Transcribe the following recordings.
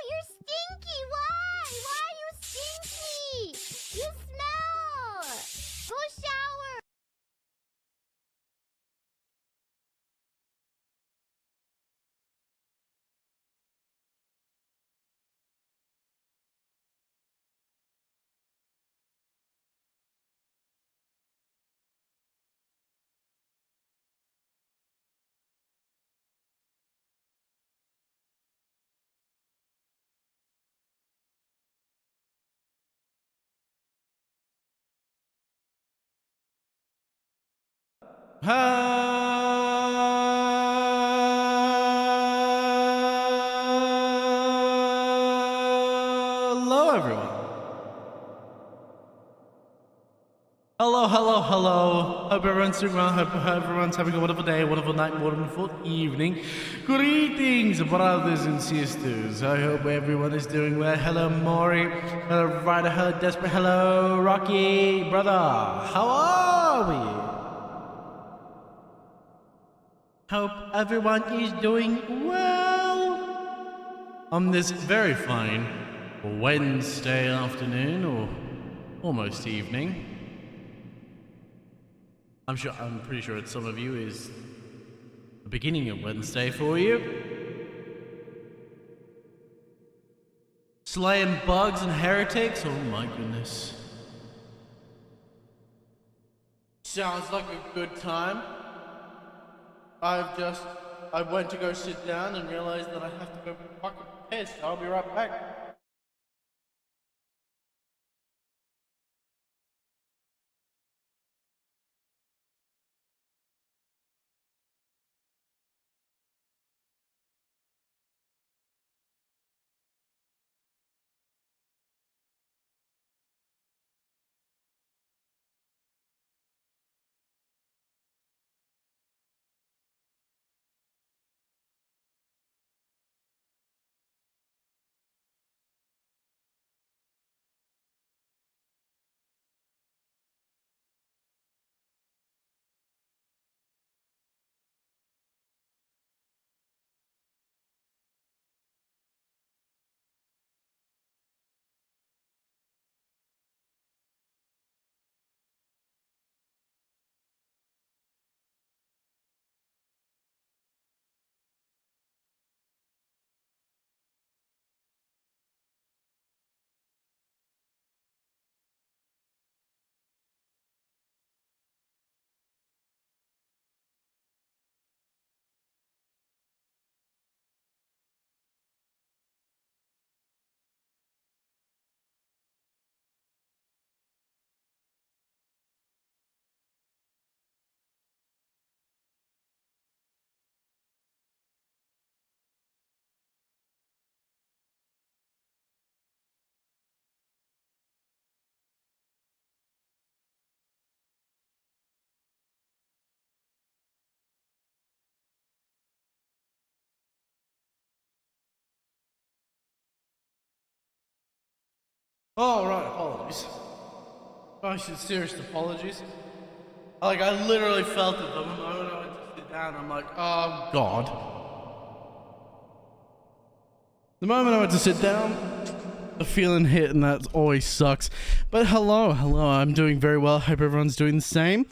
You're stinky! Why? Why are you stinky? You smell! Go shower! Hello, everyone. Hello. Hope everyone's doing well. Hope everyone's having a wonderful day, wonderful night, wonderful evening. Greetings, brothers and sisters. I hope everyone is doing well. Hello, Maury. Hello, Ryder. Hello, Desperate. Hello, Rocky. Brother, how are we? Hope everyone is doing well on this very fine Wednesday afternoon, or almost evening. I'm pretty sure it's some of you is the beginning of Wednesday for you. Slaying bugs and heretics, oh my goodness. Sounds like a good time. I went to go sit down and realized that I have to go fucking piss. I'll be right back. Oh, right, apologies. I should serious apologies. Like, I literally felt it the moment I went to sit down. I'm like, oh, God. The moment I went to sit down, the feeling hit, and that always sucks. But hello, I'm doing very well. Hope everyone's doing the same.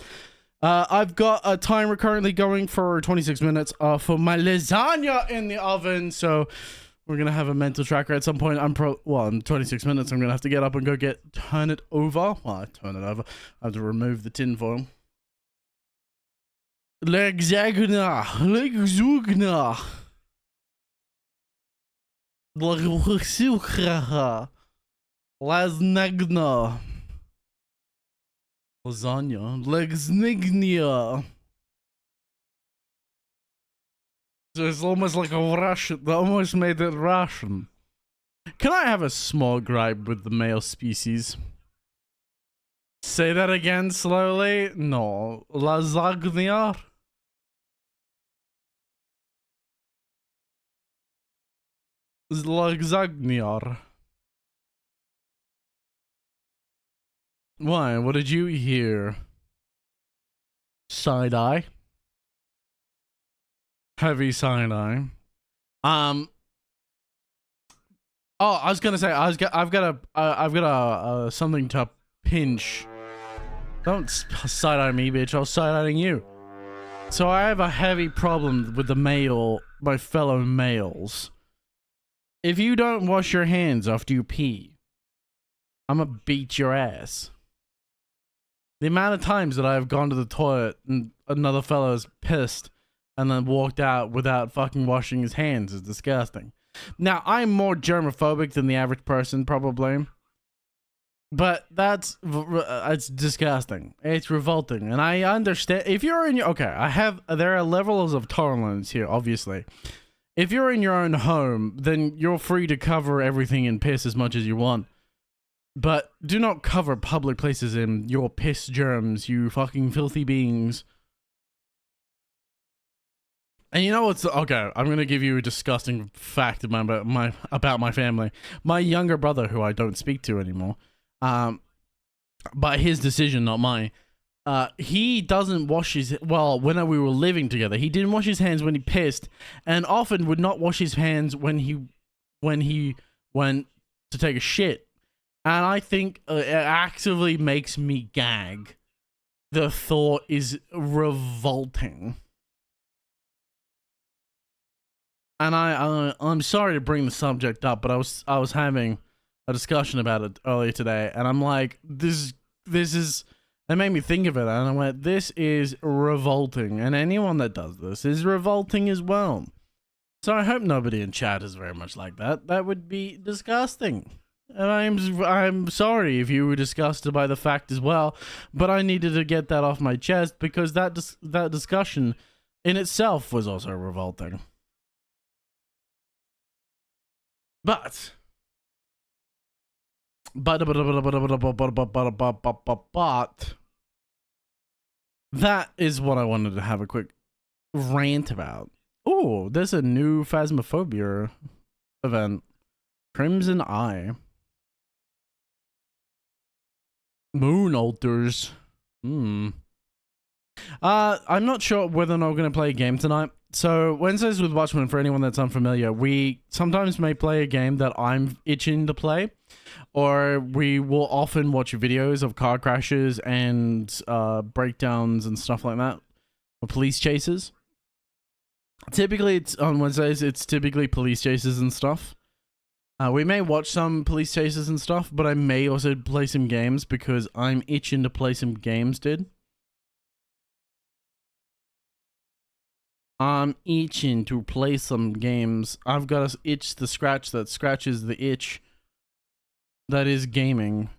I've got a timer currently going for 26 minutes for my lasagna in the oven, so we're gonna have a mental tracker at some point. In 26 minutes, I'm gonna have to get up and go turn it over. Well, I turn it over. I have to remove the tin foil. Lasagna. Lasagna. So it's almost like a Russian. They almost made it Russian. Can I have a small gripe with the male species? Say that again slowly. No. Lasagna. Lasagna. Why? What did you hear? Side eye. Heavy side eye. Oh, I was gonna say I've got a something to pinch. Don't side eye me, bitch. I'll side eyeing you. So I have a heavy problem with my fellow males. If you don't wash your hands after you pee, I'm gonna beat your ass. The amount of times that I have gone to the toilet and another fellow is pissed and then walked out without fucking washing his hands is disgusting. Now, I'm more germophobic than the average person, probably. But it's disgusting. It's revolting. And I understand, if you're in your, there are levels of tolerance here, obviously. If you're in your own home, then you're free to cover everything in piss as much as you want. But do not cover public places in your piss germs, you fucking filthy beings. And you know what's... Okay, I'm gonna give you a disgusting fact about my family. My younger brother, who I don't speak to anymore, but his decision, not mine, he doesn't wash his... Well, when we were living together, he didn't wash his hands when he pissed, and often would not wash his hands when he went to take a shit. And I think it actively makes me gag. The thought is revolting. And I'm sorry to bring the subject up, but I was having a discussion about it earlier today, and I'm like, this is... It made me think of it, and I went, this is revolting, and anyone that does this is revolting as well. So I hope nobody in chat is very much like that. That would be disgusting. And I'm sorry if you were disgusted by the fact as well, but I needed to get that off my chest because that discussion in itself was also revolting. But that is what I wanted to have a quick rant about. Oh, there's a new Phasmophobia event. Crimson Eye. Moon Altars. I'm not sure whether or not we're going to play a game tonight. So, Wednesdays with Watchmen, for anyone that's unfamiliar, we sometimes may play a game that I'm itching to play. Or we will often watch videos of car crashes and breakdowns and stuff like that. Or police chases. Typically, it's on Wednesdays, it's typically police chases and stuff. We may watch some police chases and stuff, but I may also play some games because I'm itching to play some games, dude. I'm itching to play some games. I've got an itch to scratch that scratches the itch that is gaming.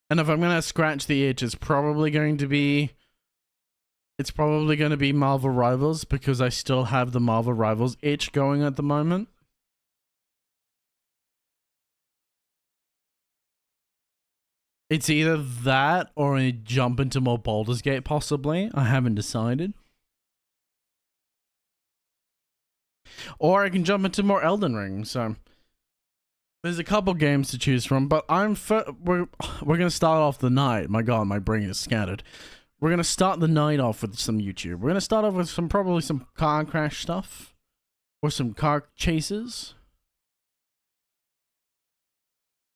And if I'm going to scratch the itch, it's probably going to be Marvel Rivals because I still have the Marvel Rivals itch going at the moment. It's either that or I jump into more Baldur's Gate possibly. I haven't decided. or I can jump into more Elden Ring. So there's a couple games to choose from, but we're gonna start off the night. My God, my brain is scattered. We're gonna start the night off with some YouTube. We're gonna start off with probably some car crash stuff, or some car chases.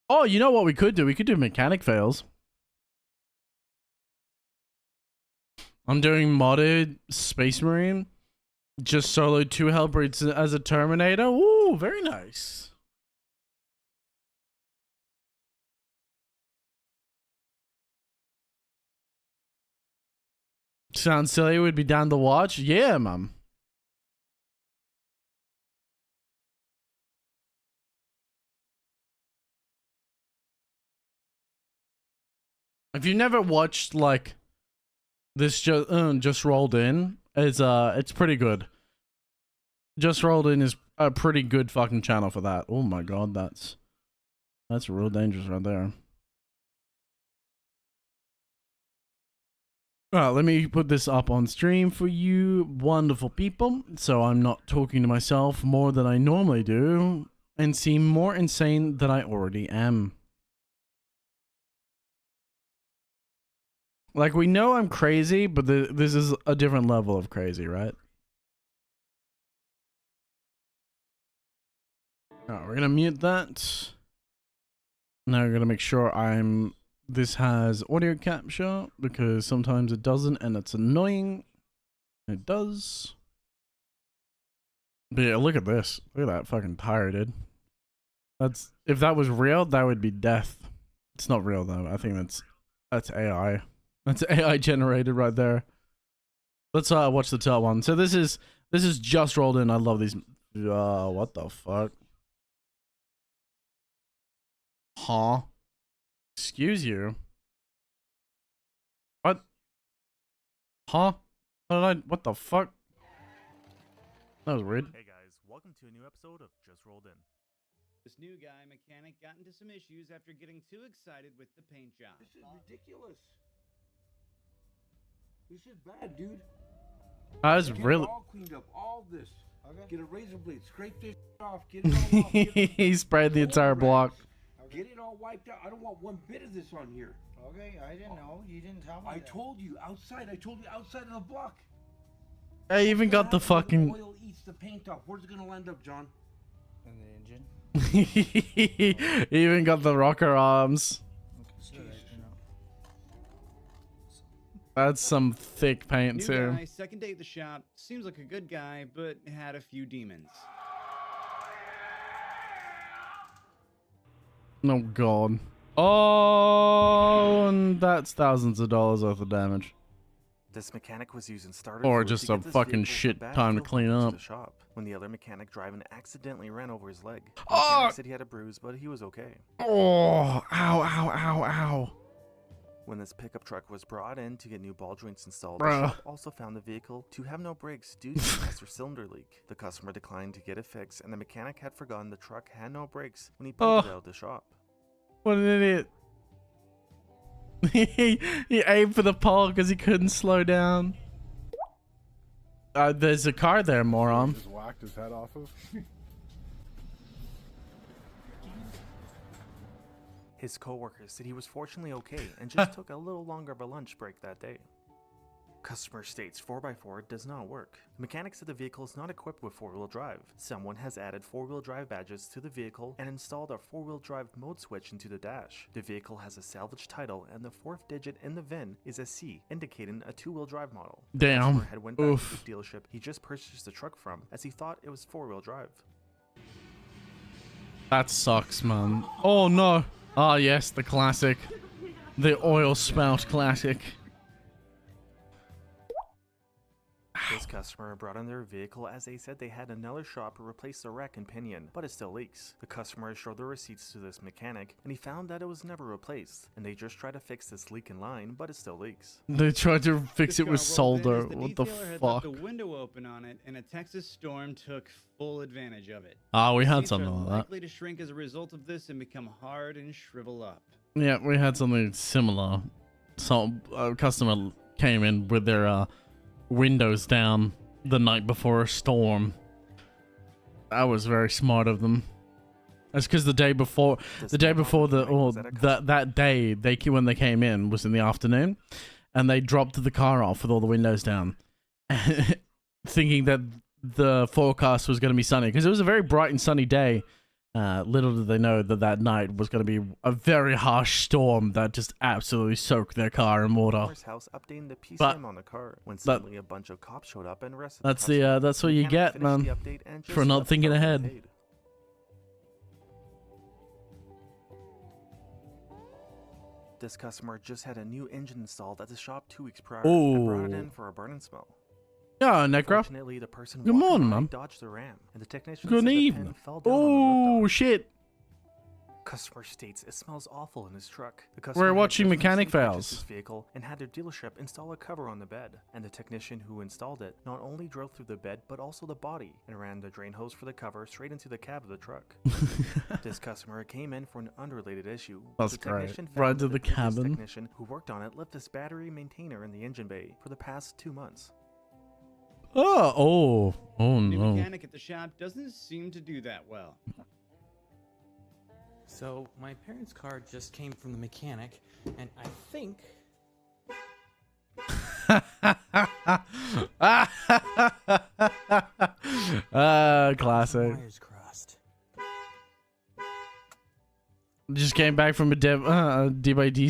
Oh, you know what we could do? We could do mechanic fails. I'm doing modded Space Marine. Just solo 2 Hellbreeds as a Terminator. Ooh, very nice. Sounds silly. Would be down to watch. Yeah, mum. If you never watched like this, just rolled in, it's pretty good. Just rolled in is a pretty good fucking channel for that. Oh my God, that's real dangerous right there. Let me put this up on stream for you wonderful people, so I'm not talking to myself more than I normally do and seem more insane than I already am. Like, we know I'm crazy, but this is a different level of crazy, right? Alright, we're gonna mute that. Now we're gonna make sure this has audio capture, because sometimes it doesn't and it's annoying. It does. But yeah, look at this. Look at that fucking tire, dude. If that was real, that would be death. It's not real though. I think that's AI. That's AI generated right there. Let's watch the top one. So this is just rolled in. I love these. What the fuck? Huh? Excuse you. What? Huh? What the fuck? That was weird. Hey guys, welcome to a new episode of Just Rolled In. This new guy mechanic got into some issues after getting too excited with the paint job. This is ridiculous. This is bad, dude. That was Get really. it all cleaned up, all this. Okay. Get a razor blade, scrape this off, get it all off. He sprayed the entire block. Get it all wiped out. I don't want one bit of this on here. Okay, I didn't know. You didn't tell me. I that. told you outside. I told you outside of the block. I even got the fucking. Oil eats the paint off. Where's it gonna end up, John? In the engine. He even got the rocker arms. Okay, That's some thick paint New too. guy, second day at the shop, seems like a good guy, but had a few demons. Oh God. Oh, and that's thousands of dollars worth of damage. This mechanic was using starter Or fluid just to a get this fucking vehicle shit from time to battlefield clean to up. the shop when the other mechanic driving accidentally ran over his leg. The Oh! mechanic said he had a bruise, but he was okay. Oh, ow, ow, ow, ow. When this pickup truck was brought in to get new ball joints installed, Bruh. the shop also found the vehicle to have no brakes due to a master cylinder leak. The customer declined to get it fixed, and the mechanic had forgotten the truck had no brakes when he pulled it out of the shop. What an idiot. he aimed for the pole because he couldn't slow down. There's a car there, moron. Just whacked his head off of. His coworkers said he was fortunately okay and just took a little longer of a lunch break that day. Customer states 4x4 does not work. The mechanic said the vehicle is not equipped with 4-wheel drive. Someone has added 4-wheel drive badges to the vehicle and installed a 4-wheel drive mode switch into the dash. The vehicle has a salvage title and the 4th digit in the VIN is a C, indicating a 2-wheel drive model. The Damn. customer had went back Oof. to the dealership he just purchased the truck from as he thought it was 4-wheel drive. That sucks, man. Oh no. Ah, yes, the classic. The oil spout classic. This customer brought in their vehicle as they said they had another shop replace the rack and pinion, but it still leaks. The customer showed the receipts to this mechanic, and he found that it was never replaced, and they just tried to fix this leak in line, but it still leaks. They tried to fix This it with car rolled in solder. as the What the detailer had left fuck? the window open on it, and a Texas storm took full advantage of it. Ah, we had Seats something are like that. likely to shrink as a result of this and become hard and shrivel up. Yeah, we had something similar. So a customer came in with their windows down the night before a storm. That was very smart of them. That's because the day before that day when they came in was in the afternoon, and they dropped the car off with all the windows down, thinking that the forecast was going to be sunny because it was a very bright and sunny day. Little did they know that that night was going to be a very harsh storm that just absolutely soaked their car in water. House updating the PCM on the car when suddenly a bunch of cops showed up and arrested That's the customer. that's what you Mechanic get, finished man, the update and just for not left thinking without ahead. being paid. This customer just had a new engine installed at the shop 2 weeks prior and brought it in for a burn and smell. Yeah, Necro. Fortunately, the person Good walking morning, by man. dodged the ram, and the technician Good said the evening. pin fell down on the lift Oh arm. shit! Customer states it smells awful in his truck. The We're customer had watching just mechanic recently purchased fails. his vehicle and had their dealership install a cover on the bed. And the technician who installed it not only drove through the bed but also the body and ran the drain hose for the cover straight into the cab of the truck. This customer came in for an unrelated issue. That's The great. technician found Right to that the previous cabin. technician who worked on it left this battery maintainer in the engine bay for the past 2 months. Oh The new no! mechanic at the shop doesn't seem to do that well. So, my parents' car just came from the mechanic, and I think Classic. wires crossed. Just came back from a DBD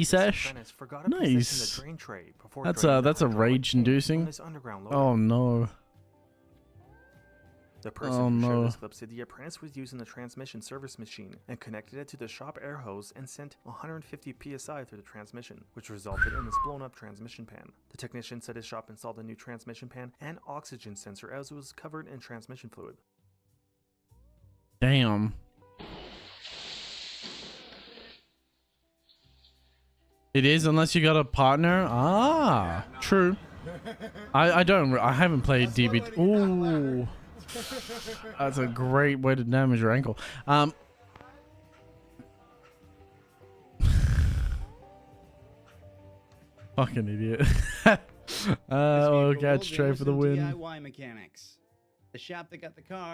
sesh. Apprentice forgot to Nice. position the drain tray before That's draining the a hydraulic rage-inducing. on this underground loader. Oh no! The person Oh, who no. shared this clip said the apprentice was using the transmission service machine and connected it to the shop air hose and sent 150 psi through the transmission, which resulted in this blown up transmission pan. The technician said his shop installed a new transmission pan and oxygen sensor as it was covered in transmission fluid. Damn. It is unless you got a partner. Ah, true. I haven't played DBD. Ooh. That's a great way to damage your ankle. Fucking idiot. Oh, catch tray for the win. DIY mechanics. The shop that got the car.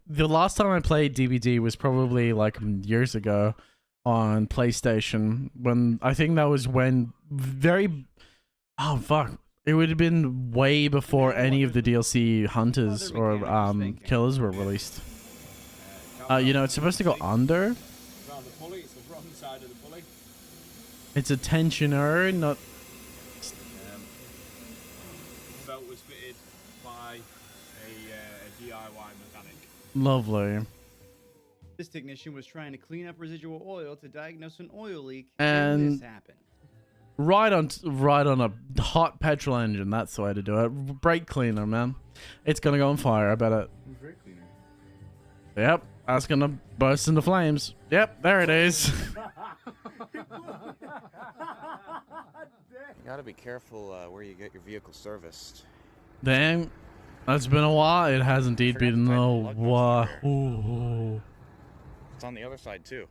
The last time I played DBD was probably like years ago on PlayStation. When I think that was when oh fuck. It would have been way before any of the DLC hunters or killers were released. You know, it's supposed to go under. Around the pulley, it's the wrong side of the pulley. It's a tensioner, not. Belt was fitted by a DIY mechanic. Lovely. This technician was trying to clean up residual oil to diagnose an oil leak, And- this happened. Right on a hot petrol engine. That's the way to do it. Brake cleaner, man. It's gonna go on fire. I bet it. Brake cleaner. Yep. That's gonna burst into flames. Yep. There it is. You gotta be careful where you get your vehicle serviced. Damn. That's been a while. It has indeed Forgot to been tighten a the lug nuts while. over Ooh. It's on the other side too.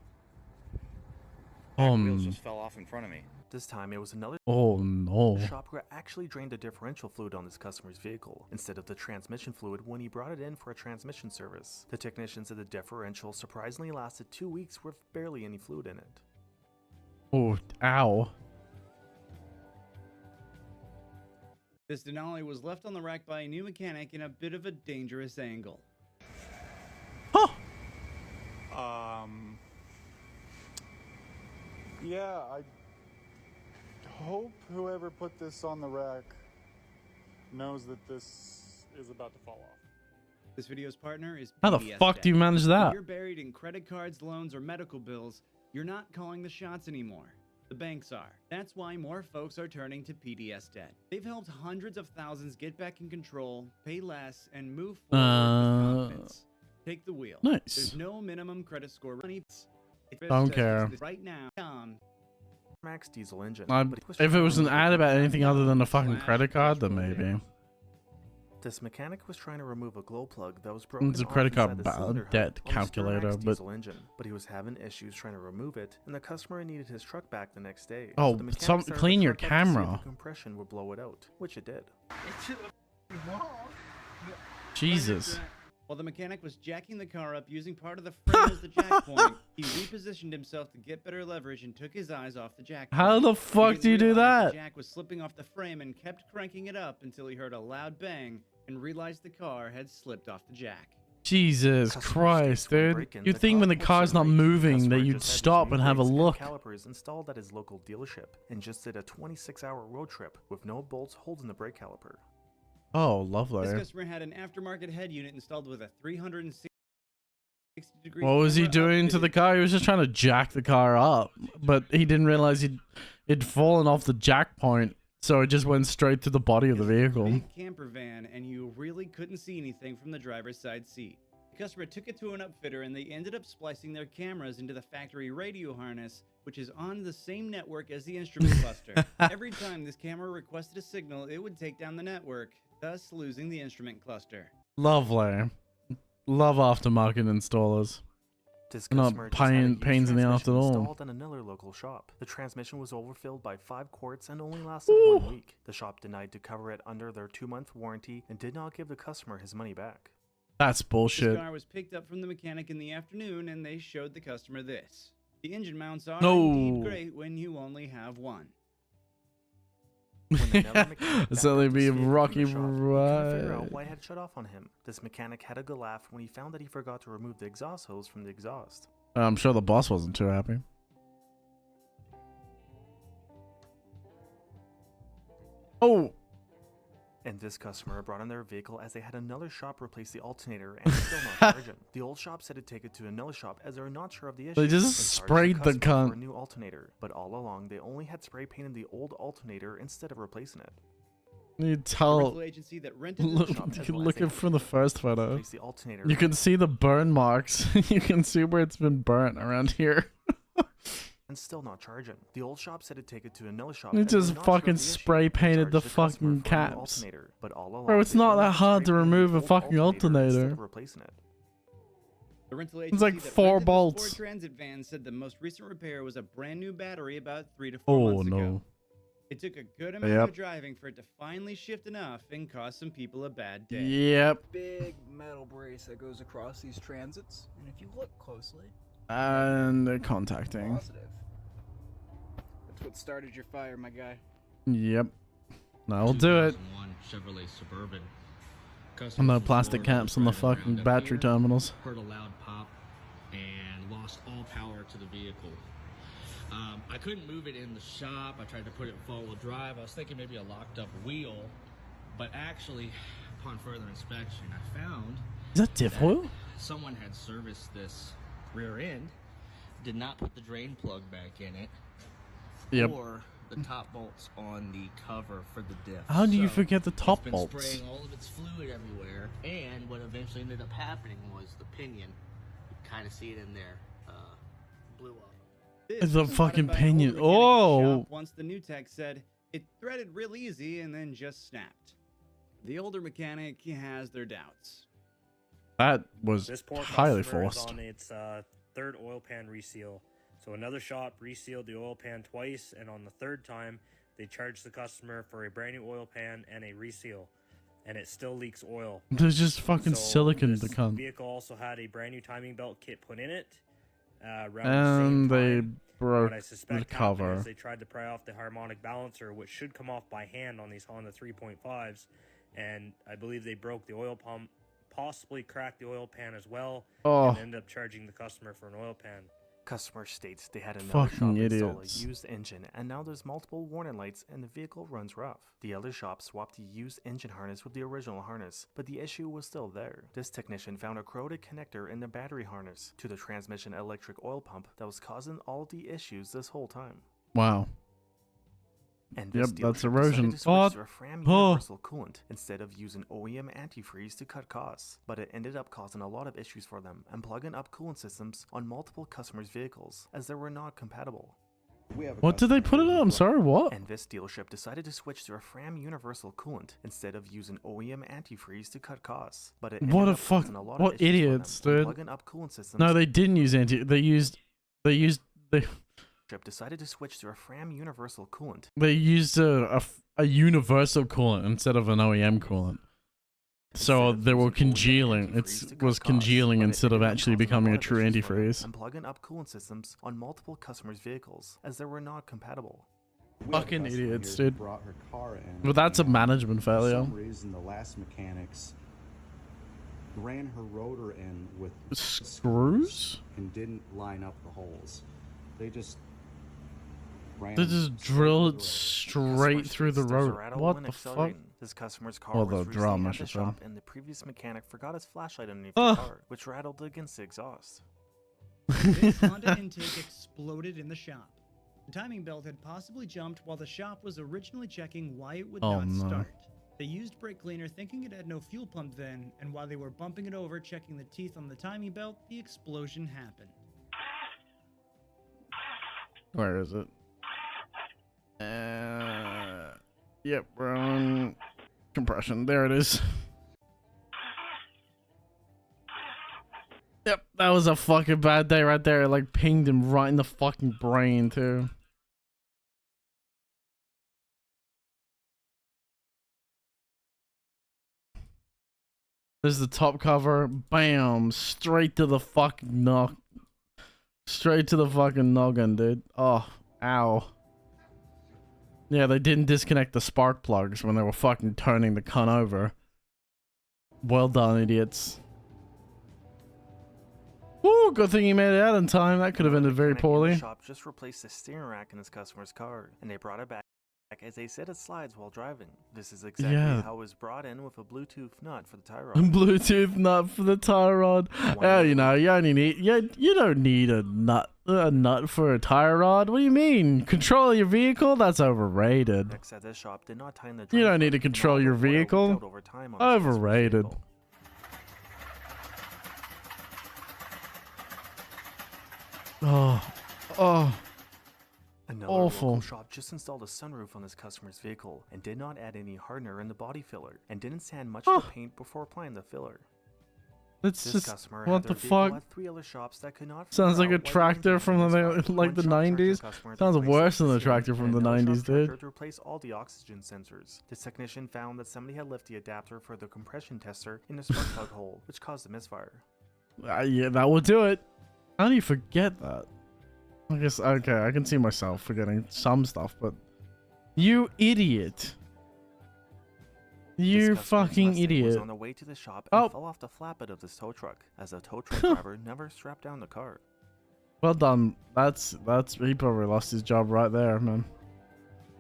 Oh, Wheels just fell off in front of me. This time it was another oh no. shop who actually drained the differential fluid on this customer's vehicle instead of the transmission fluid when he brought it in for a transmission service. The technician said the differential surprisingly lasted 2 weeks with barely any fluid in it. Oh, ow. This Denali was left on the rack by a new mechanic in a bit of a dangerous angle. Huh. Yeah, I hope whoever put this on the rack knows that this is about to fall off. This video's partner is How the PDS fuck do you debt. manage When that? you're buried in credit cards, loans, or medical bills, you're not calling the shots anymore. The banks are. That's why more folks are turning to PDS debt. They've helped hundreds of thousands get back in control, pay less, and move forward with confidence. Take the wheel. Nice. There's no minimum credit score. Don't care. Right now. Max diesel engine. If but he was it trying was to an remove ad the about glow anything plug other than a that fucking was credit card, then broken. maybe. This mechanic was trying to remove a glow plug that was broken It's a off credit card inside the cylinder debt head on the calculator, Sturmax but diesel engine, but he was having issues trying to remove it, and the customer needed his truck back the next day. Oh, the mechanic some- started clean the your truck up to see if camera. the compression would blow it out, which it did. Jesus. While the mechanic was jacking the car up using part of the frame as the jack point, he repositioned himself to get better leverage and took his eyes off the jack point. How the He fuck didn't do you do realize that? The jack was slipping off the frame and kept cranking it up until he heard a loud bang and realized the car had slipped off the jack. Jesus Christ, dude. You'd think when the car's not moving that you'd stop and have a look. Calipers installed at his local dealership and just did a 26-hour road trip with no bolts holding the brake caliper. Oh, This lovely. customer had an aftermarket head unit installed with a 360-degree. What was he doing to the car? He was just trying to jack the car up, but he didn't realize it'd fallen off the jack point, so it just went straight to the body of the vehicle. Big camper van, and you really couldn't see anything from the driver's side seat. The customer took it to an upfitter, and they ended up splicing their cameras into the factory radio harness, which is on the same network as the instrument cluster. Every time this camera requested a signal, it would take down the network, thus losing the instrument cluster. Lovely. Love aftermarket installers. This Not customer just had a used pains in the ass at transmission all. installed in another local shop. The transmission was overfilled by 5 quarts and only lasted 1 week. The shop denied to cover it under their 2-month warranty and did not give the customer his money back. That's This bullshit. car was picked up from the mechanic in the afternoon, and they showed the customer this. The engine mounts are No. indeed great when you only have one. When another mechanic backed So up they'd this be vehicle from rocky the shop, he couldn't figure out ride. why it had shut off on him. This mechanic had a good laugh when he found that he forgot to remove the exhaust hose from the exhaust. I'm sure the boss wasn't too happy. Oh, And this customer brought in their vehicle as they had another shop replace the alternator and still not charge him. The old shop said to take it to another shop as they were not sure of the issue. They just and charged sprayed the customer cunt. for a new alternator, but all along they only had spray painted the old alternator instead of replacing it. you The tell. rental agency that rented the Look, shop you as can well as look they at from the first photo. Replace the alternator. You can see the burn marks. You can see where it's been burnt around here. and still not charge him. The old shop said to take it to another shop. They as they were just not sure of fucking the issue spray and painted charged the customer fucking for a new caps. alternator, but all along, Bro, it's they not only that had hard to spray painted remove the a old fucking instead alternator. of replacing it. The rental It's like agency that 4 rented this bolts. Ford Transit van said the most recent repair was a brand new battery about 3 to 4 Oh months ago. no. It took a good amount Yep. of driving for it to finally shift enough and cause some people a bad day. Yep. Big metal brace that goes across these transits, and if you look closely, And they're contacting. positive. That's what started your fire, my guy. Yep. That'll do it. 2001 Chevrolet Suburban. And Customers the from plastic Florida caps on the driving around fucking up battery here, terminals. heard a loud pop and lost all power to the vehicle. I couldn't move it in the shop. I tried to put it in four-wheel drive. I was thinking maybe a locked-up wheel, but actually, upon further inspection, I found Is that diff oil? someone had serviced this rear end, did not put the drain plug back in it, Yep. or the top bolts on the cover for the diff. How do you So, forget the top it's been bolts? spraying all of its fluid everywhere, and what eventually ended up happening was the pinion. You kind of see it in there, blew off. This It's a was fucking spotted by an pinion. old mechanic at the Oh. shop Once the new tech said it threaded real easy and then just snapped. The older mechanic has their doubts. That was This poor highly customer is forced. on its third oil pan reseal. So another shop resealed the oil pan twice, and on the third time, they charged the customer for a brand new oil pan and a reseal, and it still leaks oil. There's just fucking So silicon this the cunt. vehicle also had a brand new timing belt kit put in it. Around the And same they time. broke What I the suspect happened cover. is they tried to pry off the harmonic balancer, which should come off by hand on these Honda 3.5s, and I believe they broke the oil pump, possibly cracked the oil pan as well, Oh. and ended up charging the customer for an oil pan. Customer states they had another Fucking shop install a idiots. used engine, and now there's multiple warning lights and the vehicle runs rough. The other shop swapped the used engine harness with the original harness, but the issue was still there. This technician found a corroded connector in the battery harness to the transmission electric oil pump that was causing all of the issues this whole time. Wow. And Yep, this that's dealership decided erosion. to switch Oh, to a Fram oh. universal coolant instead of using OEM antifreeze to cut costs, but it ended up causing a lot of issues for them and plugging up coolant systems on multiple customers' vehicles as they were not compatible. What did they put it on? I'm sorry, what? And this dealership decided to switch to a Fram universal coolant instead of using OEM antifreeze to cut costs, but it ended What a up fuck. causing a lot of What issues for them idiots, when dude. plugging up coolant systems. No, they didn't use they used Decided to switch to a Fram universal coolant they used a universal coolant instead of an OEM coolant. So Instead of they were using cooling congealing. antifreeze It to was cut costs, congealing but it instead of ended up actually causing becoming a lot of true issues for them antifreeze. and plugging up coolant systems on multiple customers' vehicles as they were not compatible. Fucking idiots, dude. Brought her car in, But that's a and management for failure. some reason, the last mechanics ran her rotor in with Screws? and didn't line up the holes. They just ran They them just straight drilled through it. straight through the There's a road. rattle What when the fuck? accelerating. This customer's car Well, was the recently drama at the should shop, done. and the previous mechanic forgot his flashlight underneath Ugh. the car, which rattled against the exhaust. This Honda intake exploded in the shop. The timing belt had possibly jumped while the shop was originally checking why it would Oh, not no. start. They used brake cleaner thinking it had no fuel pump then, and while they were bumping it over checking the teeth on the timing belt, the explosion happened. Where is it? Yep, we're on compression. There it is. Yep, that was a fucking bad day right there. It, like, pinged him right in the fucking brain, too. There's the top cover. Bam! Straight to the fucking Straight to the fucking noggin, dude. Oh, ow. Yeah, they didn't disconnect the spark plugs when they were fucking turning the cunt over. Well done, idiots. Woo, good thing he made it out in time. That could have ended very Mechanic in the poorly. shop just replaced the steering rack in his customer's car, and they brought it back as they said it slides while driving. This is exactly Yeah. how it was brought in with a Bluetooth nut for the tie rod. Bluetooth nut for the tie rod. Oh, you know, you only need you don't need a nut for a tie rod. What do you mean? Control your vehicle? That's overrated. Next at this shop did not tighten the You drain don't need to plug, and control all the your oil leaked vehicle. out over time on his customer's Overrated. vehicle. Oh. Another Awful. local shop just installed a sunroof on this customer's vehicle and did not add any hardener in the body filler and didn't sand much of the paint before applying the filler. It's This just customer what had the their vehicle fuck? at 3 other shops that could not Sounds figure like a out why the tractor engine from was the misfired. like One the shop charged 90s. customer to Sounds replace worse than the steering, tractor from and the another shop 90s, charged her dude. to replace all the oxygen sensors. The technician found that somebody had left the adapter for the compression tester in the spark plug hole, which caused a misfire. Yeah, that will do it. How do you forget that? I guess, okay, I can see myself forgetting some stuff, but you idiot. You This customer's fucking Mustang was idiot. on the way to the shop and Oh. fell off the flatbed of this tow truck, as the tow truck driver never strapped down the car. Well done. That's he probably lost his job right there, man.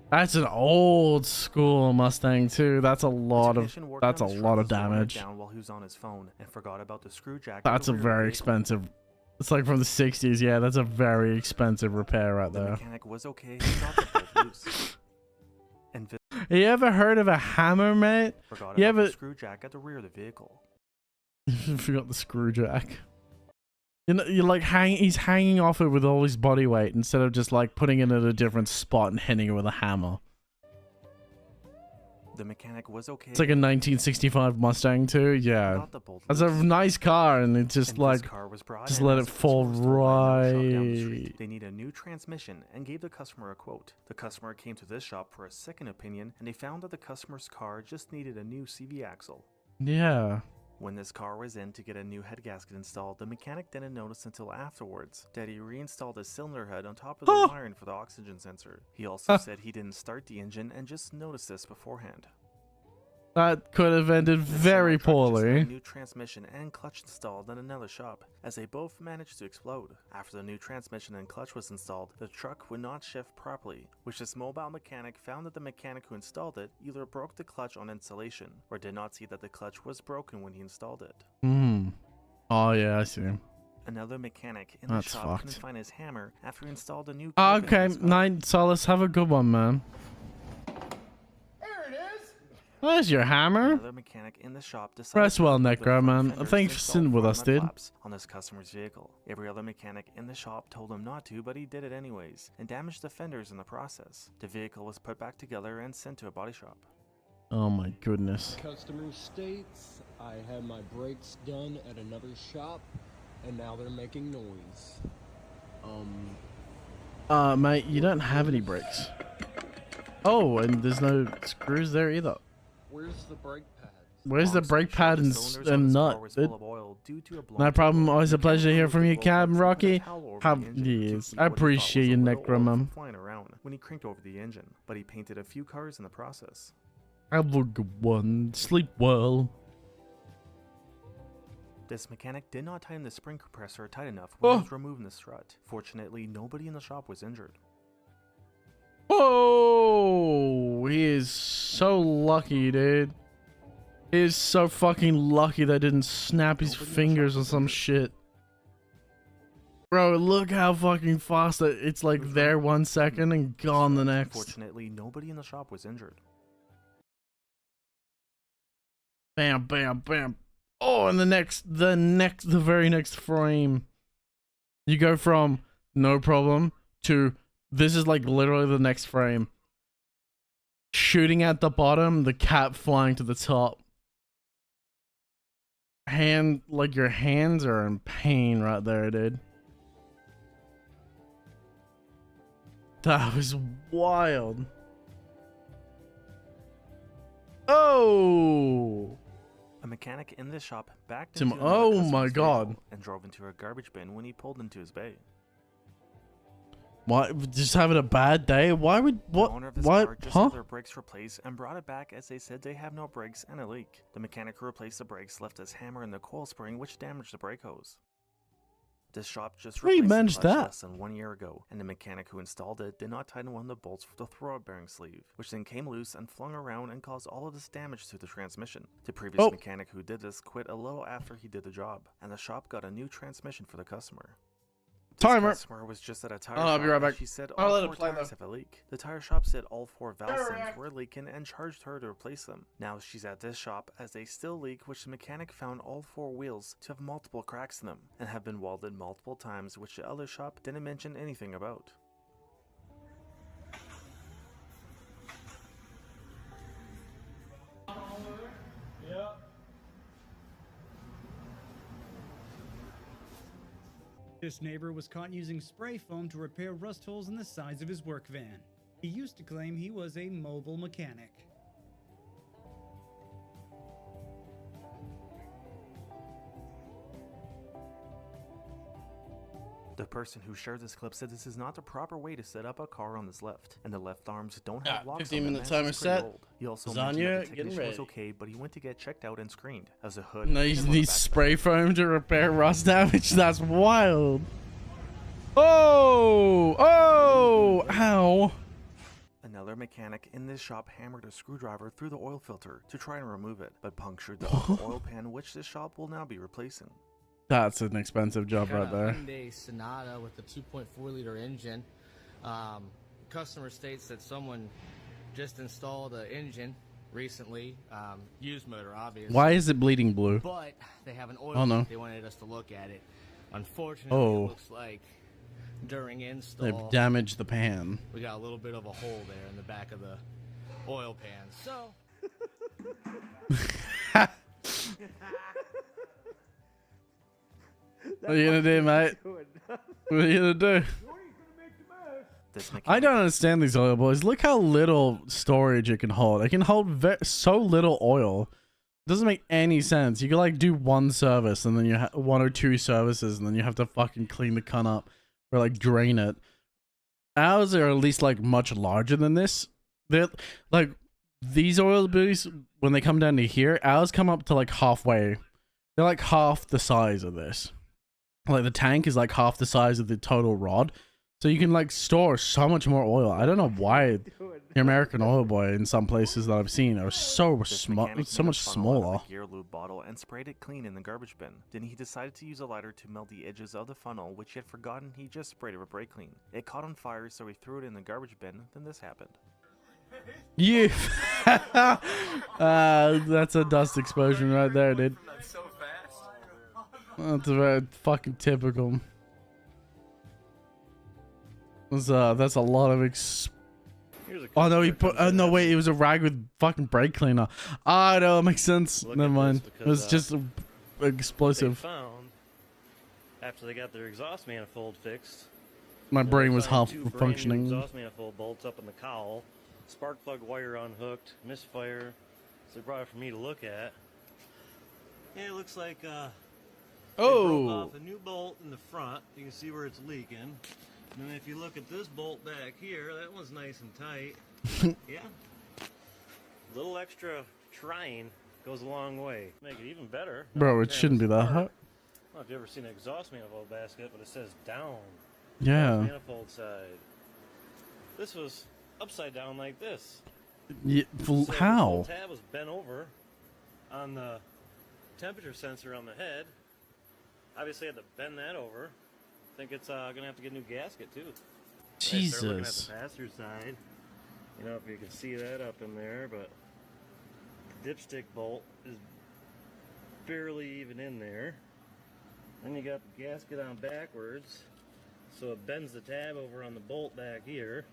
That's an old school Mustang too. That's a lot of Technician working that's a on his lot truck of was lowering it damage. down while he was on his phone and forgot about the screw jack. at That's the a rear of the very vehicle. expensive. It's like from the 60s. Yeah, that's a very expensive repair right The there. mechanic was okay. He got the bolt loose. And You ever heard of a hammer, mate? forgot You about ever the screw jack at the rear of the vehicle. forgot the screw jack? You know, you're like he's hanging off it with all his body weight instead of just like putting it at a different spot and hitting it with a hammer. The mechanic was okay. It's like a 1965 Mustang too. Yeah, Got the bolt that's a loose. nice car, and it's just And like this car was brought just in let as it the fall customer was told by another shop down the right. street They need a new transmission and gave the customer a quote. The customer came to this shop for a second opinion, and they found that the customer's car just needed a new CV axle. Yeah. When this car was in to get a new head gasket installed, the mechanic didn't notice until afterwards that he reinstalled a cylinder head on top of the wiring for the oxygen sensor. He also said he didn't start the engine and just noticed this beforehand. That could have ended This very semi-truck just had a poorly. new transmission and clutch installed in another shop, as they both managed to explode. After the new transmission and clutch was installed, the truck would not shift properly, which this mobile mechanic found that the mechanic who installed it either broke the clutch on installation, or did not see that the clutch was broken when he installed it. Hmm. Oh yeah, I see. Another mechanic in the That's shop fucked. couldn't find his hammer after he installed a new Okay, carpet in his car. Nine Solace, have a good one, man. There's your hammer. Another mechanic in the shop decided Rest to well, remove the Necro, front man. fenders Thanks and for install sitting with front us, mud dude. flaps on this customer's vehicle. Every other mechanic in the shop told him not to, but he did it anyways, and damaged the fenders in the process. The vehicle was put back together and sent to a body shop. Oh my goodness. Customer states, I had my brakes done at another shop, and now they're making noise. Mate, you don't have any brakes. Oh, and there's no screws there either. Where's the brake pads? Where's the brake pad and cylinders on his car nut? was full of oil due to a No blocked problem. valve. Always a Mechanic pleasure to hear removed from the you, glow Cab plugs and put a Rocky. towel over Have the engine to yes, keep I what he thought appreciate was you, a Nick little oil Grumman. from flying around when he cranked over the engine, but he painted a few cars in the process. Have a good one. Sleep well. This mechanic did not tighten the spring compressor tight enough when he Oh. was removing the strut. Fortunately, nobody in the shop was injured. Oh, he is so lucky, dude. He is so fucking lucky that didn't snap his Nobody in the fingers shop or was some injured. shit. Bro, look how fucking fast it's like was there removed 1 second and gone the next. Fortunately, nobody in the shop was injured. Bam, bam, bam. Oh, and the very next frame, you go from no problem to this is like literally the next frame. Shooting at the bottom, the cat flying to the top. Like your hands are in pain right there, dude. That was wild. Oh. A mechanic in this shop backed Tim- into another oh customer's my God. vehicle and drove into a garbage bin when he pulled into his bay. What? Just having a bad day? Why would what? The owner of this What? car just Huh? had their brakes replaced and brought it back as they said they have no brakes and a leak. The mechanic who replaced the brakes left his hammer in the coil spring, which damaged the brake hose. This shop just How do you replaced the manage clutch that? less than 1 year ago, and the mechanic who installed it did not tighten one of the bolts for the throwout bearing sleeve, which then came loose and flung around and caused all of this damage to the transmission. The previous Oh. mechanic who did this quit a little after he did the job, and the shop got a new transmission for the customer. Timer. This customer was just at a tire I'll shop be right and back. she said I'll all let it 4 play, tires though. have a leak. The tire shop said all 4 valve stems were leaking and charged her to replace them. Now she's at this shop as they still leak, which the mechanic found all 4 wheels to have multiple cracks in them and have been welded multiple times, which the other shop didn't mention anything about. This neighbor was caught using spray foam to repair rust holes in the sides of his work van. He used to claim he was a mobile mechanic. The person who shared this clip said this is not the proper way to set up a car on this lift, and the left arms don't have Yeah, locks 15-minute on them, as timer it's pretty set. old. He also Lasagna, mentioned that the getting technician was ready. okay, but he went to get checked out and screened as a hood. No, he and one of the needs back spray foam to repair rust damage. That's wild. Oh, oh, ow. Another mechanic in this shop hammered a screwdriver through the oil filter to try and remove it, but punctured the upper oil pan, which this shop will now be replacing. That's an expensive job Got right a there. Hyundai Sonata with a 2.4 liter engine. Customer states that someone just installed an engine recently, used motor, obviously. Why is it bleeding blue? But they have an oil Oh, no. leak. They wanted us to look at it. Unfortunately, Oh. it looks like during install, They've damaged the pan. we got a little bit of a hole there in the back of the oil pan. So. What are you gonna do, mate? What are you gonna do? This I mechanic don't understand these oil boys. Look how little storage it can hold. It can hold so little oil. Doesn't make any sense. You can like do one service and then you have 1 or 2 services and then you have to fucking clean the cunt up or like drain it. Ours are at least like much larger than this. They're like these oil boys when they come down to here. Ours come up to like halfway. They're like half the size of this. Like the tank is like half the size of the total rod. So you can like store so much more oil. I don't know why the American oil boy in some places that I've seen are so This small, mechanic so made a much funnel out of smaller. a gear lube bottle and sprayed it clean in the garbage bin. Then he decided to use a lighter to melt the edges of the funnel, which he had forgotten he just sprayed it with brake clean. It caught on fire, so he threw it in the garbage bin. Then this happened. You, that's a dust explosion right there, dude. That's so fast. That's very fucking typical. That's a lot of oh no, he put. No wait, it was a rag with fucking brake cleaner. Ah, no, it makes sense. Look Never at mind. this, It was because, just explosive. They found, after they got their exhaust manifold fixed, My they brain was found half 2 brand new functioning. exhaust manifold bolts up in the cowl, spark plug wire unhooked, misfire. So they brought it for me to look at. Yeah, it looks like they Oh. broke off a new bolt in the front. You can see where it's leaking. And then if you look at this bolt back here, that one's nice and tight. Yeah. A little extra trying goes a long way. Make it even better. Bro, it shouldn't be that hot. I don't know if you've ever seen an exhaust manifold basket, but it says down. Yeah. Manifold side. This was upside down like this. Yeah, So how? the tab was bent over on the temperature sensor on the head. Obviously, I had to bend that over. I think it's gonna have to get a new gasket too. Jesus. Looking at the passenger side. You know, if you can see that up in there, but the dipstick bolt is barely even in there. Then you got the gasket on backwards, so it bends the tab over on the bolt back here.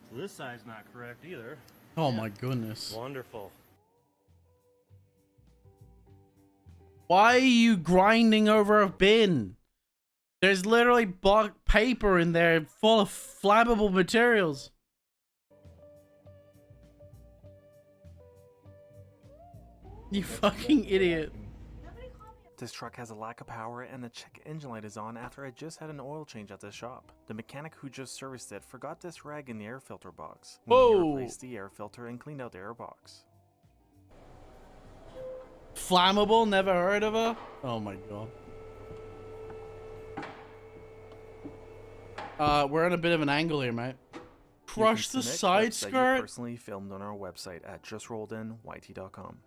So this side's not correct either. Oh my goodness. Wonderful. Why are you grinding over a bin? There's literally paper in there full of flammable materials. You fucking idiot. This truck has a lack of power and the check engine light is on after I just had an oil change at the shop. The mechanic who just serviced it forgot this rag in the air filter box. When he Whoa. replaced the air filter and cleaned out the air box. Flammable? Never heard of her? Oh my god. We're on a bit of an angle here, mate. Crush the side That you skirt? personally filmed on our website at justrolledyt.com.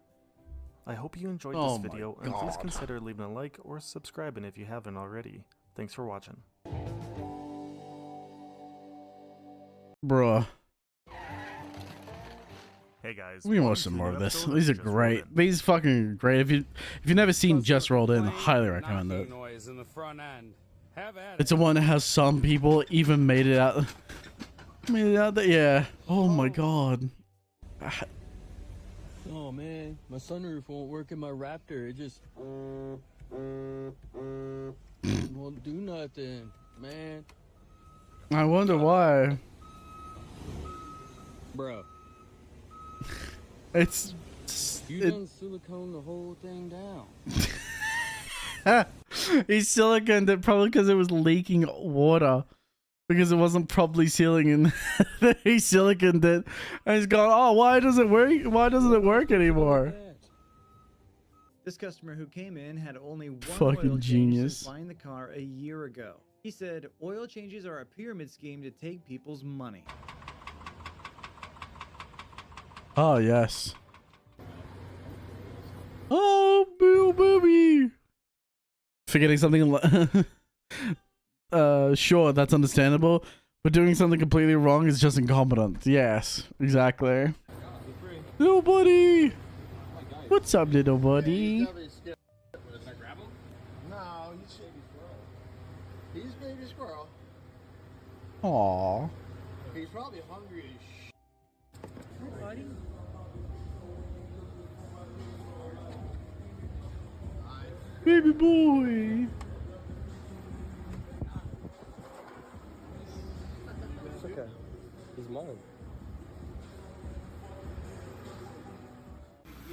I hope you enjoyed Oh this my video, and please God. consider leaving a like or subscribing if you haven't already. Thanks for watching. Bruh. Hey guys, We can welcome watch some to more the of this. episode These are Just Rolled great. In. These fucking great. If you've never seen Just Rolled In, highly recommend it. Noise in the front end. Have at It's the one that has some people even made it out. Made it out there. Yeah. Oh my god. Oh man, my sunroof won't work in my Raptor. It just won't do nothing, man. I wonder why. Bro, It's. you it- done silicone the whole thing down. He's siliconed it probably because it was leaking water. Because it wasn't properly sealing and he siliconed it. And he's gone, oh, why does it work? Why doesn't it work anymore? This customer who came in had only one Fucking oil change genius. since buying the car a year ago. He said oil changes are a pyramid scheme to take people's money. Oh, yes. Oh, boo booby. Forgetting something. Sure, that's understandable. But doing something completely wrong is just incompetent. Yes, exactly. Little buddy. What's up, little buddy? No, he's baby squirrel. He's baby squirrel. Aww. He's probably hungry as Hey, buddy. Baby boy. It's okay. He's mine.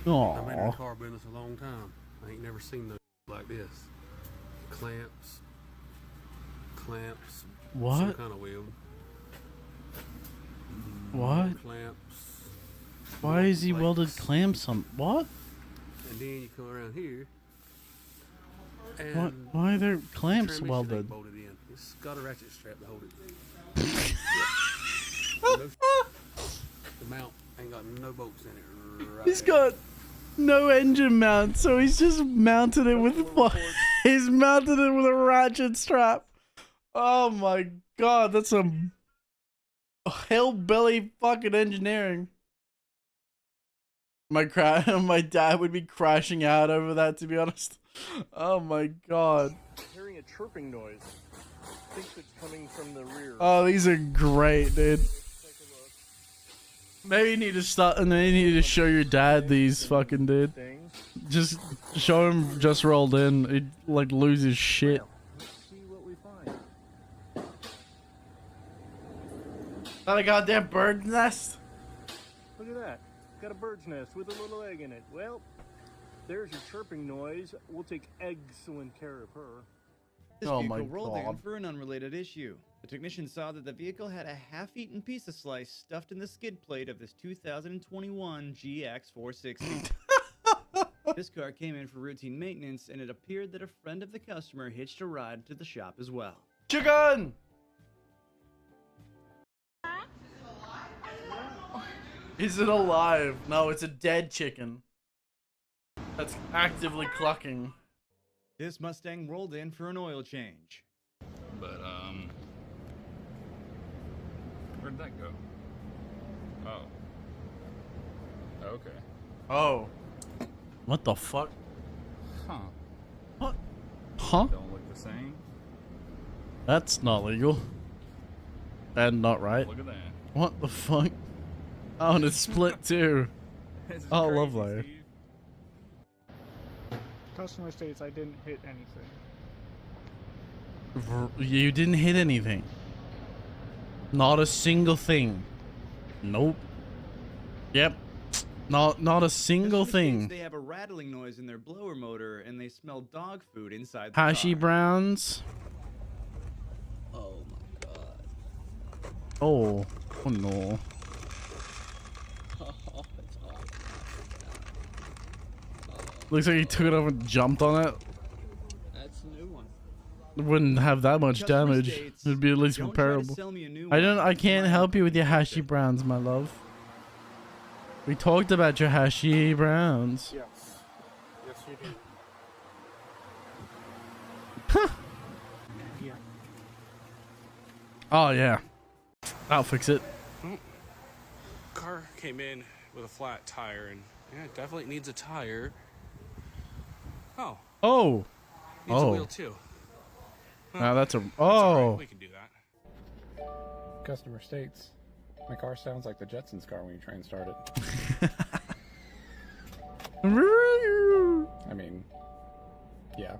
I've been in the Aww. car business a long time. I ain't never seen no like this. Clamps. Some What? kind of wheel. What? Clamps. Why is he plates. welded clamps on? What? And then you come around here. What? And Why are there clamps transmission welded? ain't bolted in. It's got a ratchet strap to hold it. No the mount ain't got no bolts in it. Right He's there. got no engine mount, so he's just mounted it with he's mounted it with a ratchet strap. Oh my god, that's some hillbilly fucking engineering. My dad would be crashing out over that, to be honest. Oh my god. Hearing a chirping noise. Thinks it's coming from the rear. Oh, these are great, dude. Maybe you need to start, and then you need to show your dad these fucking, dude. Just show him Just Rolled In. He'd like lose his shit. See what we find. Not a goddamn bird's nest. Look at that. Got a bird's nest with a little egg in it. Well, there's your chirping noise. We'll take excellent care of her. This Oh vehicle my rolled in God. for an unrelated issue. The technician saw that the vehicle had a half-eaten pizza slice stuffed in the skid plate of this 2021 GX 460. This car came in for routine maintenance, and it appeared that a friend of the customer hitched a ride to the shop as well. Chicken! Is it alive? No, it's a dead chicken. That's actively clucking. This Mustang rolled in for an oil change. But, where'd that go? Oh. Okay. Oh. What the fuck? Huh. What? Huh? Don't look the same. That's not legal. And not right. Look at that. What the fuck? Oh, and it's split too. This is Oh, crazy, lovely. Steve. Customer states I didn't hit anything. You didn't hit anything. Not a single thing. Nope. Yep. Not a single Customer states thing. They have a rattling noise in their blower motor, and they smell dog food inside the Hashi car. browns. Oh my god. Oh. Oh no. Oh, it's awful. Looks like he took it over and jumped on it. That's a new one. It wouldn't have that much Customer damage. states, It'd be at least "Don't try to comparable. sell me a new I one. can't help you with your hashi browns, my love. We talked about your hashi browns. Yes. Yes, you do. Yeah. Oh yeah. I'll fix it. Car came in with a flat tire, and yeah, it definitely needs a tire. Oh, Oh. needs a wheel Oh. too. Now that's a. That's all right, Oh. we can do that. Customer states, my car sounds like the Jetsons car when you try and start it. I mean, yeah.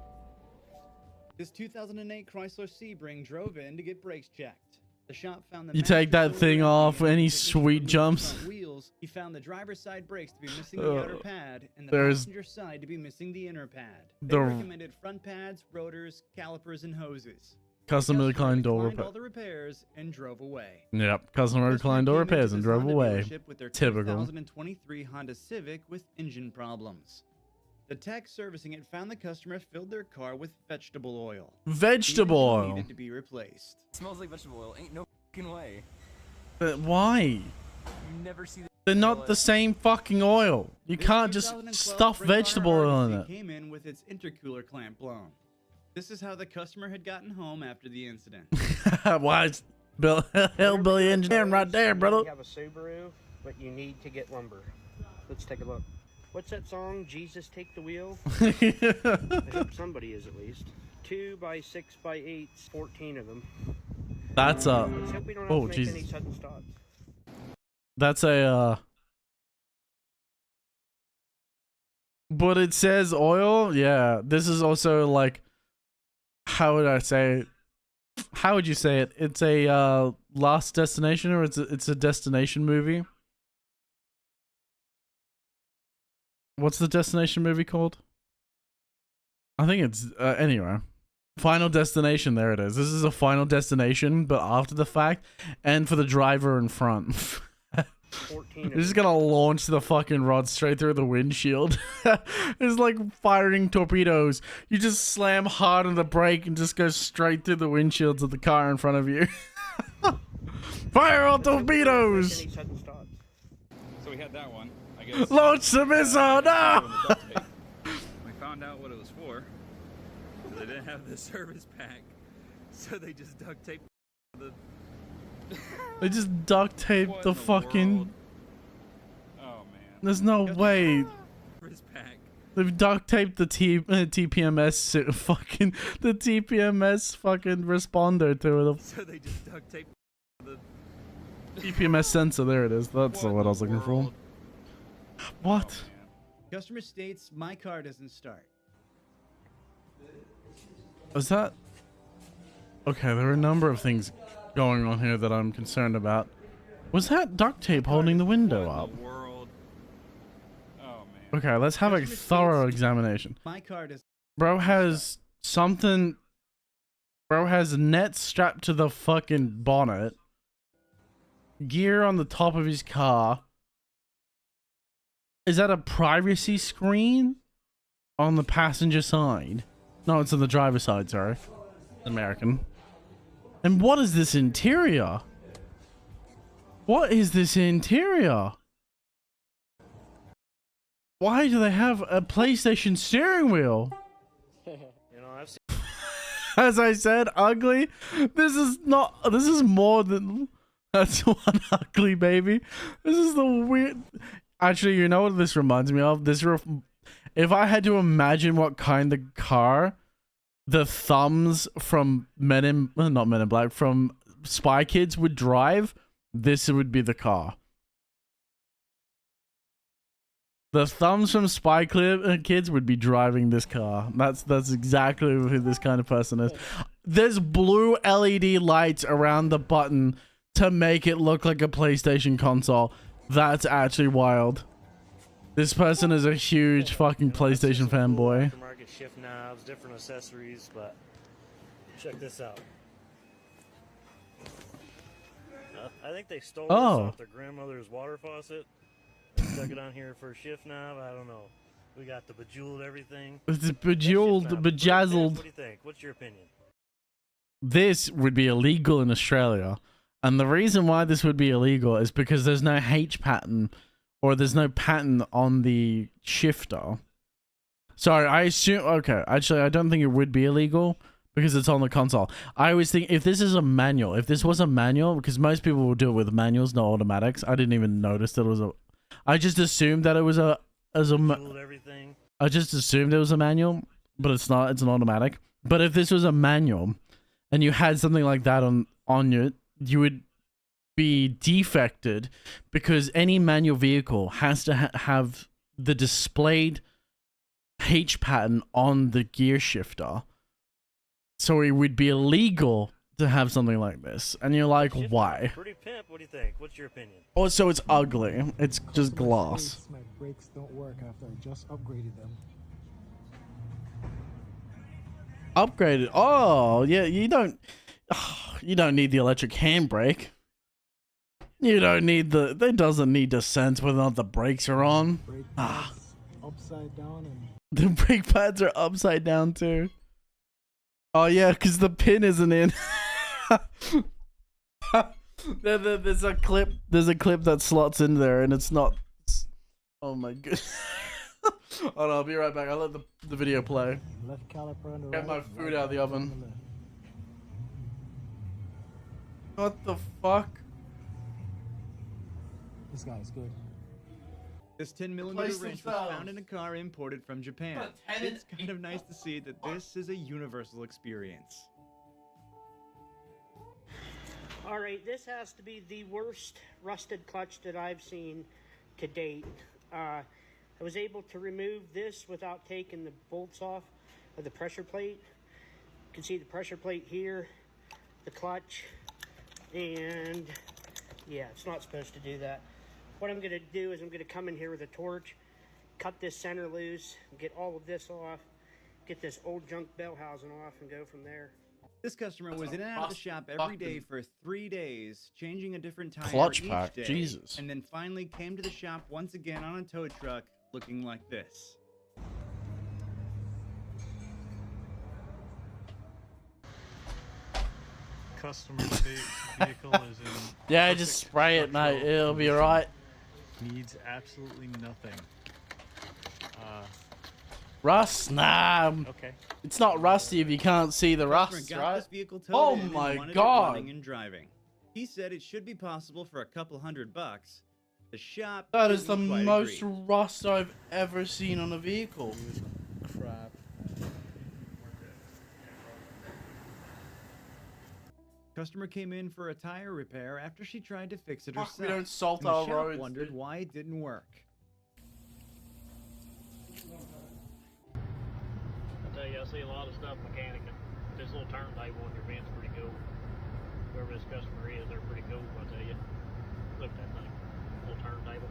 This 2008 Chrysler Sebring drove in to get brakes checked. The shop found the You take master that thing cylinder off, and any the technician sweet removed the jumps. front wheels. He found the driver's side brakes to be missing the outer pad, and the There's- passenger side to be missing the inner pad. They The- recommended front pads, rotors, calipers, and hoses. Customer declined door declined repair. all the repairs and drove away. Yep. Customer declined door Came into repairs and this drove Honda away. dealership with their Typical. 2023 Honda Civic with engine problems. The tech servicing it found the customer filled their car with vegetable oil. Vegetable The engine oil. needed to be replaced. Smells like vegetable oil. Ain't no fucking way. But why? You never see that. They're not the same fucking oil. You This can't just 2012 stuff Brake Runner vegetable oil in Argosy it. Came in with its intercooler clamp blown. This is how the customer had gotten home after the incident. Why is hillbilly engineering right there, brother? You have a Subaru, but you need to get lumber. Let's take a look. What's that song? Jesus Take the Wheel? I hope somebody is at least. 2 by 6 by 8, 14 of them. That's a. Let's hope we don't have Oh to make any Jesus. sudden stops. That's a. But it says oil. Yeah. This is also like. How would I say it? How would you say it? It's a Last Destination, or it's a destination movie. What's the destination movie called? I think it's anyway. Final Destination. There it is. This is a Final Destination, but after the fact, and for the driver in front. 14 This is gonna launch the fucking rod straight through the windshield. It's like firing torpedoes. You just slam hard on the brake and just go straight through the windshields of the car in front of you. Fire all torpedoes! Any sudden stops. So we had that one. I guess. Launch the missile! No! We found out what it was for. They didn't have the service pack, so they just duct taped the. They just duct taped What the in the fucking. world? Oh man. There's no way. Service pack. They've duct taped the TPMS fucking the TPMS fucking responder to it. So they just duct taped the. TPMS sensor. There it is. That's the word I was looking for. What? Customer states, my car doesn't start. Is that? Okay, there are a number of things going on here that I'm concerned about. Was that duct tape holding the window up? World. Oh man. Okay, let's have a thorough examination. My car does. Bro has something. Bro has nets strapped to the fucking bonnet. Gear on the top of his car. Is that a privacy screen? On the passenger side? No, it's on the driver's side, sorry. American. And what is this interior? What is this interior? Why do they have a PlayStation steering wheel? You know, I've seen. As I said, ugly. This is more than that's one ugly baby. This is the weird. Actually, you know what this reminds me of? If I had to imagine what kind of car the thumbs from not Men in Black, from Spy Kids would drive, this would be the car. The thumbs from Spy Kids would be driving this car. That's exactly who this kind of person is. There's blue LED lights around the button to make it look like a PlayStation console. That's actually wild. This person is a huge fucking PlayStation fanboy. Aftermarket shift knobs, different accessories, but check this out. I think they stole this off their grandmother's water faucet. Stuck it on here for a shift knob. I don't know. We got the bejeweled everything. It's bejeweled, bejazzled. What do you think? What's your opinion? This would be illegal in Australia. And the reason why this would be illegal is because there's no H pattern, or there's no pattern on the shifter. Sorry, I assume... Okay, actually, I don't think it would be illegal because it's on the console. I always think if this is a manual, if this was a manual, because most people will do it with manuals, not automatics. I didn't even notice that it was a... I just assumed that it was I just assumed it was a manual, but it's not. It's an automatic. But if this was a manual, and you had something like that on you, you would be defected, because any manual vehicle has to have the displayed H pattern on the gear shifter. So it would be illegal to have something like this. And you're like, why? Pretty pimp. What do you think? What's your opinion? Also, it's ugly. It's just glass. My brakes don't work after I just upgraded them. Upgraded? Oh, yeah. You don't need the electric handbrake. You don't need the... It doesn't need to sense whether or not the brakes are on. Upside down and... The brake pads are upside down too. Oh yeah, because the pin isn't in. There's a clip that slots in there and it's not. Oh my god. Hold on, I'll be right back. I'll let the video play. Left caliper on the Get my right, food right out of the caliper oven. on the left. What the fuck? This guy's good. This 10mm wrench was found in a car imported from Japan. It's kind of nice to see that this is a universal experience. Alright, this has to be the worst rusted clutch that I've seen to date. I was able to remove this without taking the bolts off of the pressure plate. You can see the pressure plate here, the clutch, and yeah, it's not supposed to do that. What I'm going to do is I'm going to come in here with a torch, cut this center loose, get all of this off, get this old junk bell housing off, and go from there. This customer was in and out of the shop every day for 3 days, changing a different tire Clutch each pack, day, Jesus. and then finally came to the shop once again on a tow truck looking like this. Customer state vehicle is in... Yeah, just spray it, mate. It'll be alright. Needs absolutely nothing. Rust? Nah. Okay. It's not rusty if you can't see the rust, Got right? this vehicle towed Oh in and my wanted it god. running and driving. He said it should be possible for a couple $100. The shop That is the didn't quite most agree. rust I've ever seen on a vehicle. Crap. Customer came in for a tire repair after she tried to fix it Fuck, herself. we don't salt and the our shop roads, wondered dude. why it didn't work. I tell you, I see a lot of stuff mechanicing. This little turntable on your vent's pretty cool. Whoever this customer is, they're pretty cool, I tell you. Look at that thing. Little turntable.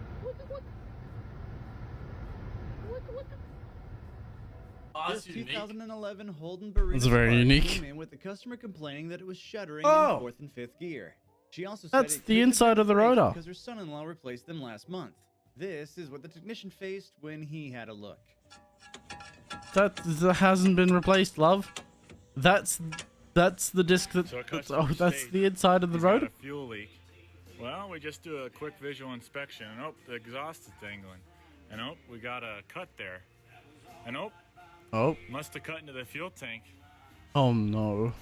This 2011 Holden Barita That's very Spark unique. came in with the customer complaining that it was shuddering Oh. in fourth and fifth gear. She also That's said it the could have inside been of the brakes rotor. because her son-in-law replaced them last month. This is what the technician faced when he had a look. That hasn't been replaced, love. That's the disc that. So a That's, customer that's states the inside of the he's got rotor. a fuel leak. Well, we just do a quick visual inspection, and oh, the exhaust is dangling. And oh, we got a cut there. And oh, must have cut into the fuel tank. Oh no.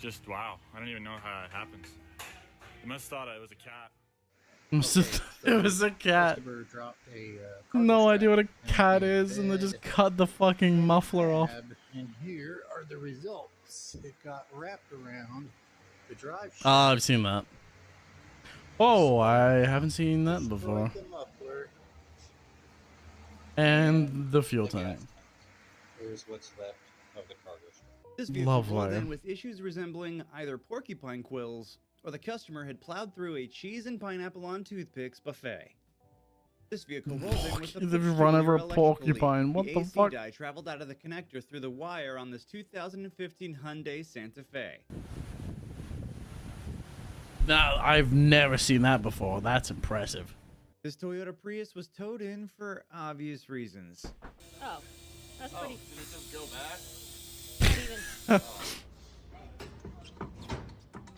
Just wow, I don't even know how it happens. You must have thought it was a cat. It was a cat. Customer dropped a No idea what a cat is, and they just cut the fucking muffler off. and here are the results. It got wrapped around the drive shaft. Ah, I've seen that. Oh, I haven't seen that before. The muffler. And the fuel tank. Here's what's left of the cargo shell. This vehicle rolled Lovely. in with issues resembling either porcupine quills or the customer had plowed through a cheese and pineapple on toothpicks buffet. This vehicle rolled in with a They've fixed run over a failure electrically. porcupine. What the AC fuck? die traveled out of the connector through the wire on this 2015 Hyundai Santa Fe. Now, I've never seen that before. That's impressive. This Toyota Prius was towed in for obvious reasons. Oh, that's pretty. Did it just go back? Not even.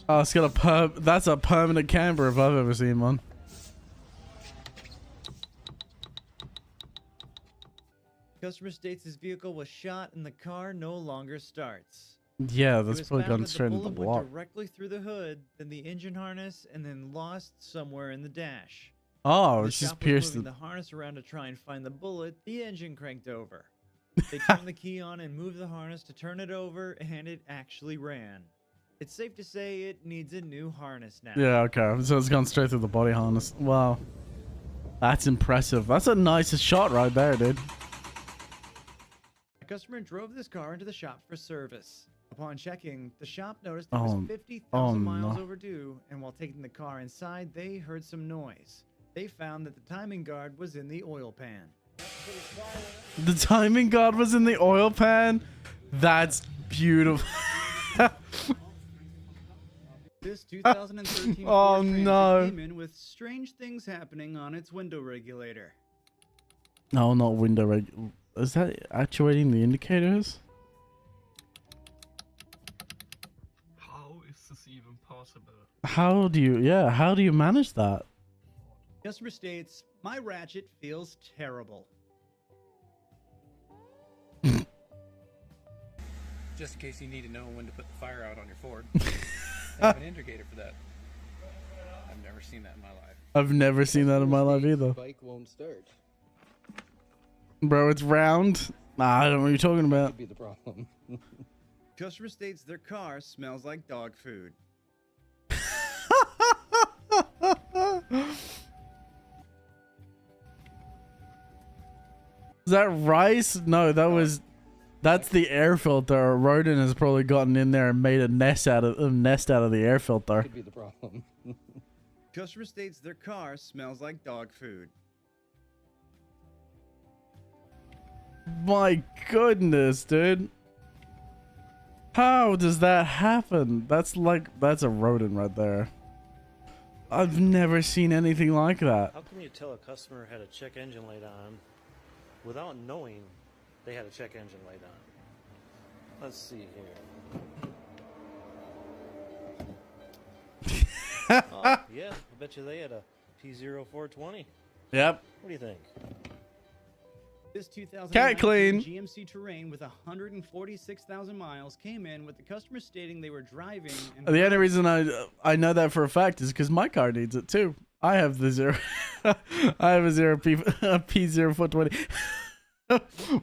Oh, it's got a that's a permanent camber if I've ever seen one. Customer states his vehicle was shot and the car no longer starts. Yeah, It that's was probably found gone that straight into the bullet went block. directly through the hood, then the engine harness, and then lost somewhere in the dash. Oh, When the it's just shop was pierced moving the. the harness around to try and find the bullet, the engine cranked over. They turned the key on and moved the harness to turn it over, and it actually ran. It's safe to say it needs a new harness now. Yeah, okay. So it's gone straight through the body harness. Wow. That's impressive. That's a nice shot right there, dude. A customer drove this car into the shop for service. Upon checking, the shop noticed it Oh, was 50,000 miles no. overdue, and while taking the car inside, they heard some noise. They found that the timing guard was in the oil pan. The timing guard was in the oil pan. That's beautiful. This 2013 Oh, Ford Transit no. came in with strange things happening on its window regulator. No, not window reg. Is that actuating the indicators? How is this even possible? How do you manage that? Customer states, "My ratchet feels terrible." Just in case you need to know when to put the fire out on your Ford. They have an indicator for that. I've never seen that in my life. I've never seen that in my life either. Bike won't start. Bro, it's round. Nah, I don't know what you're talking about. Could be the problem. Customer states their car smells like dog food. Is that rice? No, that's the air filter. A rodent has probably gotten in there and made a nest out of the air filter. Could be the problem. Customer states their car smells like dog food. My goodness, dude. How does that happen? That's a rodent right there. I've never seen anything like that. How come you tell a customer had a check engine light on without knowing they had a check engine light on? Let's see here. Yeah, I bet you they had a P0420. Yep. What do you think? This 2019 Cat clean. GMC Terrain with 146,000 miles came in with the customer stating they were driving. And The only reason I know that for a fact is because my car needs it too. I have the zero. I have a P0420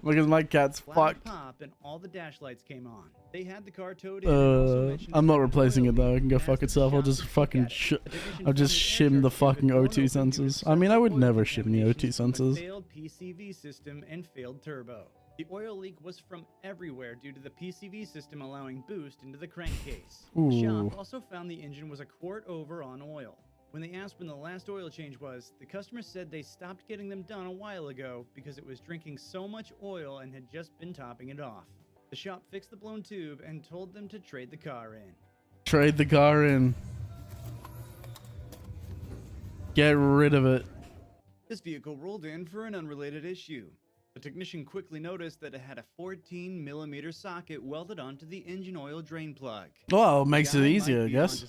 because my cat's flash fucked. pop and all the dash lights came on. They had the car towed in. And also mentioned I'm that not the replacing oil it though. leak It can go asked fuck the itself. I'll shop just to check fucking at it. The technician I'll just found shim the the air fucking filter O2 was blown open due to sensors. I mean, I would oil never shim the O2 contaminations from a sensors. failed PCV system and failed turbo. The oil leak was from everywhere due to the PCV system allowing boost into the crankcase. The Ooh. shop also found the engine was a quart over on oil. When they asked when the last oil change was, the customer said they stopped getting them done a while ago because it was drinking so much oil and had just been topping it off. The shop fixed the blown tube and told them to trade the car in. Trade the car in. Get rid of it. This vehicle rolled in for an unrelated issue. The technician quickly noticed that it had a 14mm socket welded onto the engine oil drain plug. Well, it makes it easier, I guess.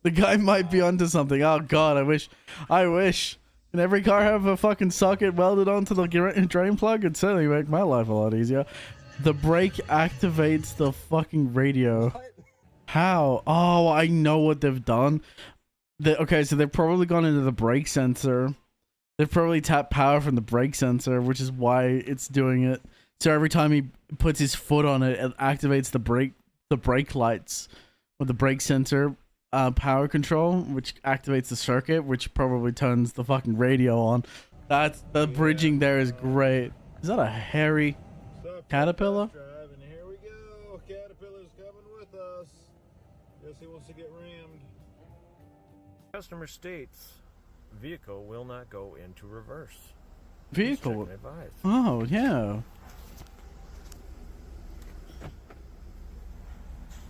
The guy might be onto something. Oh god, I wish. Can every car have a fucking socket welded onto the drain plug? It'd certainly make my life a lot easier. The brake activates the fucking radio. What? How? Oh, I know what they've done. Okay, so they've probably gone into the brake sensor. They've probably tapped power from the brake sensor, which is why it's doing it. So every time he puts his foot on it, it activates the brake lights with the brake sensor power control, which activates the circuit, which probably turns the fucking radio on. That's the bridging there is great. Is that a hairy caterpillar? And here we go. Caterpillar's coming with us. Guess he wants to get rammed. Customer states vehicle will not go into reverse. Vehicle. Oh yeah.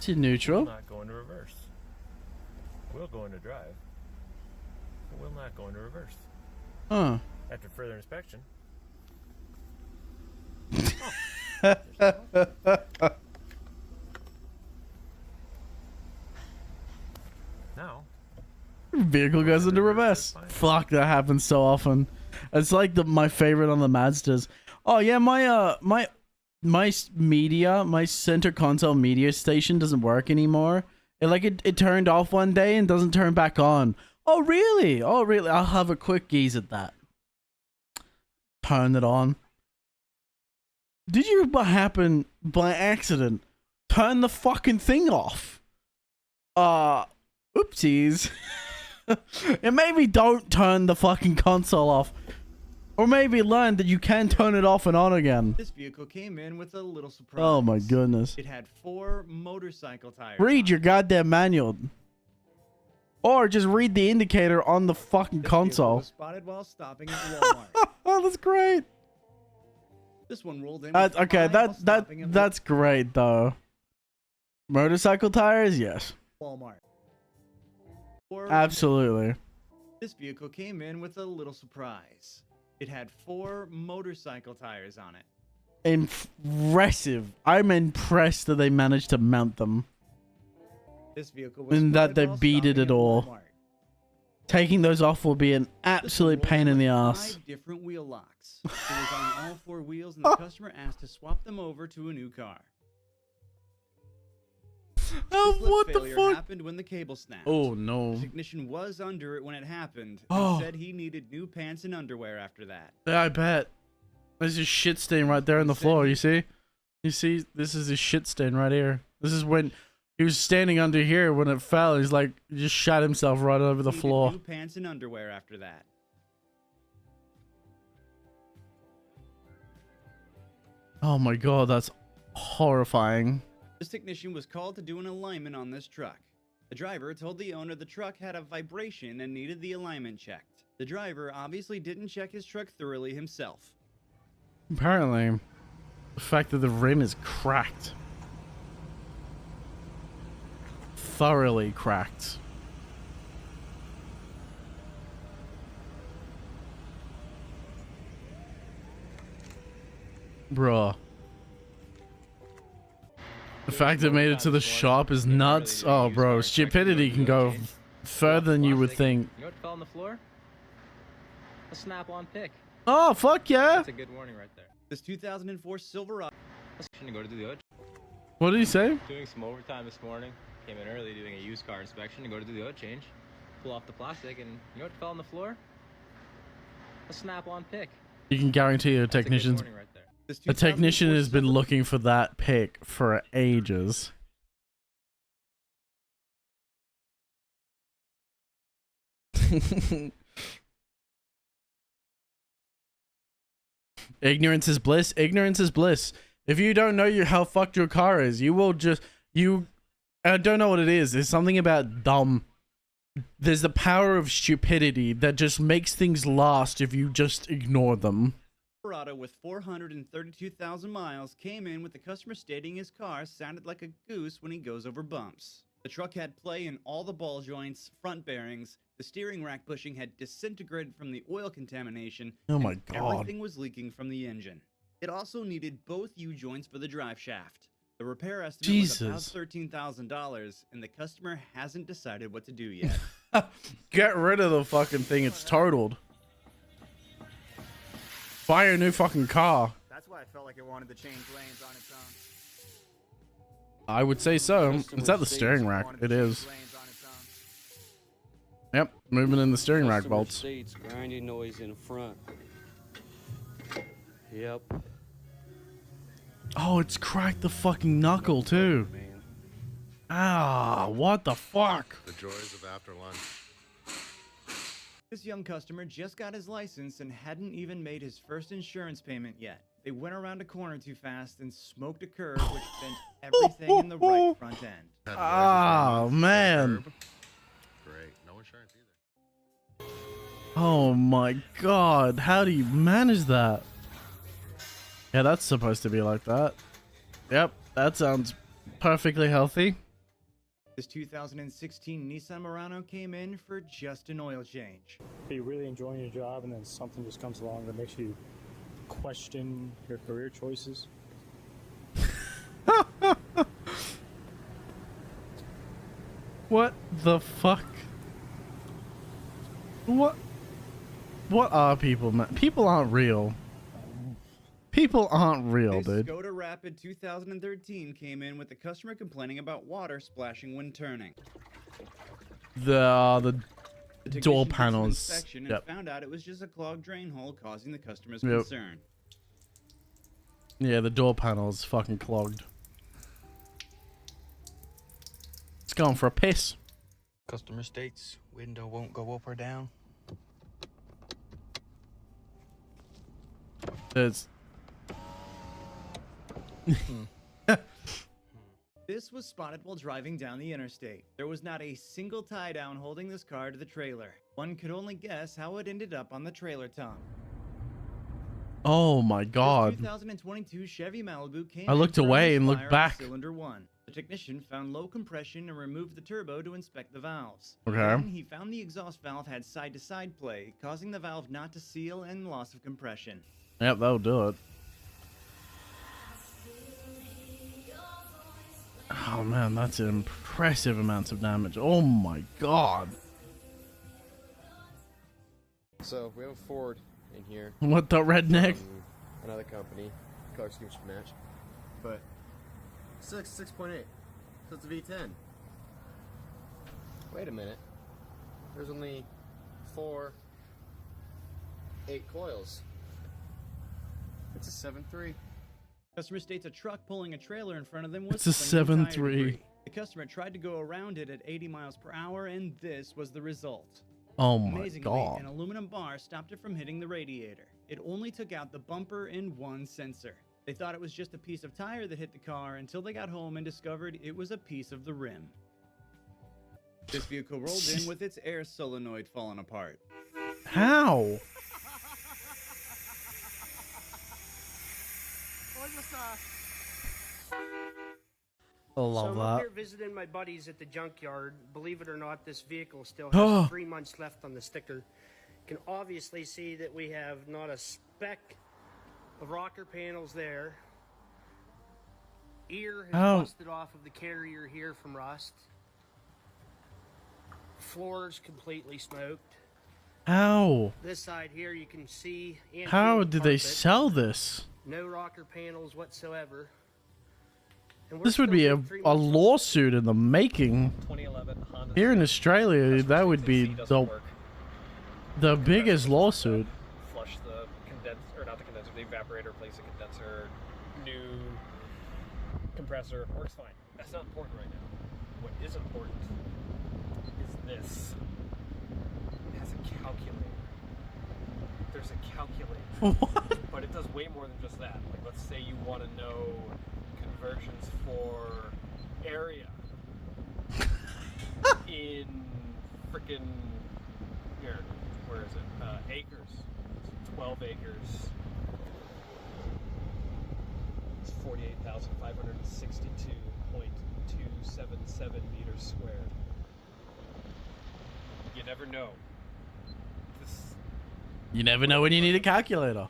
To neutral. Will not go into reverse. Will go into drive. Will not go into reverse. Huh. After further inspection. Now. Vehicle goes into reverse. Fuck, that happens so often. It's like my favorite on the Mazdas. Oh yeah, my media, my center console media station doesn't work anymore. It turned off one day and doesn't turn back on. Oh really? Oh really? I'll have a quick gaze at that. Turn it on. Did you happen by accident turn the fucking thing off? Oopsies. And maybe don't turn the fucking console off. Or maybe learn that you can turn it off and on again. This vehicle came in with a little surprise. Oh my goodness. It had 4 motorcycle tires. Read your goddamn manual. Or just read the indicator on the fucking console. Was spotted while stopping at Walmart. Oh, that's great. This one rolled in. Okay, that's great though. Motorcycle tires, yes. Walmart. Absolutely. This vehicle came in with a little surprise. It had 4 motorcycle tires on it. Impressive. I'm impressed that they managed to mount them. This vehicle was and that they beaded it all. Walmart. Taking those off will be an absolute pain in the ass. 5 different wheel locks. It was on all 4 wheels, and the customer asked to swap them over to a new car. Oh, what the fuck? Happened when the cable snapped. Oh no. The technician was under it when it happened. Oh. And said he needed new pants and underwear after that. Yeah, I bet. There's a shit stain right there on the floor. You see? You see? This is a shit stain right here. This is when he was standing under here when it fell. He's like, he just shot himself right over the floor. New pants and underwear after that. Oh my god, that's horrifying. This technician was called to do an alignment on this truck. The driver told the owner the truck had a vibration and needed the alignment checked. The driver obviously didn't check his truck thoroughly himself. Apparently, the fact that the rim is cracked. Thoroughly cracked. Bruh. The fact it made it to the shop is nuts. Oh, bro, stupidity can go further than you would think. You know what fell on the floor? A snap-on pick. Oh, fuck yeah. That's a good warning right there. This 2004 Silverado. Shouldn't go to do the oil. What did he say? Doing some overtime this morning. Came in early doing a used car inspection to go to do the oil change. Pull off the plastic and you know what fell on the floor? A snap-on pick. You can guarantee a technician's... A technician has been looking for that pick for ages. Ignorance is bliss. Ignorance is bliss. If you don't know how fucked your car is, you will just... I don't know what it is. There's something about dumb there's the power of stupidity that just makes things last if you just ignore them. Colorado with 432,000 miles came in with the customer stating his car sounded like a goose when he goes over bumps. The truck had play in all the ball joints, front bearings, the steering rack bushing had disintegrated from the oil contamination, Oh my and God. everything was leaking from the engine. It also needed both U-joints for the drive shaft. The repair estimate was about Jesus. $13,000, and the customer hasn't decided what to do yet. Get rid of the fucking thing. It's totaled. Buy a new fucking car. That's why I felt like it wanted to change lanes on its own. I would say so. Is that the steering rack? It is. Yep, moving in the steering rack Customer bolts. states grinding noise in front. Yep. Oh, it's cracked the fucking knuckle too. Ah, what the fuck? The joys of after lunch. This young customer just got his license and hadn't even made his first insurance payment yet. They went around a corner too fast and smoked a curb, which bent everything in the right front end. Oh man. Great. No insurance either. Oh my God. How do you manage that? Yeah, that's supposed to be like that. Yep, that sounds perfectly healthy. This 2016 Nissan Murano came in for just an oil change. Are you really enjoying your job and then something just comes along that makes you question your career choices? What the fuck? What are people, man? People aren't real. People aren't real, This dude. Skoda Rapid 2013 came in with the customer complaining about water splashing when turning. The The door technician did some panels. inspection and Yep. found out it was just a clogged drain hole causing the customer's Yep. concern. Yeah, the door panel's fucking clogged. It's going for a piss. Customer states window won't go up or down. There's This was spotted while driving down the interstate. There was not a single tie down holding this car to the trailer. One could only guess how it ended up on the trailer tongue. Oh my This God. 2022 Chevy Malibu came I in looked for a away and misfire looked on back. Cylinder 1. The technician found low compression and removed the turbo to inspect the valves. Okay. Then he found the exhaust valve had side-to-side play, causing the valve not to seal and loss of compression. Yep, that'll do it. Oh man, that's impressive amounts of damage. Oh my God. So we have a Ford in here. What the redneck? from Another company, color scheme should match, but 6.8. So it's a V10. Wait a minute. There's only 8 coils. It's a 7.3. Customer states a truck pulling a trailer in front of them was It's a swinging tire 7.3. debris. The customer tried to go around it at 80 miles per hour, and this was the result. Oh my Amazingly, God. an aluminum bar stopped it from hitting the radiator. It only took out the bumper and one sensor. They thought it was just a piece of tire that hit the car until they got home and discovered it was a piece of the rim. This vehicle rolled in with its air solenoid falling apart. How? I love So I'm up that. here visiting my buddies at the junkyard. Believe it or not, this vehicle still Oh. has 3 months left on the sticker. You can obviously see that we have not a speck of rocker panels there. Ear has Oh. busted off of the carrier here from rust. Floor's completely smoked. How? This side here you can see. and How feel did the they carpet. sell this? No rocker panels whatsoever. And we're This would still be a, just 3 a months lawsuit in the making. 2011 Honda Here in Australia, that would be doesn't work. the biggest lawsuit. Flush the condenser, or not the condenser, the evaporator, replace the condenser, new compressor, works fine. That's not important right now. What is important is this. It has a calculator. There's a calculator. What? But it does way more than just that. Like, let's say you want to know conversions for area in freaking here. Where is it? Acres. It's 12 acres. It's 48,562.277 meters squared. You never know. You never know when you need a calculator.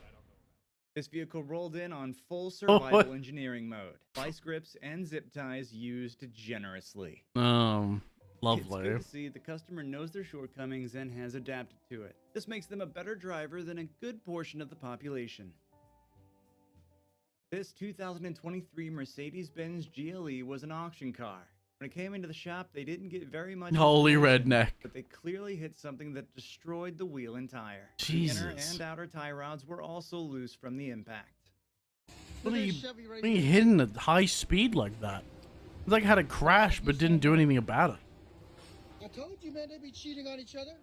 This vehicle rolled in on full survival engineering mode. Vice grips and zip ties used generously. Lovely. It's good to see the customer knows their shortcomings and has adapted to it. This makes them a better driver than a good portion of the population. This 2023 Mercedes-Benz GLE was an auction car. When it came into the shop, they didn't get very much Holy information, redneck. but they clearly hit something that destroyed the wheel and tire. Jesus. The inner and outer tie rods were also loose from the impact. What are you hitting at high speed like that? It's like I had a crash but didn't do anything about it. I told you, man, they be cheating on each other.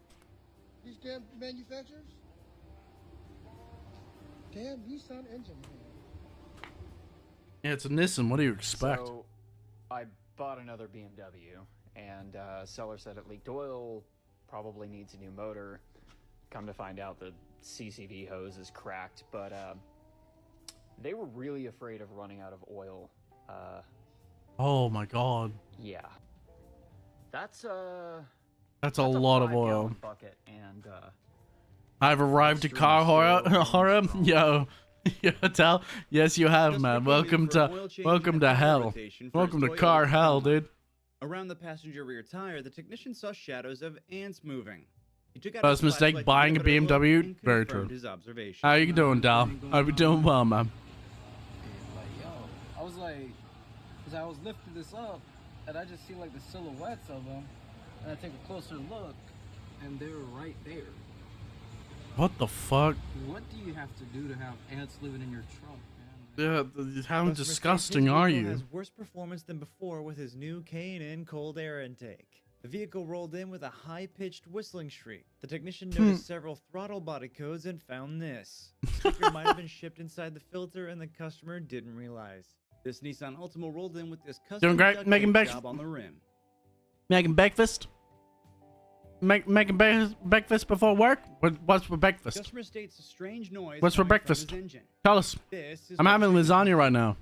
These damn manufacturers. Damn Nissan engine. Yeah, it's a Nissan. What do you expect? So, I bought another BMW, and seller said it leaked oil, probably needs a new motor. Come to find out, the CCV hose is cracked, but they were really afraid of running out of oil. Oh my god. Yeah. That's a lot of oil. bucket, and I've arrived to car horror. Yo, tell. Yes, you have, man. Welcome to hell. Welcome to car hell, dude. Around the passenger rear tire, the technician saw shadows of ants moving. He took out First his mistake, flashlight buying to a give it look BMW. and Very confirmed true. his observation. How you doing, Dal? Hope you doing well, man. I was like, because I was lifting this up, and I just see like the silhouettes of them, and I take a closer look, and they're right there. What the fuck? What do you have to do to have ants living in your trunk, Yeah, how disgusting are you? Has worse performance than before with his new K&N cold air intake. The vehicle rolled in with a high-pitched whistling shriek. The technician noticed several throttle body codes and found this. The sticker might have been shipped inside the filter, and the customer didn't realize. This Nissan Altima rolled in with this custom Doing great, duct making tape job on the rim. Making breakfast? Making breakfast before work? What's for breakfast? Customer states a strange noise. What's for coming from breakfast? his engine. Tell us. This is I'm what having lasagna right now.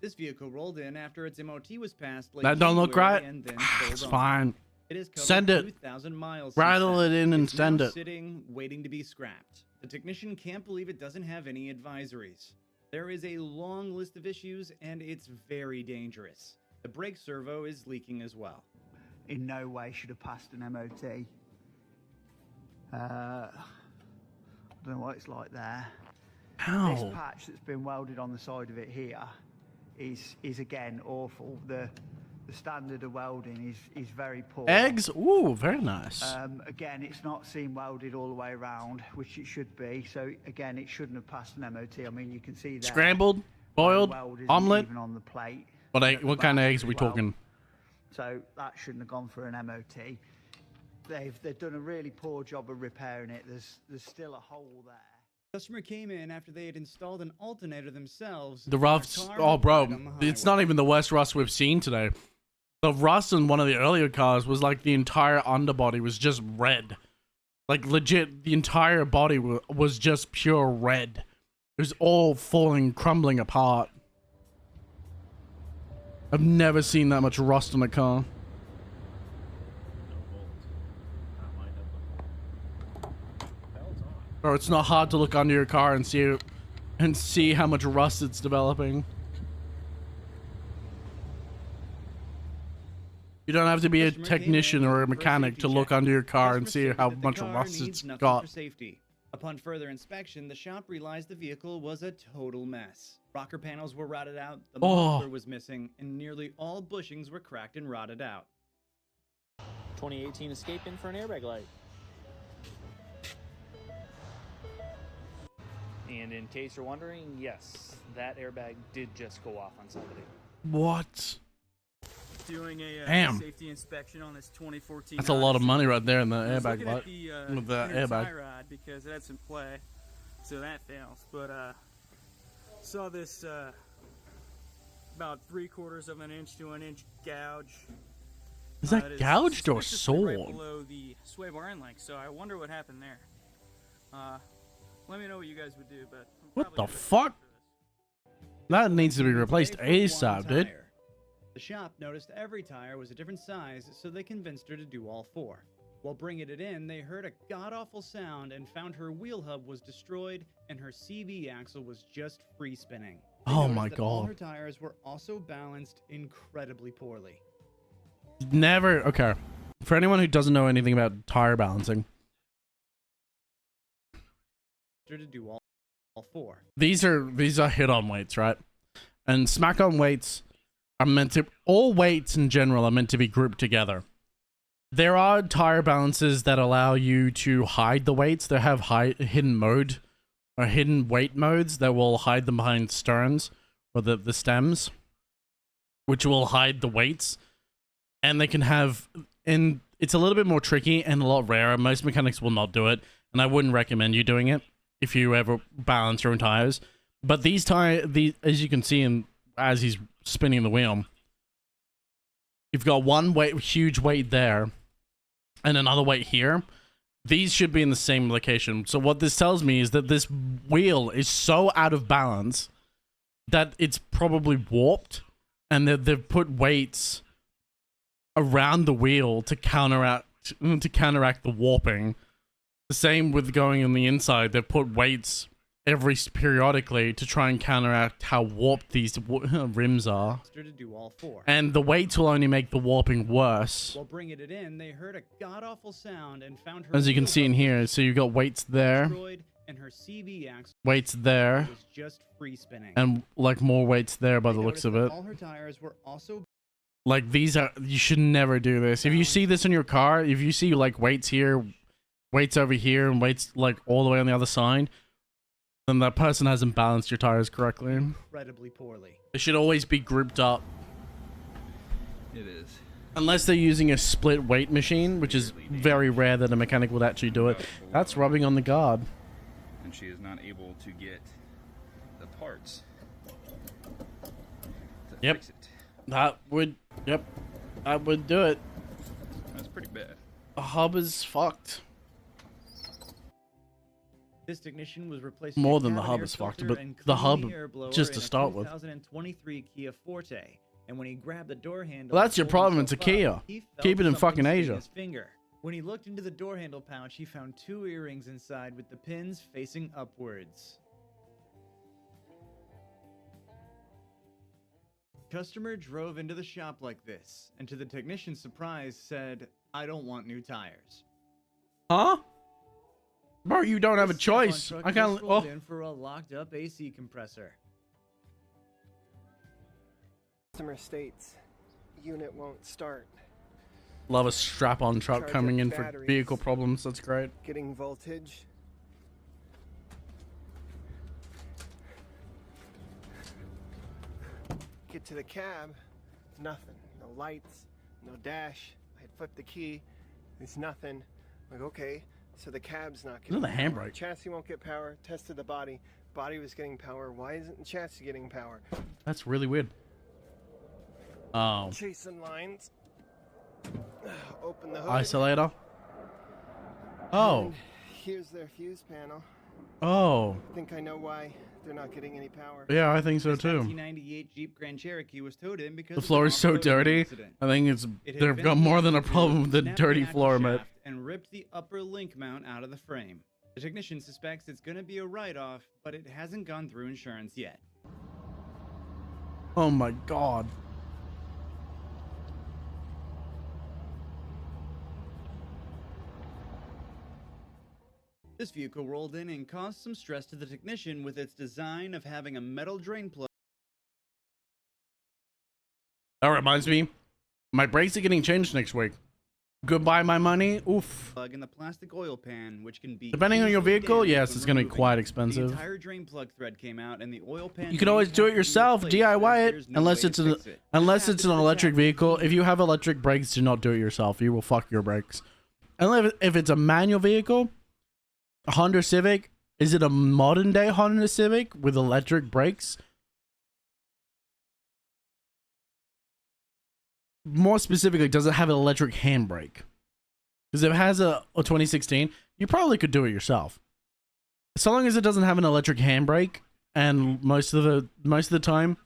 This vehicle rolled in after its MOT was passed. Late That don't look January right? and then It's sold on. fine. It has covered Send it. 2,000 miles. Rattle since it then. in and It's send now it. Sitting, waiting to be scrapped. The technician can't believe it doesn't have any advisories. There is a long list of issues, and it's very dangerous. The brake servo is leaking as well. In no way should have passed an MOT. I don't know what it's like there. How? This patch that's been welded on the side of it here is again awful. The standard of welding is very poor. Eggs? Ooh, very nice. Again, it's not seam welded all the way around, which it should be. So again, it shouldn't have passed an MOT. I mean, you can see there. Scrambled? Boiled? Weld isn't Omelet? even on the plate. What kind of eggs are we talking? So that shouldn't have gone for an MOT. They've done a really poor job of repairing it. There's still a hole there. Customer came in after they had installed an alternator themselves. The rust. Oh, bro. It's not even the worst rust we've seen today. The rust in one of the earlier cars was like the entire underbody was just red. Like legit, the entire body was just pure red. It was all falling, crumbling apart. I've never seen that much rust on a car. Bro, it's not hard to look under your car and see how much rust it's developing. You don't have to be a technician or a mechanic to look under your car and see how much rust it's got. For safety. Upon further inspection, the shop realized the vehicle was a total mess. Rocker panels were rotted out, the muffler was missing, and nearly all bushings were cracked and rotted out. 2018 Escape in for an airbag light. And in case you're wondering, yes, that airbag did just go off on somebody. What? Doing a Damn. safety inspection on this 2014. That's a lot of money right there in the I was airbag looking at light. With the inner tie airbag. rod because it had some play, so that fails. But saw this about 3/4 of an inch to an inch gouge Is that It is gouged or suspiciously right sawed? below the sway bar end link, so I wonder what happened there. Let me know what you guys would do, but I'm What probably the gonna fuck? That needs to be replaced Today for ASAP, one dude. tire. The shop noticed every tire was a different size, so they convinced her to do all 4. While bringing it in, they heard a god-awful sound and found her wheel hub was destroyed and her CV axle was just free spinning. They Oh noticed my that all God. her tires were also balanced incredibly poorly. Never. Okay. For anyone who doesn't know anything about tire balancing, Her to do all 4. these are hit-on weights, right? And smack-on weights are meant to. All weights in general are meant to be grouped together. There are tire balances that allow you to hide the weights. They have hidden mode or hidden weight modes that will hide them behind sterns or the stems, which will hide the weights. And they can have, and it's a little bit more tricky and a lot rarer. Most mechanics will not do it, and I wouldn't recommend you doing it if you ever balance your own tires. But these as you can see him as he's spinning the wheel, you've got one huge weight there and another weight here. These should be in the same location. So what this tells me is that this wheel is so out of balance that it's probably warped, and they've put weights around the wheel to counteract the warping. The same with going on the inside. They've put weights periodically to try and counteract how warped these rims are. To do all 4. And the weights will only make the warping worse. While bringing it in, they heard a god-awful sound and found her As you can wheel see in hub here, so you've got weights there, destroyed and her CV axle weights there, was just free spinning. and like more weights there by the looks of it. All her tires were also Like these are, you should never do this. If you see this in your car, if you see like weights here, weights over here, and weights like all the way on the other side, then that person hasn't balanced your tires correctly. incredibly poorly. They should always be grouped up. It is. Unless they're using a split weight machine, which is very rare that a mechanic would actually do it. That's rubbing on the guard. And she is not able to get the parts to Yep. fix it. That would do it. That's pretty bad. The hub is fucked. This technician was replacing More a than the cabin hub air is fucked, filter but and the cleaning hub, air blower just in to a start with. 2023 Kia Forte. And when he grabbed the door handle, Well, that's your and pulled problem. It's a himself up, Kia. he felt Keep it in something fucking sting Asia. his finger. When he looked into the door handle pouch, he found 2 earrings inside with the pins facing upwards. Customer drove into the shop like this, and to the technician's surprise said, "I don't want new tires." Huh? Bro, you don't have a This Stefan choice. truck I can't. just rolled Oh, in for a locked up AC compressor. Customer states unit won't start. love a strap-on truck Charge coming up in for batteries. vehicle problems. That's great. Getting voltage. Get to the cab, nothing. No lights, no dash. I had flipped the key, there's nothing. Like, okay, so the cab's not getting Another power. handbrake. Chassis won't get power. Tested the body. Body was getting power. Why isn't the chassis getting power? That's really weird. Oh. Chasing lines. Open the hood. Isolator. Oh. And here's their fuse panel. Oh. I think I know why they're not getting any power. Yeah, I think so This too. 1998 Jeep Grand Cherokee was towed in because The of floor an is so off-roading dirty. incident. I think it's It had they've been got more than a used to problem with the snap dirty axle floor, mate. shaft and ripped the upper link mount out of the frame. The technician suspects it's going to be a write-off, but it hasn't gone through insurance yet. Oh my god. This vehicle rolled in and caused some stress to the technician with its design of having a metal drain plug. That reminds me, my brakes are getting changed next week. Goodbye, my money. Oof. Plug in the plastic oil pan, which can be Depending on your easily vehicle, damaged yes, when it's going to be removing quite it. expensive. The entire drain plug thread came out, and the oil pan. You can always do it yourself, DIY it, unless it's an electric vehicle. If you have electric brakes, do not do it yourself. You will fuck your brakes. And if it's a manual vehicle, a Honda Civic, is it a modern day Honda Civic with electric brakes? more specifically, does it have an electric handbrake? Because if it has a 2016, you probably could do it yourself. So long as it doesn't have an electric handbrake, and most of the time,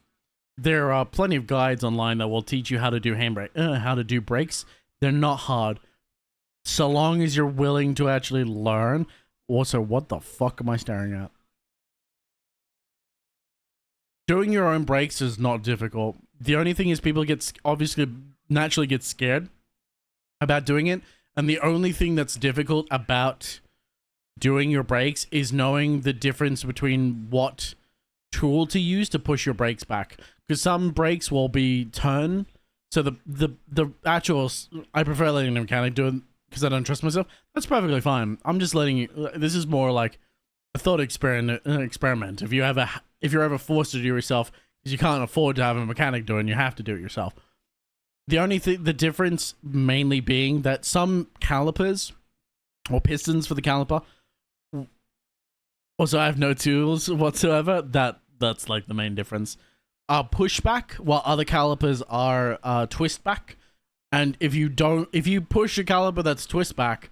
there are plenty of guides online that will teach you how to do how to do brakes. They're not hard, so long as you're willing to actually learn. Also, what the fuck am I staring at? Doing your own brakes is not difficult. The only thing is people naturally get scared about doing it. And the only thing that's difficult about doing your brakes is knowing the difference between what tool to use to push your brakes back. Because some brakes will be turn. So the actual, I prefer letting the mechanic do it because I don't trust myself. That's perfectly fine. I'm just letting you, this is more like a thought experiment. If you're ever forced to do it yourself, because you can't afford to have a mechanic do it and you have to do it yourself. The only thing, the difference mainly being that some calipers or pistons for the caliper, also I have no tools whatsoever. That's like the main difference. Are pushback, while other calipers are twist back. And if you push a caliper that's twist back,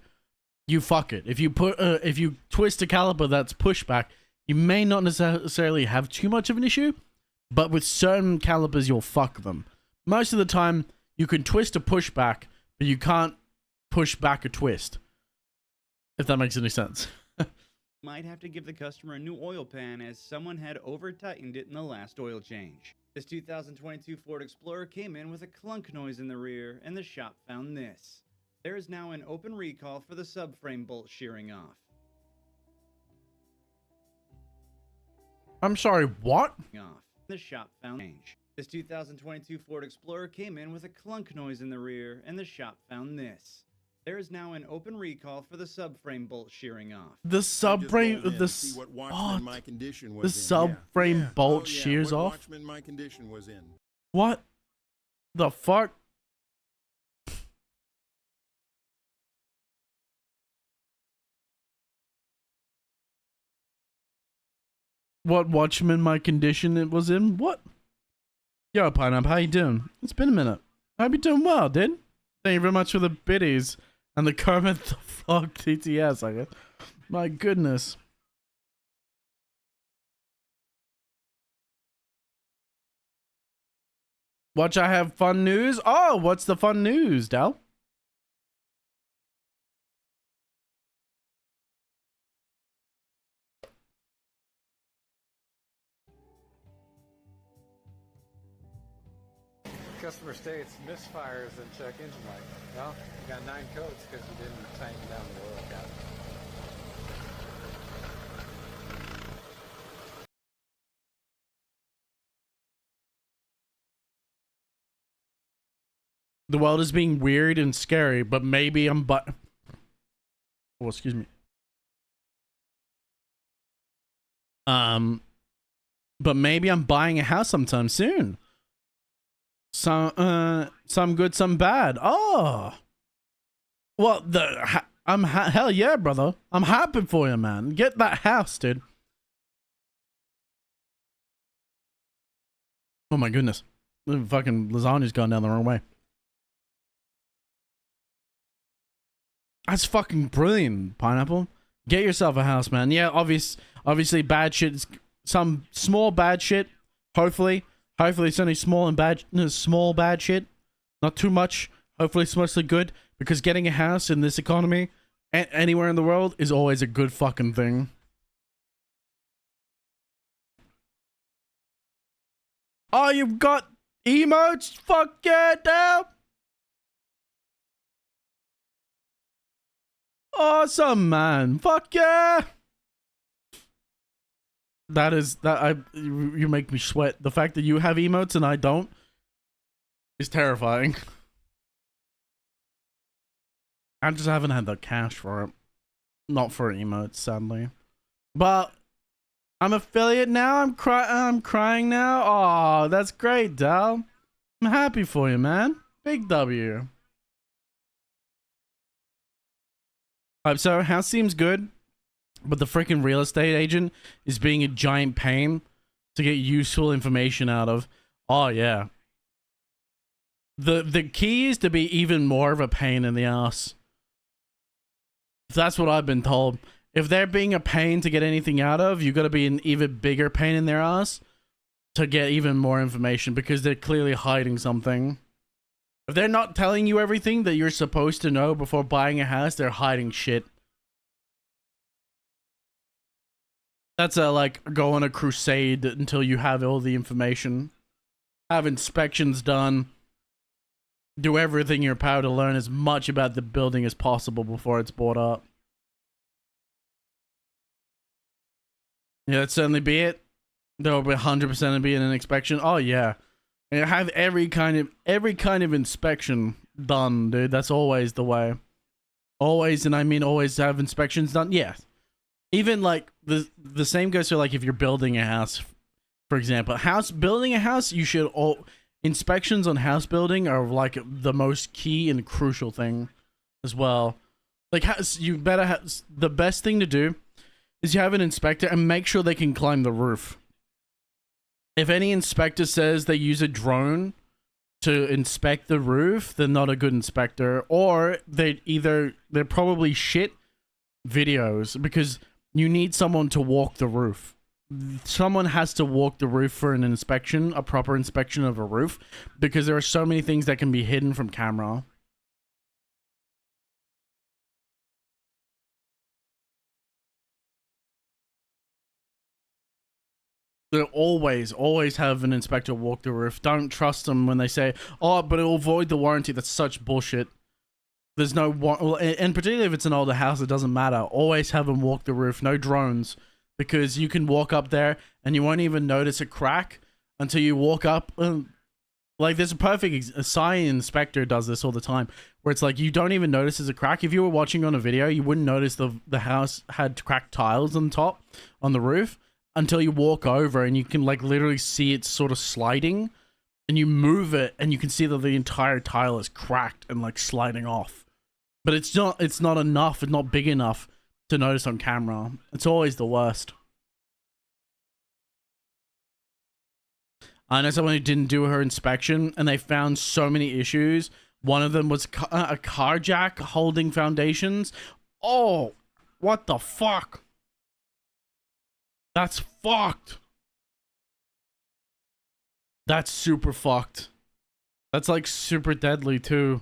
you fuck it. If you twist a caliper that's pushback, you may not necessarily have too much of an issue, but with certain calipers you'll fuck them. Most of the time, you can twist a pushback, but you can't push back a twist. If that makes any sense. Might have to give the customer a new oil pan as someone had over-tightened it in the last oil change. This 2022 Ford Explorer came in with a clunk noise in the rear, and the shop found this. There is now an open recall for the subframe bolt shearing off. I'm sorry, what? The shop found change. This 2022 Ford Explorer came in with a clunk noise in the rear, and the shop found this. There is now an open recall for the subframe bolt shearing off. The subframe, the subframe bolt shears off. Watchmen my condition was in. What the fuck? What Watchmen my condition it was in? What? Yo, Pineapple, how you doing? It's been a minute. I hope you're doing well, dude. Thank you very much for the biddies and the Kermit the Frog TTS, I guess. My goodness. Watch, I have fun news. Oh, what's the fun news, Dal? Customer states misfires and check engine light. Well, you got 9 codes because you didn't tighten down the oil cap. The world is being weird and scary, but maybe I'm oh, excuse me. But maybe I'm buying a house sometime soon. Some good, some bad. Oh, well, hell yeah, brother. I'm happy for you, man. Get that house, dude. Oh my goodness, the fucking lasagna's gone down the wrong way. That's fucking brilliant, Pineapple. Get yourself a house, man. Yeah, obviously bad shit. Some small bad shit. Hopefully it's only small bad shit. Not too much. Hopefully it's mostly good. Because getting a house in this economy, anywhere in the world, is always a good fucking thing. Oh, you've got emotes? Fuck yeah, damn. Awesome, man. Fuck yeah. You make me sweat. The fact that you have emotes and I don't is terrifying. I just haven't had the cash for it. Not for emotes, sadly. But I'm affiliate now. I'm crying now. Oh, that's great, Dal. I'm happy for you, man. Big W. So house seems good, but the freaking real estate agent is being a giant pain to get useful information out of. Oh yeah. The key is to be even more of a pain in the ass. That's what I've been told. If they're being a pain to get anything out of, you got to be an even bigger pain in their ass to get even more information, because they're clearly hiding something. If they're not telling you everything that you're supposed to know before buying a house, they're hiding shit. That's like go on a crusade until you have all the information. Have inspections done. Do everything in your power to learn as much about the building as possible before it's bought up. Yeah, that'd certainly be it. There will be 100% be an inspection. Oh yeah, and have every kind of inspection done, dude. That's always the way. Always, and I mean always, have inspections done. Yeah, even like the same goes for like if you're building a house, for example. Building a house, you should inspections on house building are like the most key and crucial thing as well. Like you better have, the best thing to do is you have an inspector and make sure they can climb the roof. If any inspector says they use a drone to inspect the roof, they're not a good inspector, or they're probably shit videos, because you need someone to walk the roof. Someone has to walk the roof for an inspection, a proper inspection of a roof, because there are so many things that can be hidden from camera. They always have an inspector walk the roof. Don't trust them when they say, oh, but it'll void the warranty. That's such bullshit. There's no, and particularly if it's an older house, it doesn't matter. Always have them walk the roof. No drones, because you can walk up there and you won't even notice a crack until you walk up. Like, there's a perfect sign inspector does this all the time, where it's like you don't even notice there's a crack. If you were watching on a video, you wouldn't notice the house had cracked tiles on top, on the roof, until you walk over and you can like literally see it sort of sliding, and you move it and you can see that the entire tile is cracked and like sliding off. But it's not enough, it's not big enough to notice on camera. It's always the worst. I know someone who didn't do her inspection and they found so many issues. One of them was a car jack holding foundations. Oh, what the fuck? That's fucked. That's super fucked. That's like super deadly too.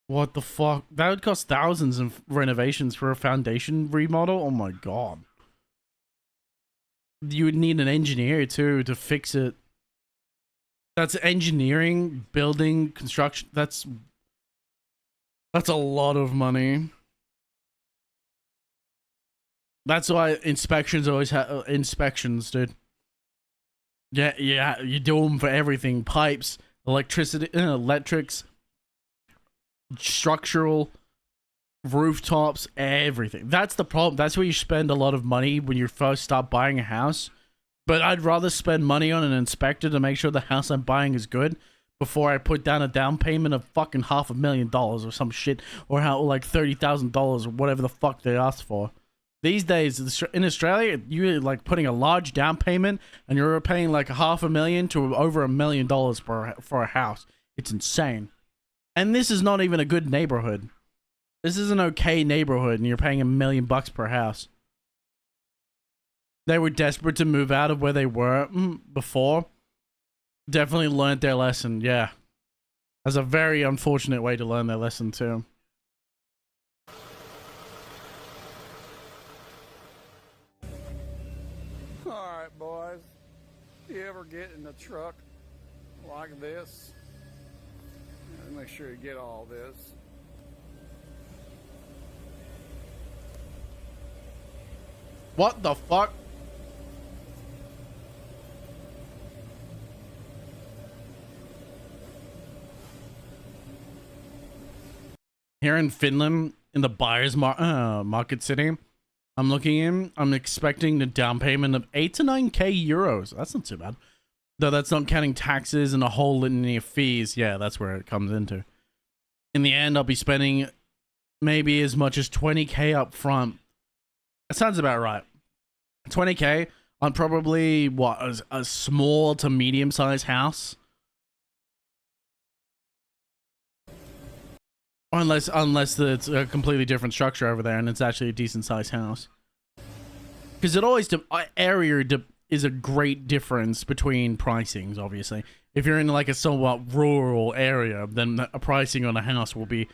What the fuck? That would cost thousands of renovations for a foundation remodel. Oh my god. You would need an engineer too to fix it. That's engineering, building, construction. That's a lot of money. That's why inspections always have inspections, dude. Yeah, you do them for everything. Pipes, electricity, electrics, structural, rooftops, everything. That's the problem. That's where you spend a lot of money when you first start buying a house. But I'd rather spend money on an inspector to make sure the house I'm buying is good before I put down a down payment of fucking $500,000 or some shit, or like $30,000 or whatever the fuck they asked for. These days in Australia, you're like putting a large down payment and you're paying like $500,000 to over $1 million for a house. It's insane. And this is not even a good neighborhood. This is an okay neighborhood and you're paying $1 million per house. They were desperate to move out of where they were before. Definitely learned their lesson, yeah. That's a very unfortunate way to learn their lesson too. Alright, boys. You ever get in a truck like this? Make sure you get all this. What the fuck? Here in Finland, in the buyer's market city, I'm looking in, I'm expecting a down payment of 8 to 9k euros. That's not too bad. Though that's not counting taxes and a whole litany of fees. Yeah, that's where it comes into. In the end, I'll be spending maybe as much as 20k up front. That sounds about right. 20k on probably, what, a small to medium-sized house? Unless it's a completely different structure over there and it's actually a decent sized house. Because it always is a great difference between pricings. Obviously, if you're in like a somewhat rural area, then a pricing on a house will be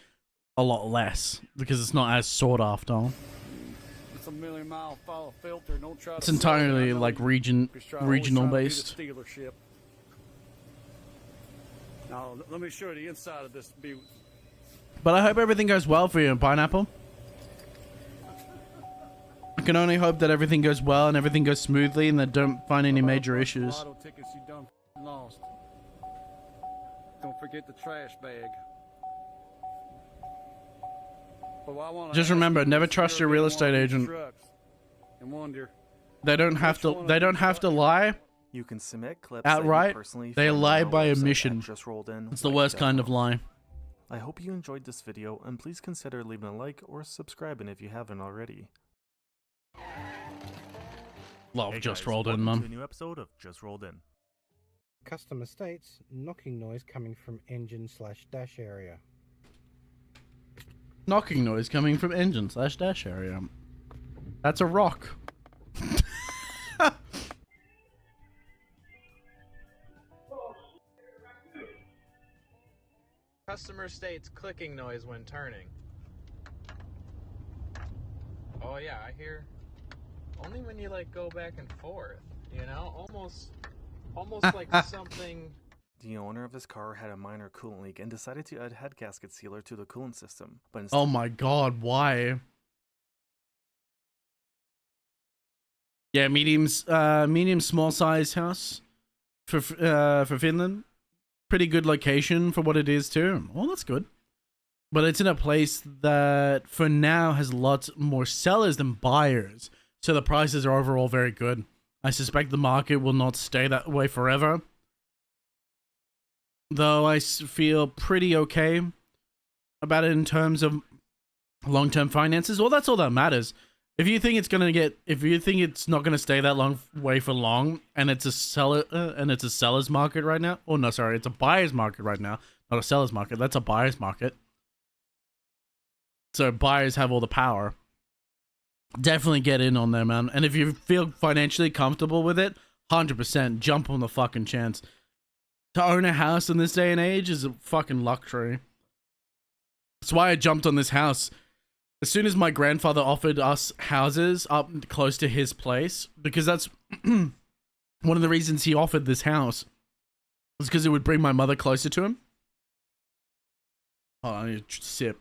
a lot less because it's not as sought after. It's a million-mile follow filter. Don't try It's to entirely sell it. like regional based. Dealership. Now let me show you the inside of this butte. But I hope everything goes well for you, Pineapple. I can only hope that everything goes well and everything goes smoothly and that don't find any major issues. Lotto tickets you done lost. Don't forget the trash bag. Just remember, never trust your real estate agent. And wonder, They don't have to lie. You can submit clips outright. They lie by omission. In. It's the worst kind of lie. I hope you enjoyed this video, and please consider leaving a like or subscribing if you haven't already. Love Hey Just guys, Rolled In, welcome Mum. to a new episode of Just Rolled In. Customer states knocking noise coming from engine/dash area. Knocking noise coming from engine/dash area. That's a rock. Customer states clicking noise when turning. Oh yeah, I hear. Only when you like go back and forth, you know? Almost like something. The owner of this car had a minor coolant leak and decided to add head gasket sealer to the coolant system. But Oh my god, why? Yeah, medium small size house for Finland. Pretty good location for what it is too. Oh, that's good. But it's in a place that for now has lots more sellers than buyers. So the prices are overall very good. I suspect the market will not stay that way forever. Though I feel pretty okay about it in terms of long-term finances. Well, that's all that matters. If you think it's not gonna stay that long way for long, and it's a seller's market right now. Oh no, sorry, it's a buyer's market right now, not a seller's market. That's a buyer's market. So buyers have all the power. Definitely get in on there, man. And if you feel financially comfortable with it, 100% jump on the fucking chance. To own a house in this day and age is a fucking luxury. That's why I jumped on this house. As soon as my grandfather offered us houses up close to his place, because that's one of the reasons he offered this house, was because it would bring my mother closer to him. Oh, I need to sip.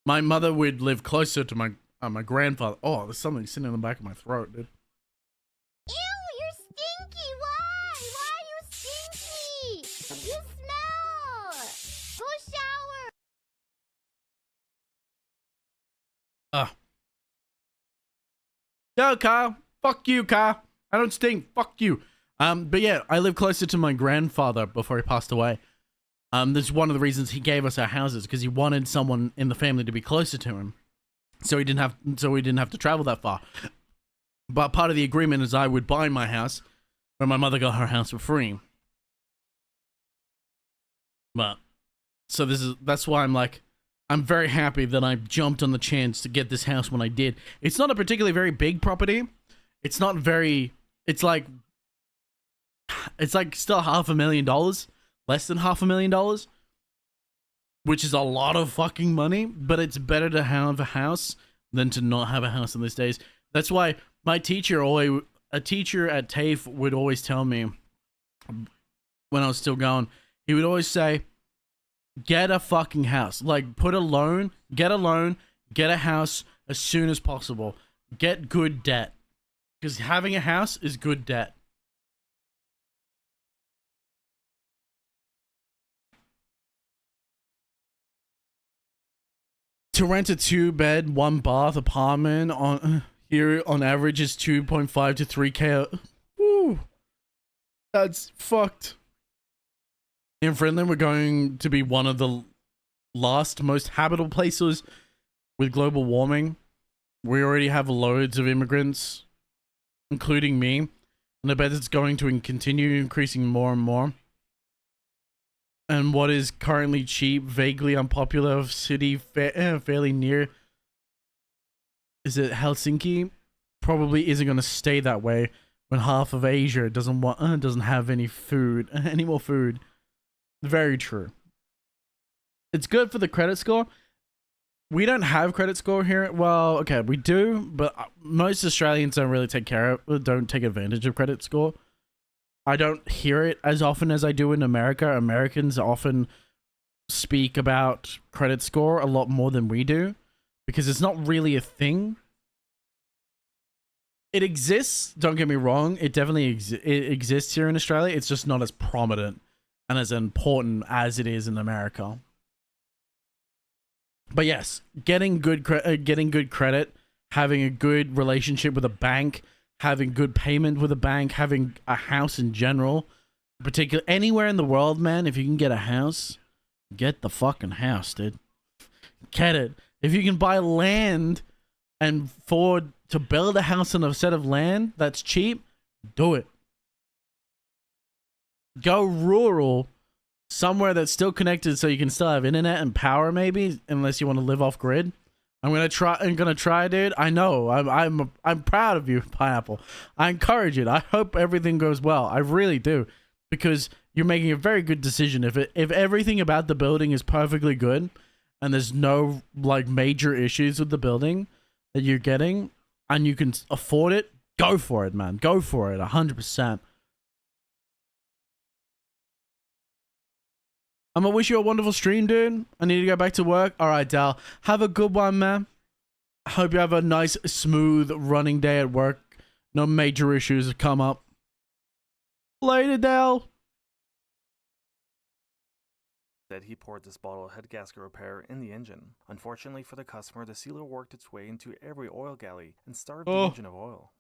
My mother would live closer to my grandfather. Oh, there's something sitting in the back of my throat, dude. Ew, you're stinky! Why? Why are you stinky? You smell! Go shower! Go, Kyle. Fuck you, Kyle. I don't stink. Fuck you. But yeah, I live closer to my grandfather before he passed away. That's one of the reasons he gave us our houses, because he wanted someone in the family to be closer to him. So we didn't have to travel that far. But part of the agreement is I would buy my house when my mother got her house for free. But so that's why I'm very happy that I jumped on the chance to get this house when I did. It's not a particularly very big property. It's like still $500,000, less than $500,000, which is a lot of fucking money, but it's better to have a house than to not have a house in these days. That's why a teacher at TAFE would always tell me when I was still going, he would always say, get a fucking house. Like, get a loan, get a house as soon as possible. Get good debt. Because having a house is good debt. To rent a 2-bed, 1-bath apartment on average is 2.5 to 3K. Woo! That's fucked. In Finland, we're going to be one of the last most habitable places with global warming. We already have loads of immigrants, including me, and I bet it's going to continue increasing more and more. and what is currently cheap, vaguely unpopular city fairly near, is it Helsinki, probably isn't going to stay that way when half of Asia doesn't have any food, any more food. Very true. It's good for the credit score. We don't have credit score here. Well, okay, we do, but most Australians don't really take advantage of credit score. I don't hear it as often as I do in America. Americans often speak about credit score a lot more than we do because it's not really a thing. It exists, don't get me wrong. It definitely exists here in Australia. It's just not as prominent and as important as it is in America. But yes, getting good credit, having a good relationship with a bank, having good payment with a bank, having a house in general, particularly anywhere in the world, man, if you can get a house, get the fucking house, dude. Get it. If you can buy land and afford to build a house on a set of land that's cheap, do it. Go rural, somewhere that's still connected so you can still have internet and power, maybe, unless you want to live off grid. I'm gonna try, dude. I know. I'm proud of you, Pineapple. I encourage it. I hope everything goes well. I really do, because you're making a very good decision. If everything about the building is perfectly good, and there's no like major issues with the building that you're getting, and you can afford it, go for it, man. Go for it, 100%. I'm gonna wish you a wonderful stream, dude. I need to go back to work. All right, Dal. Have a good one, man. I hope you have a nice, smooth running day at work. No major issues come up. Later, Dal. That he poured this bottle of head gasket repair in the engine. Unfortunately for the customer, the sealer worked its way into every oil galley and starved the engine of oil.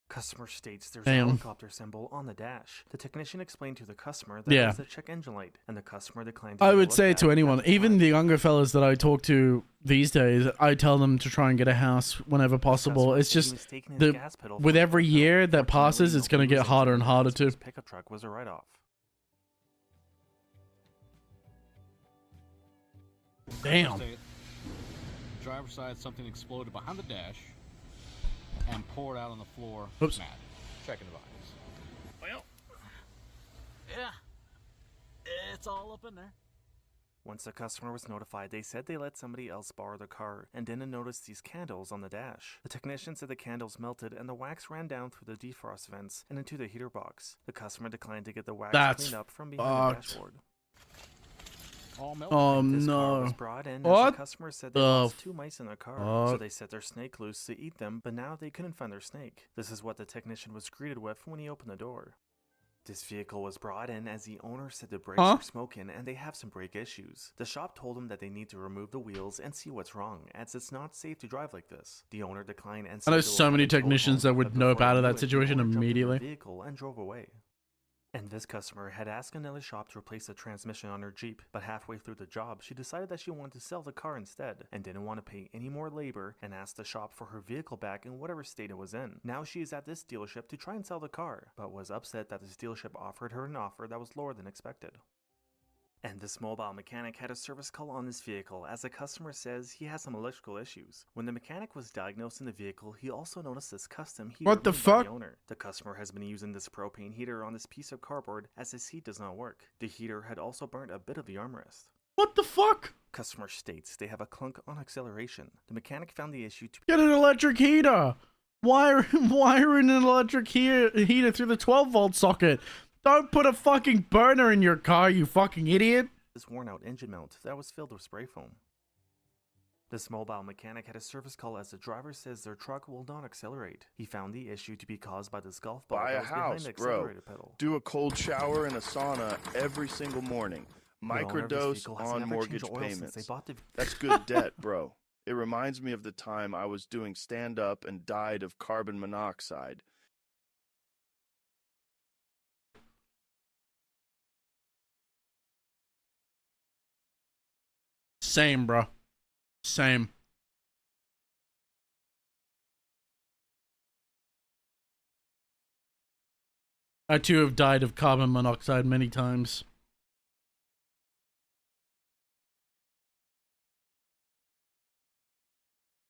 Customer states there's a helicopter symbol on the dash. The technician explained to the customer that it was the check engine light, and the customer declined to I would say to anyone, even the younger fellas that I talk to these days, I tell them to try and get a house whenever possible. It's just with every year that passes, it's going to get harder and harder to. Pickup truck was a write-off. Damn. Driver's side, something exploded behind the dash and poured out on the floor. Oops. Mad. Checking the bodies. Well, yeah, it's all up in there. Once the customer was notified, they said they let somebody else borrow the car and didn't notice these candles on the dash. The technician said the candles melted and the wax ran down through the defrost vents and into the heater box. The customer declined to get the wax cleaned up from behind the dashboard. Oh this no. Car was brought in What? As the customer said they lost 2 mice in their car, so they set their snake loose to eat them, but now they couldn't find their snake. This is what the technician was greeted with when he opened the door. This vehicle was brought in as the owner said the brakes were smoking and they have some brake issues. The shop told him that they need to remove the wheels and see what's wrong, as it's not safe to drive like this. The owner declined and I know so many technicians that would know out of that situation immediately. Vehicle and drove away. And this customer had asked another shop to replace the transmission on her Jeep, but halfway through the job, she decided that she wanted to sell the car instead, and didn't want to pay any more labor, and asked the shop for her vehicle back in whatever state it was in. Now she is at this dealership to try and sell the car, but was upset that this dealership offered her an offer that was lower than expected. And this mobile mechanic had a service call on this vehicle, as the customer says he has some electrical issues. When the mechanic was diagnosed in the vehicle, he also noticed this custom heater What the made by fuck? the owner. The customer has been using this propane heater on this piece of cardboard as his heat does not work. The heater had also burnt a bit of the armrest. What the fuck? Customer states they have a clunk on acceleration. The mechanic found the issue to Get an electric heater. Wire in an electric heater through the 12-volt socket. Don't put a fucking burner in your car, you fucking idiot. this worn-out engine mount that was filled with spray foam. This mobile mechanic had a service call as the driver says their truck will not accelerate. He found the issue to be caused by this golf ball Buy that a was behind house, the bro. accelerator pedal. Do a cold shower and a sauna every single morning. Microdose on mortgage payments. That's good debt, bro. It reminds me of the time I was doing stand-up and died of carbon monoxide. Same, bro. Same. I too have died of carbon monoxide many times.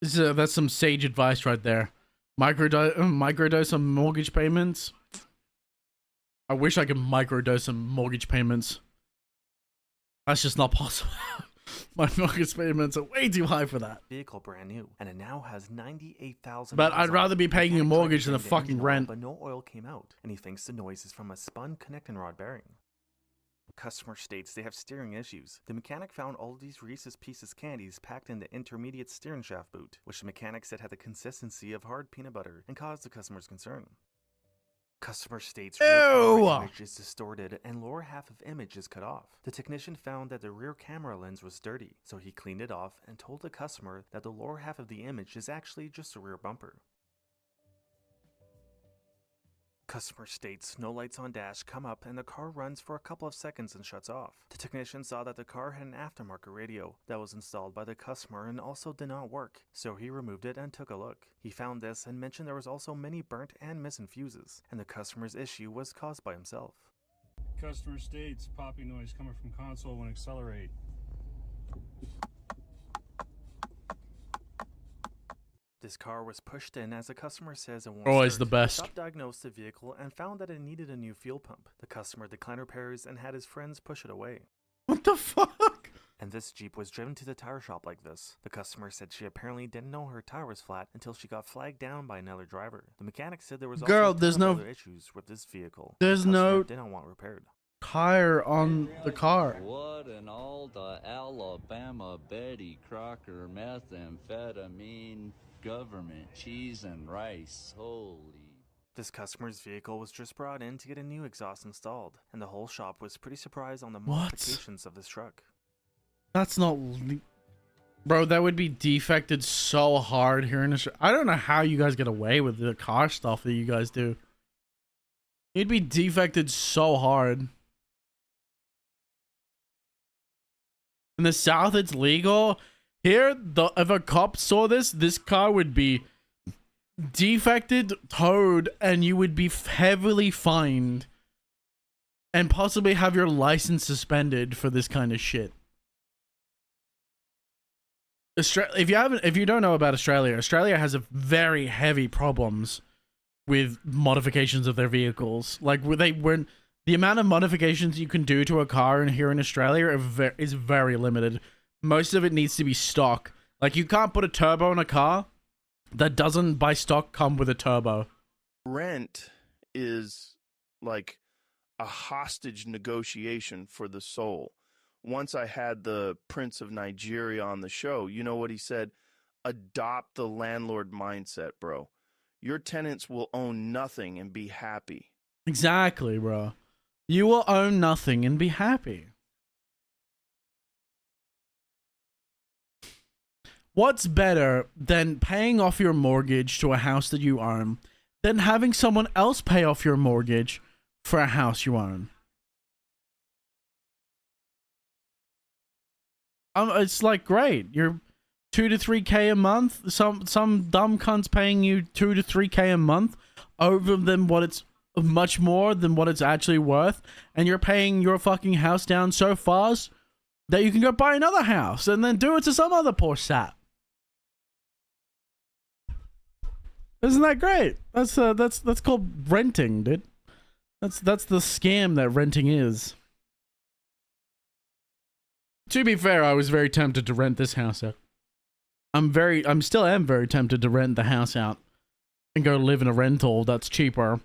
That's some sage advice right there. Microdose some mortgage payments. I wish I could microdose some mortgage payments. That's just not possible. My mortgage payments are way too high for that. Vehicle brand new, and it now has 98,000. But I'd rather be paying a mortgage than a fucking rent. But no oil came out, and he thinks the noise is from a spun connecting rod bearing. Customer states they have steering issues. The mechanic found all of these Reese's Pieces candies packed in the intermediate steering shaft boot, which the mechanic said had the consistency of hard peanut butter and caused the customer's concern. Customer states rear image is distorted and lower half of image is cut off. The technician found that the rear camera lens was dirty, so he cleaned it off and told the customer that the lower half of the image is actually just a rear bumper. Customer states no lights on dash come up and the car runs for a couple of seconds and shuts off. The technician saw that the car had an aftermarket radio that was installed by the customer and also did not work, so he removed it and took a look. He found this and mentioned there was also many burnt and missing fuses, and the customer's issue was caused by himself. Customer states popping noise coming from console when accelerate. This car was pushed in as the customer says it won't Always start. the best. The shop diagnosed the vehicle and found that it needed a new fuel pump. The customer declined repairs and had his friends push it away. What the fuck? And this Jeep was driven to the tire shop like this. The customer said she apparently didn't know her tire was flat until she got flagged down by another driver. The mechanic said there was also there's no other issues with this vehicle. There's no didn't want repaired. tire on the car. What in all the Alabama Betty Crocker methamphetamine government cheese and rice? Holy. This customer's vehicle was just brought in to get a new exhaust installed, and the whole shop was pretty surprised on the modifications of this truck. That's not... Bro, that would be defected so hard here in Australia. I don't know how you guys get away with the car stuff that you guys do. It'd be defected so hard. In the South, it's legal. Here, if a cop saw this car would be defected, towed, and you would be heavily fined. And possibly have your license suspended for this kind of shit. If you don't know about Australia, Australia has a very heavy problems with modifications of their vehicles. Like the amount of modifications you can do to a car here in Australia is very limited. Most of it needs to be stock. Like you can't put a turbo in a car that doesn't by stock come with a turbo. Rent is like a hostage negotiation for the soul. Once I had the Prince of Nigeria on the show, you know what he said? Adopt the landlord mindset, bro. Your tenants will own nothing and be happy. Exactly, bro. You will own nothing and be happy. What's better than paying off your mortgage to a house that you own than having someone else pay off your mortgage for a house you own? It's like great. You're $2 to $3K a month. Some dumb cunt's paying you $2 to $3K a month over than what it's much more than what it's actually worth, and you're paying your fucking house down so fast that you can go buy another house and then do it to some other poor sap. Isn't that great? That's called renting, dude. That's the scam that renting is. To be fair, I was very tempted to rent this house out. I still am very tempted to rent the house out and go live in a rental that's cheaper,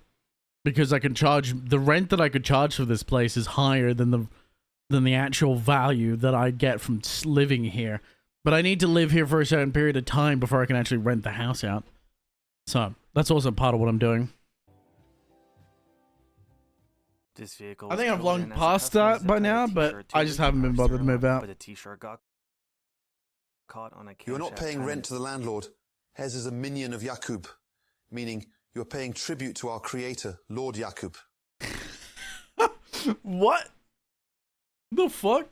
because I can charge the rent that I could charge for this place is higher than the actual value that I get from living here. But I need to live here for a certain period of time before I can actually rent the house out. So that's also part of what I'm doing. This vehicle I think I've long past that by now, but I just haven't been bothered to move out. But the t-shirt got caught on a You're not paying rent to the landlord. Hez is a minion of Yakub, meaning you're paying tribute to our creator, Lord Yakub. What? The fuck?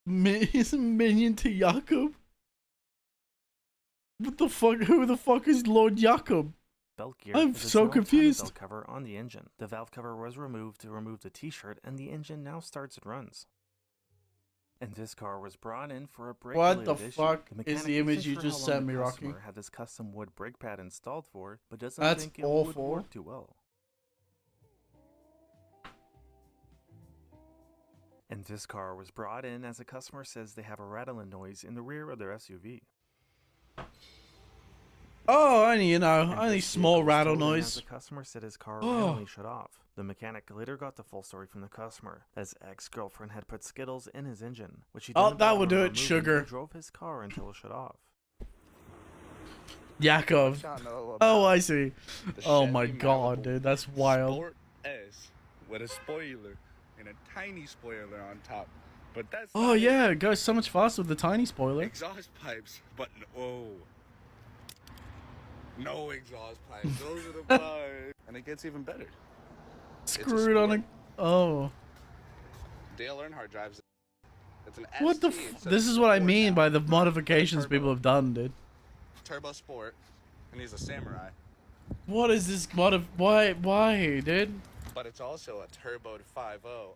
He's a minion to Yakub? What the fuck? Who the fuck is Lord Yakub? Belt gear. I'm so confused. Belt cover on the engine. The valve cover was removed to remove the t-shirt, and the engine now starts and runs. And this car was brought in for a brake. What the issue. fuck The is mechanic the image isn't you sure just how long sent me, the Rocky? customer had this custom wood brake pad installed for, but doesn't That's think it awful. would work too well. And this car was brought in as a customer says they have a rattling noise in the rear of their SUV. Oh, only, you know, And only this small vehicle was rattle totaled noise. As the customer said his car Oh. randomly shut off. The mechanic later got the full story from the customer. That his ex-girlfriend had put Skittles in his engine, which he Oh, didn't that bother would do it, removing sugar. and drove his car until it shut off. Yakov. Oh, I see. Oh my god, dude, that's wild. Sport S with a spoiler and a tiny spoiler on top. But that's Oh yeah, it goes so much faster with the tiny spoiler. exhaust pipes, but no exhaust pipes. Those are the pipes. And it gets even better. Screwed on a. Oh. Dale Earnhardt drives it. It's an What the? ST. This is what I mean by the modifications people have done, dude. Turbo Sport, and he's a samurai. What is this Why, dude? But it's also a turboed 5.0.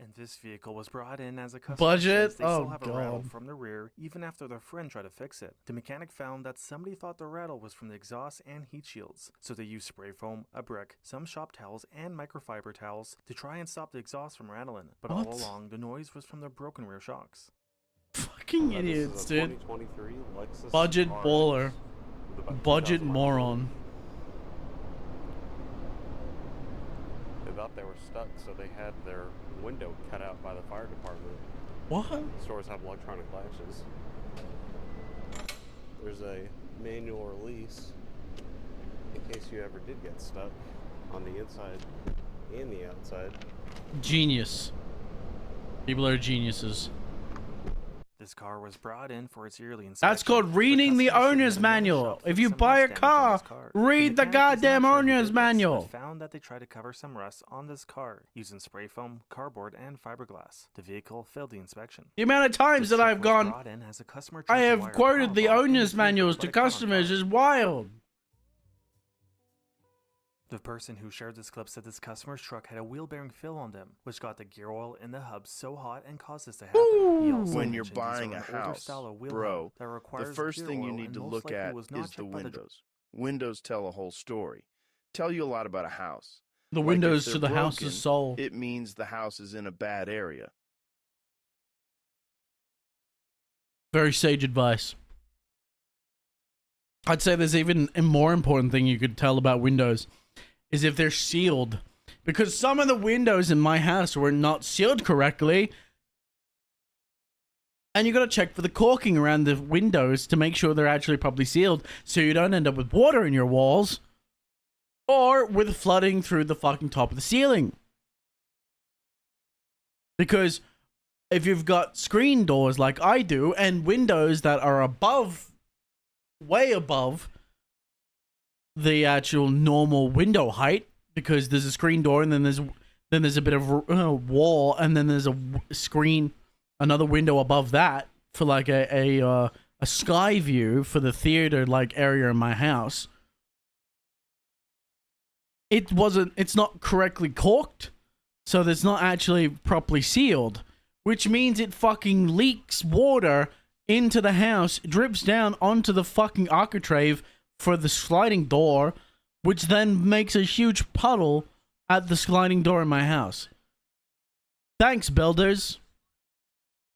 And this vehicle was brought in as a customer Budget? says they Oh, still have a rattle God. from the rear, even after their friend tried to fix it. The mechanic found that somebody thought the rattle was from the exhaust and heat shields, so they used spray foam, a brick, some shop towels, and microfiber towels to try and stop the exhaust from rattling. But all What? along, the noise was from their broken rear shocks. Fucking idiots, dude. 2023 Lexus Budget RX baller. with about Budget 2,000 miles. moron. They thought they were stuck, so they had their window cut out by the fire department. What? Stores have electronic latches. There's a manual release in case you ever did get stuck on the inside and the outside. Genius. People are geniuses. This car was brought in for its yearly inspection. That's called reading the owner's manual. If you buy a car, read the goddamn owner's manual. Found that they tried to cover some rust on this car using spray foam, cardboard, and fiberglass. The vehicle failed the inspection. The amount of times that I've gone, Brought in as a customer I tried to have wire quoted the power box owner's into manuals but to it caught on customers fire. is wild. The person who shared this clip said this customer's truck had a wheel bearing fill on them, which got the gear oil in the hub so hot and caused this to happen. He also When you're mentioned these buying are a an older house, style of wheel bro, hub that the requires first gear thing you oil need and to most look likely at was not is the checked by windows. Windows tell a whole story. Tell you a lot about a house. The Like, windows if to they're the house's broken, soul. It means the house is in a bad area. Very sage advice. I'd say there's even a more important thing you could tell about windows is if they're sealed. Because some of the windows in my house were not sealed correctly. And you gotta check for the caulking around the windows to make sure they're actually properly sealed so you don't end up with water in your walls or with flooding through the fucking top of the ceiling. Because if you've got screen doors like I do and windows that are above, way above the actual normal window height, because there's a screen door and then there's a bit of wall and then there's a screen, another window above that for like a sky view for the theater like area in my house. It's not correctly caulked, so it's not actually properly sealed, which means it fucking leaks water into the house, drips down onto the fucking architrave for the sliding door, which then makes a huge puddle at the sliding door in my house. Thanks, builders.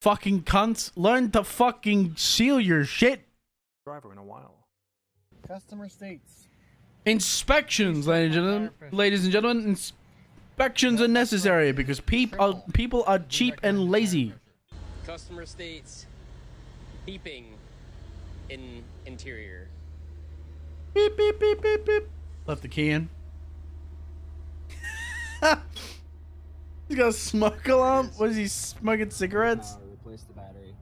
Fucking cunts. Learn to fucking seal your shit. Driver in a while. Customer states. Inspections, ladies and gentlemen. Inspections are necessary because people are cheap and lazy. Customer states beeping in interior. Beep, beep, beep, beep, beep. Left the key in. He's got a smoke alarm? What is he smoking cigarettes? Replace the battery.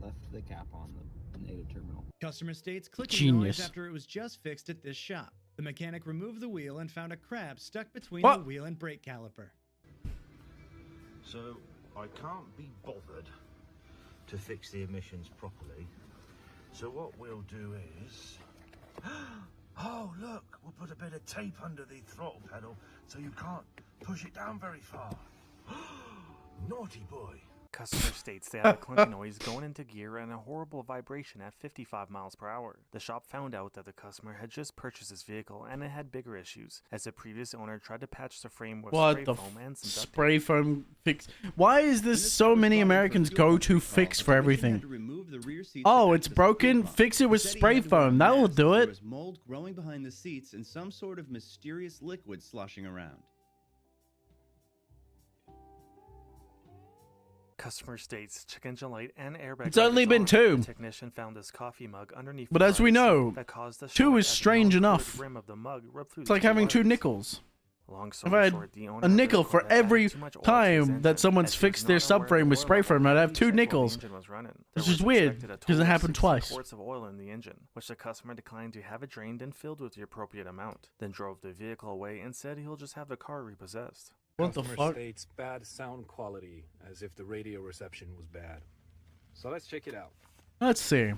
Left the cap on the negative terminal. Customer states clicking Genius. noise after it was just fixed at this shop. The mechanic removed the wheel and found a crab stuck between What? the wheel and brake caliper. So I can't be bothered to fix the emissions properly. So what we'll do is... Oh, look, we'll put a bit of tape under the throttle pedal so you can't push it down very far. Naughty boy. Customer states they had a clunky noise going into gear and a horrible vibration at 55 miles per hour. The shop found out that the customer had just purchased this vehicle and it had bigger issues, as the previous owner tried to patch the frame with What spray the foam and some duct tape. spray foam fix? Why is this so many Americans go to fix for everything? Oh, it's broken. Fix it with spray foam. That will do There it. was mold growing behind the seats and some sort of mysterious liquid sloshing around. Customer states check engine light and airbag. It's only lights been on. two. The technician found this coffee mug underneath. But the as we parts know, that caused the 2 shock is as the strange non-fluid enough. rim of the mug rubbed through It's the like two having 2 wires. nickels. Long If story I had short, the owner a of this nickel car for had added every too much oil to his time engine, that someone's as he was fixed their not aware subframe the with oil spray level foam, I'd have had 2 reset while the nickels. engine was running. There Which was is weird, expected a 'cause it total of happened 60 twice. quarts of oil in the engine, which the customer declined to have it drained and filled with the appropriate amount, then drove the vehicle away and said he'll just have the car repossessed. What the Customer fuck? states bad sound quality, as if the radio reception was bad. So let's check it out. Let's see.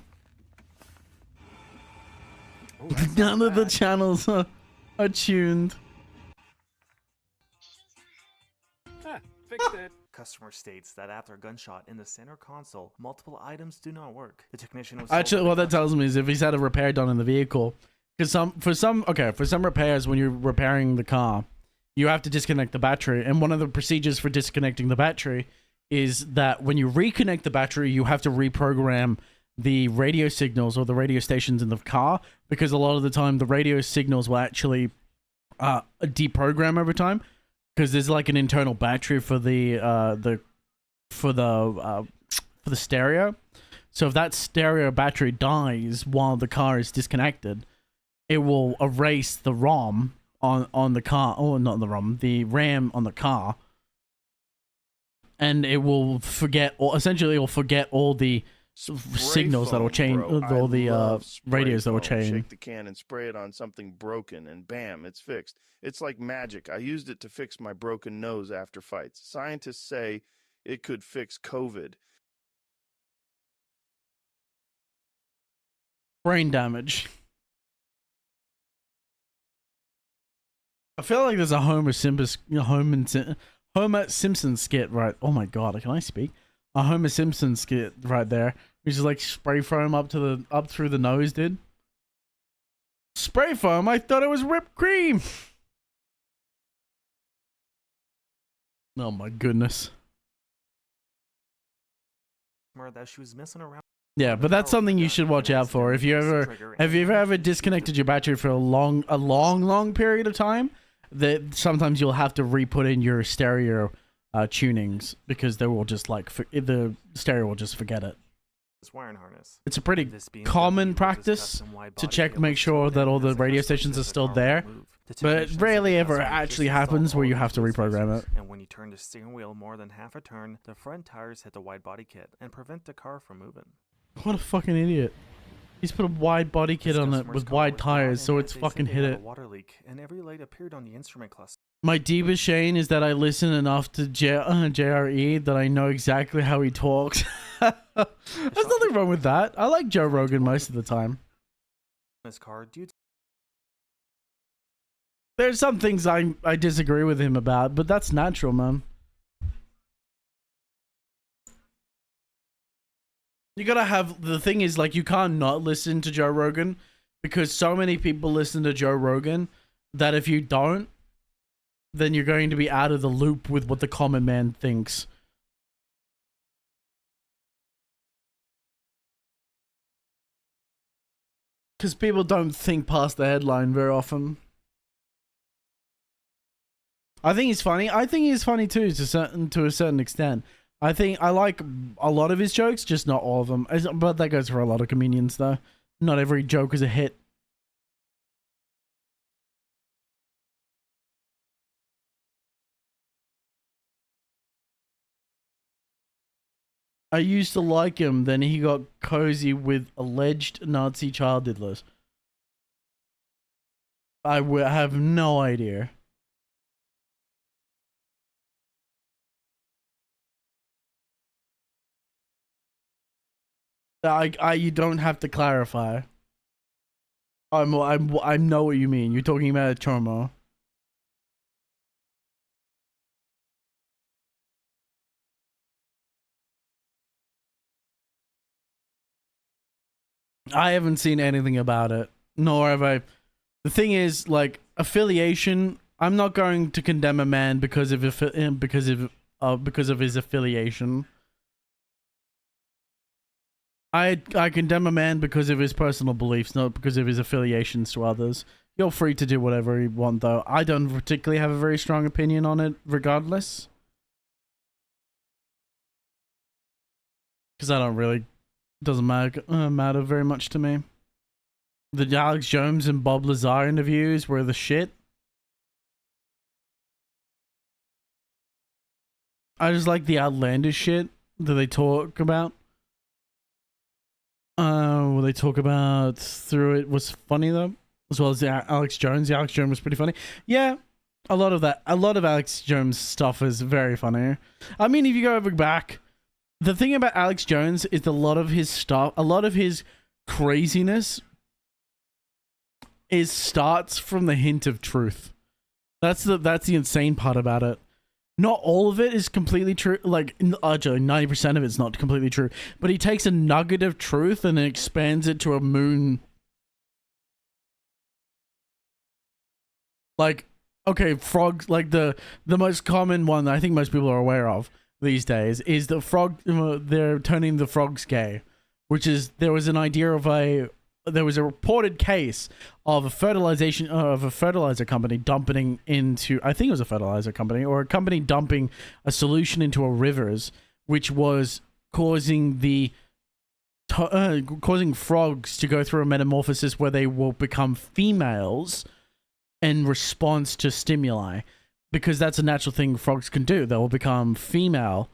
Oh, that's None not of the bad. channels are tuned. Ah, fixed it. Customer states that after a gunshot in the center console, multiple items do not work. The technician was Actually, what that tells me is if he's had a repair done in the vehicle, because for some repairs, when you're repairing the car, you have to disconnect the battery, and one of the procedures for disconnecting the battery is that when you reconnect the battery, you have to reprogram the radio signals or the radio stations in the car, because a lot of the time the radio signals will actually deprogram over time, because there's like an internal battery for the stereo. So if that stereo battery dies while the car is disconnected, it will erase the ROM on the car, or not the ROM, the RAM on the car, and it will forget, or essentially it will forget all the signals that will change, all the radios that will change. Shake the can and spray it on something broken, and bam, it's fixed. It's like magic. I used it to fix my broken nose after fights. Scientists say it could fix COVID. Brain damage. I feel like there's a Homer Simpson skit, right? Oh my god, can I speak? A Homer Simpson skit right there, which is like spray foam up through the nose, dude. Spray foam? I thought it was whipped cream. Oh my goodness. That she was messing around. Yeah, but that's something you should watch out for. If you ever disconnected your battery for a long period of time, that sometimes you'll have to re-put in your stereo tunings, because they will just the stereo will just forget it. This wiring harness. It's a pretty common practice to make sure that all the radio stations are still there, but it rarely ever actually happens where you have to reprogram it. And when you turn the steering wheel more than half a turn, the front tires hit the wide body kit and prevent the car from moving. What a fucking idiot. He's put a wide body kit on it with wide tires, so it's fucking hit it. Water leak, and every light appeared on the instrument cluster. My deepest shame is that I listen enough to JRE that I know exactly how he talks. There's nothing wrong with that. I like Joe Rogan most of the time. This car, There's some things I disagree with him about, but that's natural, man. You gotta have, the thing is, like, you can't not listen to Joe Rogan, because so many people listen to Joe Rogan that if you don't, then you're going to be out of the loop with what the common man thinks. Because people don't think past the headline very often. I think he's funny. I think he's funny too, to a certain extent. I think I like a lot of his jokes, just not all of them. But that goes for a lot of comedians, though. Not every joke is a hit. I used to like him, then he got cozy with alleged Nazi child diddlers. I have no idea. You don't have to clarify. I know what you mean. You're talking about Chomo. I haven't seen anything about it, nor have I. The thing is, like, affiliation. I'm not going to condemn a man because of his affiliation. I condemn a man because of his personal beliefs, not because of his affiliations to others. You're free to do whatever you want, though. I don't particularly have a very strong opinion on it, regardless. Because I don't really... Doesn't matter very much to me. The Alex Jones and Bob Lazar interviews were the shit. I just like the outlandish shit that they talk about. What they talk about through it was funny, though. As well as the Alex Jones. The Alex Jones was pretty funny. Yeah, a lot of Alex Jones stuff is very funny. I mean, if you go back, the thing about Alex Jones is a lot of his stuff, a lot of his craziness starts from the hint of truth. That's the insane part about it. Not all of it is completely true. Like, actually, 90% of it's not completely true. But he takes a nugget of truth and then expands it to a moon. Like, okay, frogs, like the most common one that I think most people are aware of these days is the frog, they're turning the frogs gay. Which is, there was a reported case of a fertilizer company dumping into, I think it was a fertilizer company, or a company dumping a solution into a rivers, which was causing causing frogs to go through a metamorphosis where they will become females in response to stimuli, because that's a natural thing frogs can do. They will become female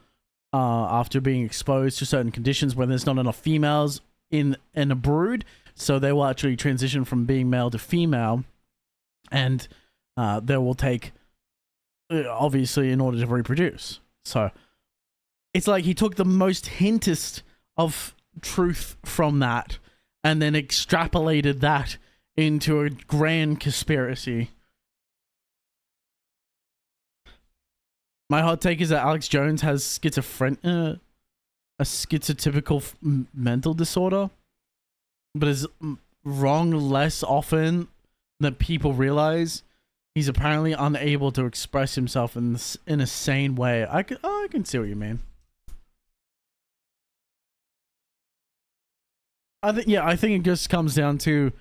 after being exposed to certain conditions when there's not enough females in a brood. So they will actually transition from being male to female, and they will take, obviously, in order to reproduce. So it's like he took the most hintest of truth from that, and then extrapolated that into a grand conspiracy. My hot take is that Alex Jones has a schizotypical mental disorder, but is wrong less often than people realize. He's apparently unable to express himself in a sane way. I can see what you mean. I think it just comes down to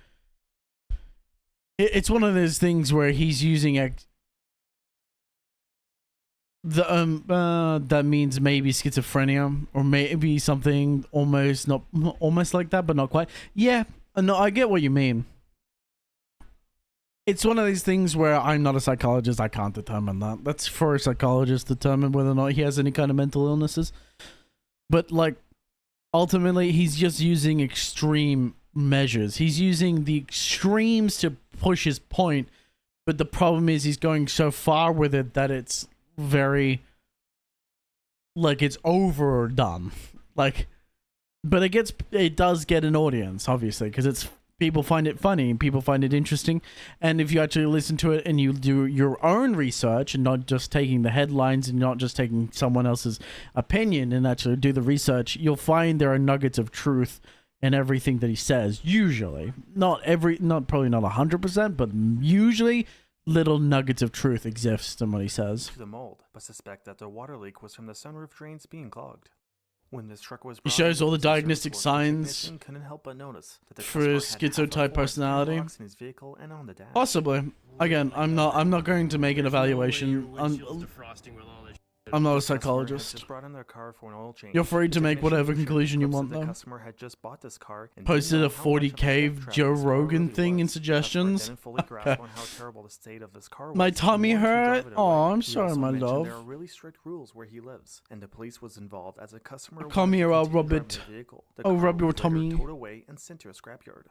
it's one of those things where he's using that means maybe schizophrenia, or maybe something almost like that, but not quite. Yeah, no, I get what you mean. It's one of these things where I'm not a psychologist. I can't determine that. That's for a psychologist to determine whether or not he has any kind of mental illnesses. But like, ultimately, he's just using extreme measures. He's using the extremes to push his point. But the problem is he's going so far with it that it's very, like, it's overdone. Like, but it does get an audience, obviously, because it's, people find it funny, people find it interesting, and if you actually listen to it and you do your own research and not just taking the headlines and not just taking someone else's opinion and actually do the research, you'll find there are nuggets of truth in everything that he says. Usually, probably not 100%, but usually little nuggets of truth exist in what he says. To the mold, but suspect that the water leak was from the sunroof drains being clogged. When this truck was He shows all the diagnostic signs couldn't help but notice that the for his schizotype personality. In his vehicle and on the dash. Possibly. Again, I'm not going to make an evaluation. I'm not a psychologist. Just brought in their car for an oil change. You're free to make whatever conclusion you want, the though. customer had just bought this car and Posted a didn't know how much of 40K Joe Rogan thing in suggestions. Didn't fully grasp on how terrible the state of this car was. My tummy hurt. Oh, I'm sorry, my love. There are really strict rules where he lives, and the police was involved as a customer. Come here, I'll rub it. Oh, rub your tummy. Towed away and sent to a scrapyard.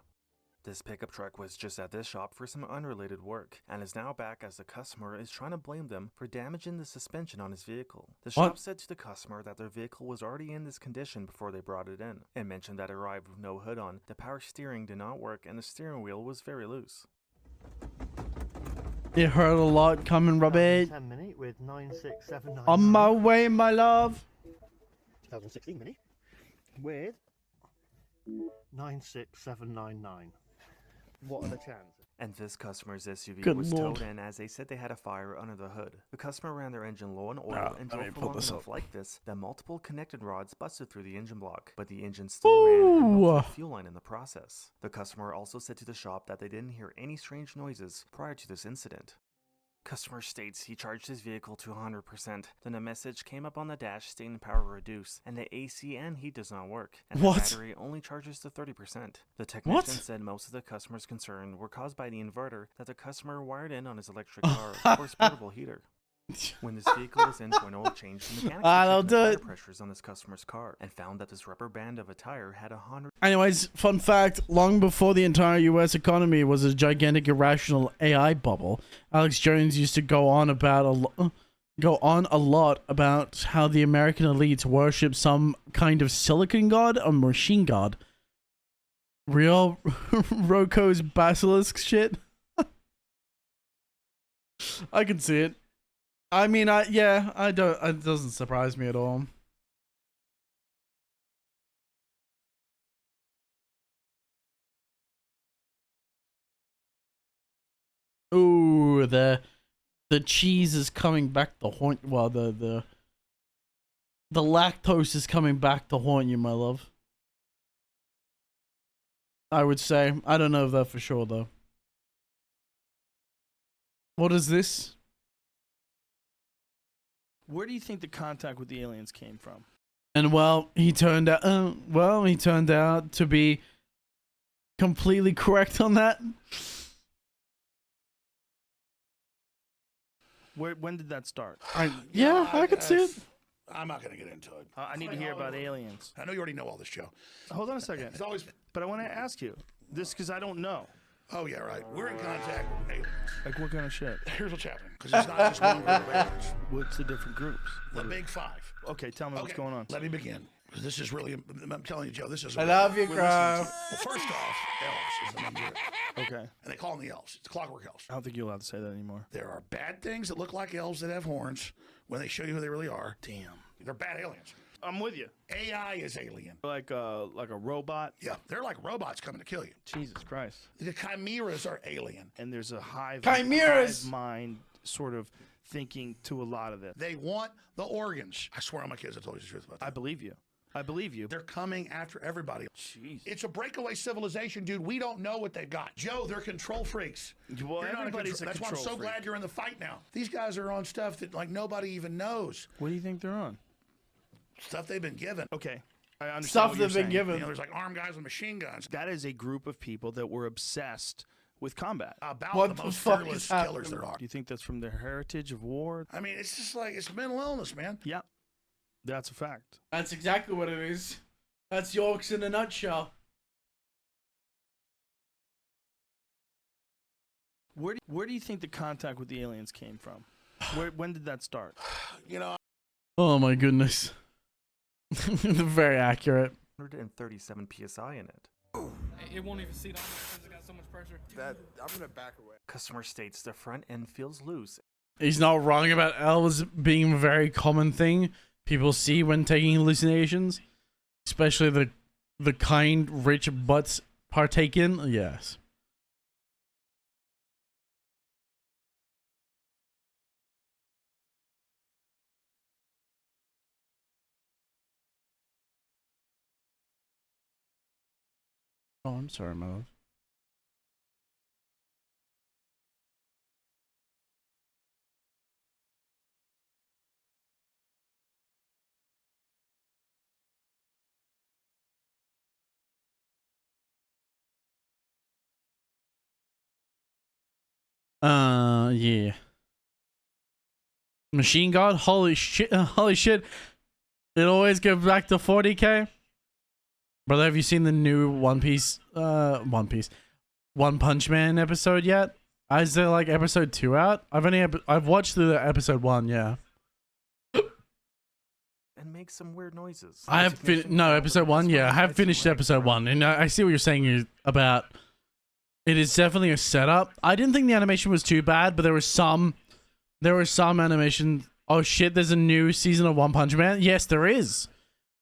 This pickup truck was just at this shop for some unrelated work, and is now back as the customer is trying to blame them for damaging the suspension on his vehicle. The shop said to the customer that their vehicle was already in this condition before they brought it in, and mentioned that it arrived with no hood on, the power steering did not work, and the steering wheel was very loose. It hurt a lot. Come and rub it. 10 minute with 9679. On my way, my love. 2016 mini with 96799. What are the chances? And this customer's SUV Good was lord. towed in as they said they had a fire under the hood. The customer ran their engine low on oil Ah, and let me drove for pull long this enough up. like this that multiple connected rods busted through the engine block, but the engine still ran and melted the fuel line in the process. The customer also said to the shop that they didn't hear any strange noises prior to this incident. Customer states he charged his vehicle to 100%. Then a message came up on the dash stating power reduced, and the AC and heat does not work, and What? the battery only charges to 30%. The technician said most of the customer's concern were caused by the inverter that the customer wired in on his electric car for his portable heater. When this vehicle was in for an oil change, the mechanics checked the tire pressures on this customer's car and found that this rubber band of a tire had 100. Anyways, fun fact, long before the entire US economy was a gigantic irrational AI bubble, Alex Jones used to go on a lot about how the American elites worship some kind of silicon god or machine god. Real Roko's basilisk shit. I can see it. I mean, it doesn't surprise me at all. Ooh, the cheese is coming back to haunt. Well, the lactose is coming back to haunt you, my love. I would say. I don't know that for sure though. What is this? Where do you think the contact with the aliens came from? And well, he turned out. He turned out to be completely correct on that. When did that start? I could see it. I'm not going to get into it. I need to hear about aliens. I know you already know all this, Joe. Hold on a second. It's always. But I want to ask you this because I don't know. Oh yeah, right. We're in contact with aliens. Like what kind of shit? Here's what's happening. Because it's not just one group of aliens. What's the different groups? The big five. Okay, tell me what's going on. Let me begin. This is really. I'm telling you, Joe. This is. I love you, we're Crow. listening to- Well, first off, elves is the main group. Okay. And they call them the elves. It's clockwork elves. I don't think you're allowed to say that anymore. There are bad things that look like elves that have horns when they show you who they really are. Damn. They're bad aliens. I'm with you. AI is alien. Like a robot. Yeah, they're like robots coming to kill you. Jesus Christ. The chimeras are alien. And there's a hive Chimeras! mind sort of thinking to a lot of it. They want the organs. I swear on my kids, I told you the truth about that. I believe you. I believe you. They're coming after everybody. Jeez. It's a breakaway civilization, dude. We don't know what they've got. Joe, they're control freaks. Well, You're not everybody's a That's why I'm control so freak. glad you're in the fight now. These guys are on stuff that like nobody even knows. What do you think they're on? Stuff they've been given. Okay. I understand Stuff what you're they've been saying. given. You know, there's like armed guys with machine guns. That is a group of people that were obsessed with combat. About What the the most fuck fearless is happening? killers there are. Do you think that's from their heritage of war? I mean, it's just like, it's mental illness, man. Yeah. That's a fact. That's exactly what it is. That's Yorks in a nutshell. Where do you think the contact with the aliens came from? When did that start? You know, Oh my goodness. Very accurate. 137 psi in it. It won't even seat on because it's got so much pressure. I'm gonna back away. Customer states the front end feels loose. He's not wrong about elves being a very common thing people see when taking hallucinations, especially the kind rich butts partake in. Yes. Oh, I'm sorry, my love. Yeah. Machine God? Holy shit. Holy shit. It always goes back to 40k. Brother, have you seen the new One Punch Man episode yet? Is there like episode 2 out? I've watched the episode 1, yeah. And make some weird noises. I have episode 1, yeah. I have finished episode 1, and I see what you're saying about. It is definitely a setup. I didn't think the animation was too bad, but there was some animation. Oh shit! There's a new season of One Punch Man. Yes, there is.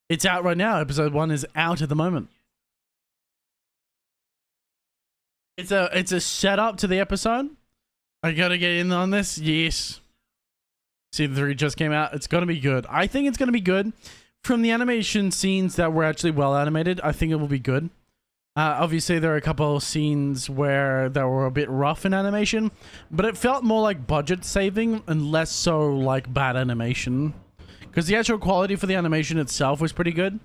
It's out right now. Episode 1 is out at the moment. It's a setup to the episode. I gotta get in on this. Yes. Season 3 just came out. It's gonna be good. I think it's gonna be good. From the animation scenes that were actually well animated, I think it will be good. Obviously, there are a couple of scenes where they were a bit rough in animation, but it felt more like budget saving and less so like bad animation. Because the actual quality for the animation itself was pretty good,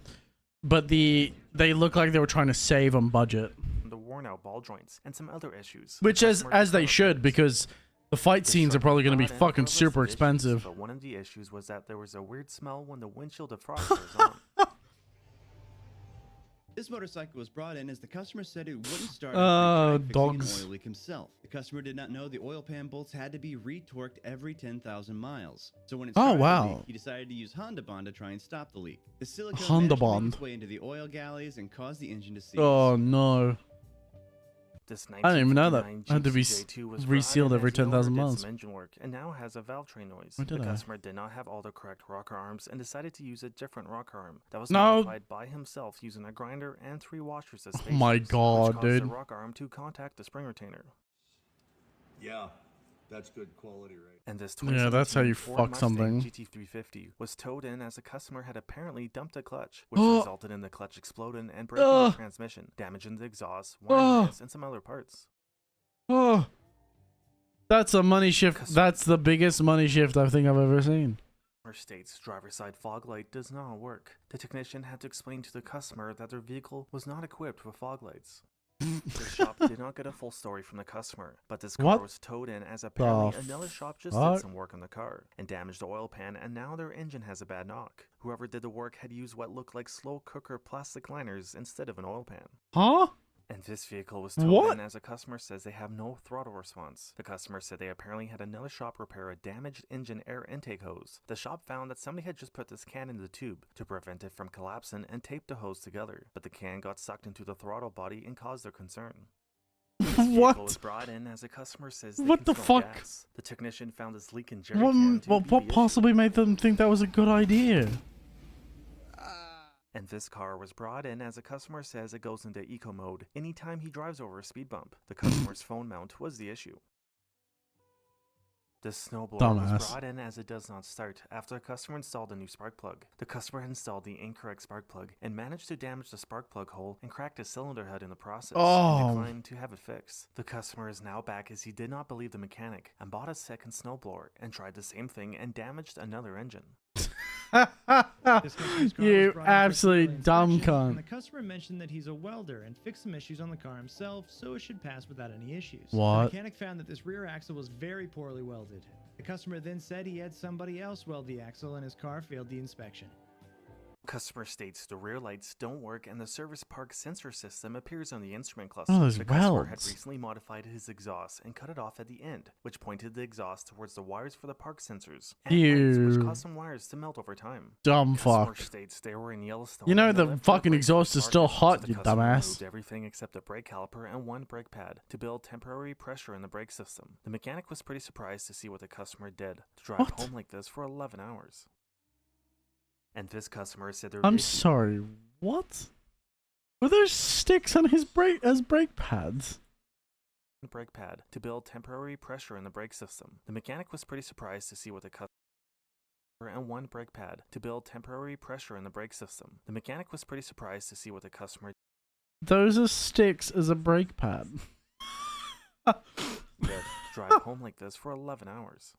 but they looked like they were trying to save on budget. The worn out ball joints and some other issues. Which as they should, because the fight scenes are probably going to be fucking super expensive. But one of the issues was that there was a weird smell when the windshield defroster was on. This motorcycle was brought in as the customer said it wouldn't start after fixing dogs. an oil leak himself. The customer did not know the oil pan bolts had to be retorqued every 10,000 miles. So when it started to leak, he decided to use Honda Bond to try and stop the leak. The silicone Honda managed to make Bond. its way into the oil galleys and caused the engine to seize. Oh no. This I didn't even know that. 1959 It had to be GCJ2 was resealed brought in every as it 10,000 overdid miles. some engine work and now has a valve train noise. Or did The I? customer did not have all the correct rocker arms and decided to use a different rocker arm that was No. modified by himself using a grinder and 3 washers as Oh spacers, my which God, caused dude. the rocker arm to contact the spring retainer. Yeah, that's good quality, right? And this Yeah, that's how you 2017 Ford fuck Mustang something. GT350 was towed in as a customer had apparently dumped a clutch, which Oh. resulted in the clutch exploding and breaking Oh. the transmission, damaging the exhaust, wire Oh. harness, and some other parts. Oh. That's a money shift. That's the biggest money shift I think I've ever seen. States driver's side fog light does not work. The technician had to explain to the customer that their vehicle was not equipped with fog lights. The shop did not get a full story from the customer, but this car What was towed in as apparently the another shop just fuck? did some work on the car and damaged the oil pan, and now their engine has a bad knock. Whoever did the work had used what looked like slow cooker plastic liners instead of an oil pan. Huh? And this vehicle was towed What? in as a customer says they have no throttle response. The customer said they apparently had another shop repair a damaged engine air intake hose. The shop found that somebody had just put this can in the tube to prevent it from collapsing and taped the hose together, but the can got sucked into the throttle body and caused their concern. This vehicle What? was brought in as a customer says they What can the smell fuck? gas. The technician found this leak in jerry What, can to be what the issue. possibly made them think that was a good idea? And this car was brought in as a customer says it goes into eco mode anytime he drives over a speed bump. The customer's phone mount was the issue. The snowblower Dumbass. was brought in as it does not start after the customer installed a new spark plug. The customer installed the incorrect spark plug and managed to damage the spark plug hole and cracked a cylinder head in the process Oh. and declined to have it fixed. The customer is now back as he did not believe the mechanic and bought a second snowblower and tried the same thing and damaged another engine. You absolute dumb cunt. And the customer mentioned that he's a welder and fixed some issues on the car himself, so it should pass without any issues. What? The mechanic found that this rear axle was very poorly welded. The customer then said he had somebody else weld the axle and his car failed the inspection. Customer states the rear lights don't work and the service park sensor system appears on the instrument cluster. Oh, those the customer had welds. recently modified his exhaust and cut it off at the end, which pointed the exhaust towards the wires for the park sensors and lights, which You caused some wires to melt over time. dumb Customer fuck. states they were in Yellowstone. You know and the left fucking brakes exhaust is still started, hot, so the you customer dumbass. removed everything except a brake caliper and one brake pad to build temporary pressure in the brake system. The mechanic was pretty surprised to see what the customer did to drive What? home like this for 11 hours. And this customer said their I'm vehicle- sorry. What? Were there sticks on his brake as brake pads? brake pad to build temporary pressure in the brake system. The mechanic was pretty surprised to see what the customer and one brake pad to build temporary pressure in the brake system. The mechanic was pretty surprised to see what the customer Those are sticks as a brake pad. did to drive home like this for 11 hours.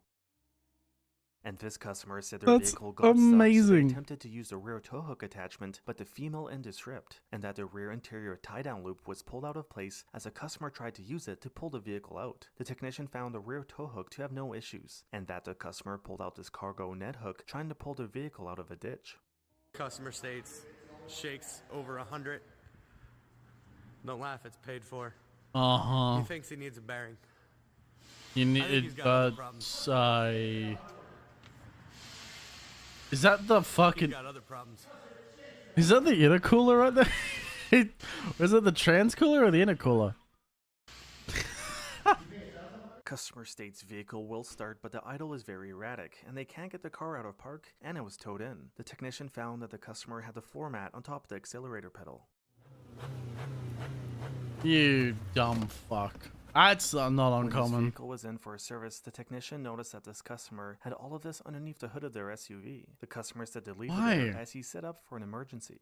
And this customer said their That's vehicle got stuck, so amazing. they attempted to use the rear tow hook attachment, but the female end is ripped, and that the rear interior tie-down loop was pulled out of place as a customer tried to use it to pull the vehicle out. The technician found the rear tow hook to have no issues, and that the customer pulled out this cargo net hook trying to pull the vehicle out of a ditch. Customer states shakes over 100. Don't laugh, it's paid for. Uh-huh. He thinks he needs a bearing. You I think need he's got other problems. Is that the fucking... He's got other problems. Is that the intercooler right there? Was it the transcooler or the intercooler? Customer states vehicle will start, but the idle is very erratic, and they can't get the car out of park, and it was towed in. The technician found that the customer had the floor mat on top of the accelerator pedal. You dumb fuck. That's not When this uncommon. vehicle was in for a service, the technician noticed that this customer had all of this underneath the hood of their SUV. The customer said to leave it there Why? as he set up for an emergency.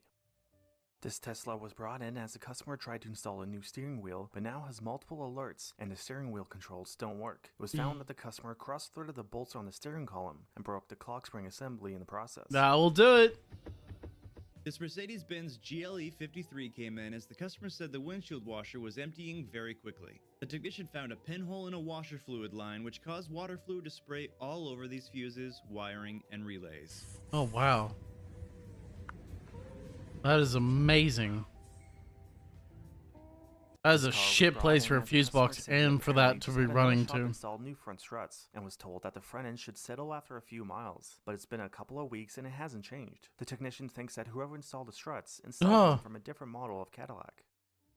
This Tesla was brought in as the customer tried to install a new steering wheel, but now has multiple alerts and the steering wheel controls don't work. It was found that the customer cross-threaded the bolts on the steering column and broke the clock spring assembly in the process. That will do it. This Mercedes-Benz GLE 53 came in as the customer said the windshield washer was emptying very quickly. The technician found a pinhole in a washer fluid line which caused water fluid to spray all over these fuses, wiring, and relays. Oh, wow. That is amazing. That is a shit place for a fuse box and for that to be running to. Installed new front struts and was told that the front end should settle after a few miles, but it's been a couple of weeks and it hasn't changed. The technician thinks that whoever installed the struts installed them from a different model of Cadillac.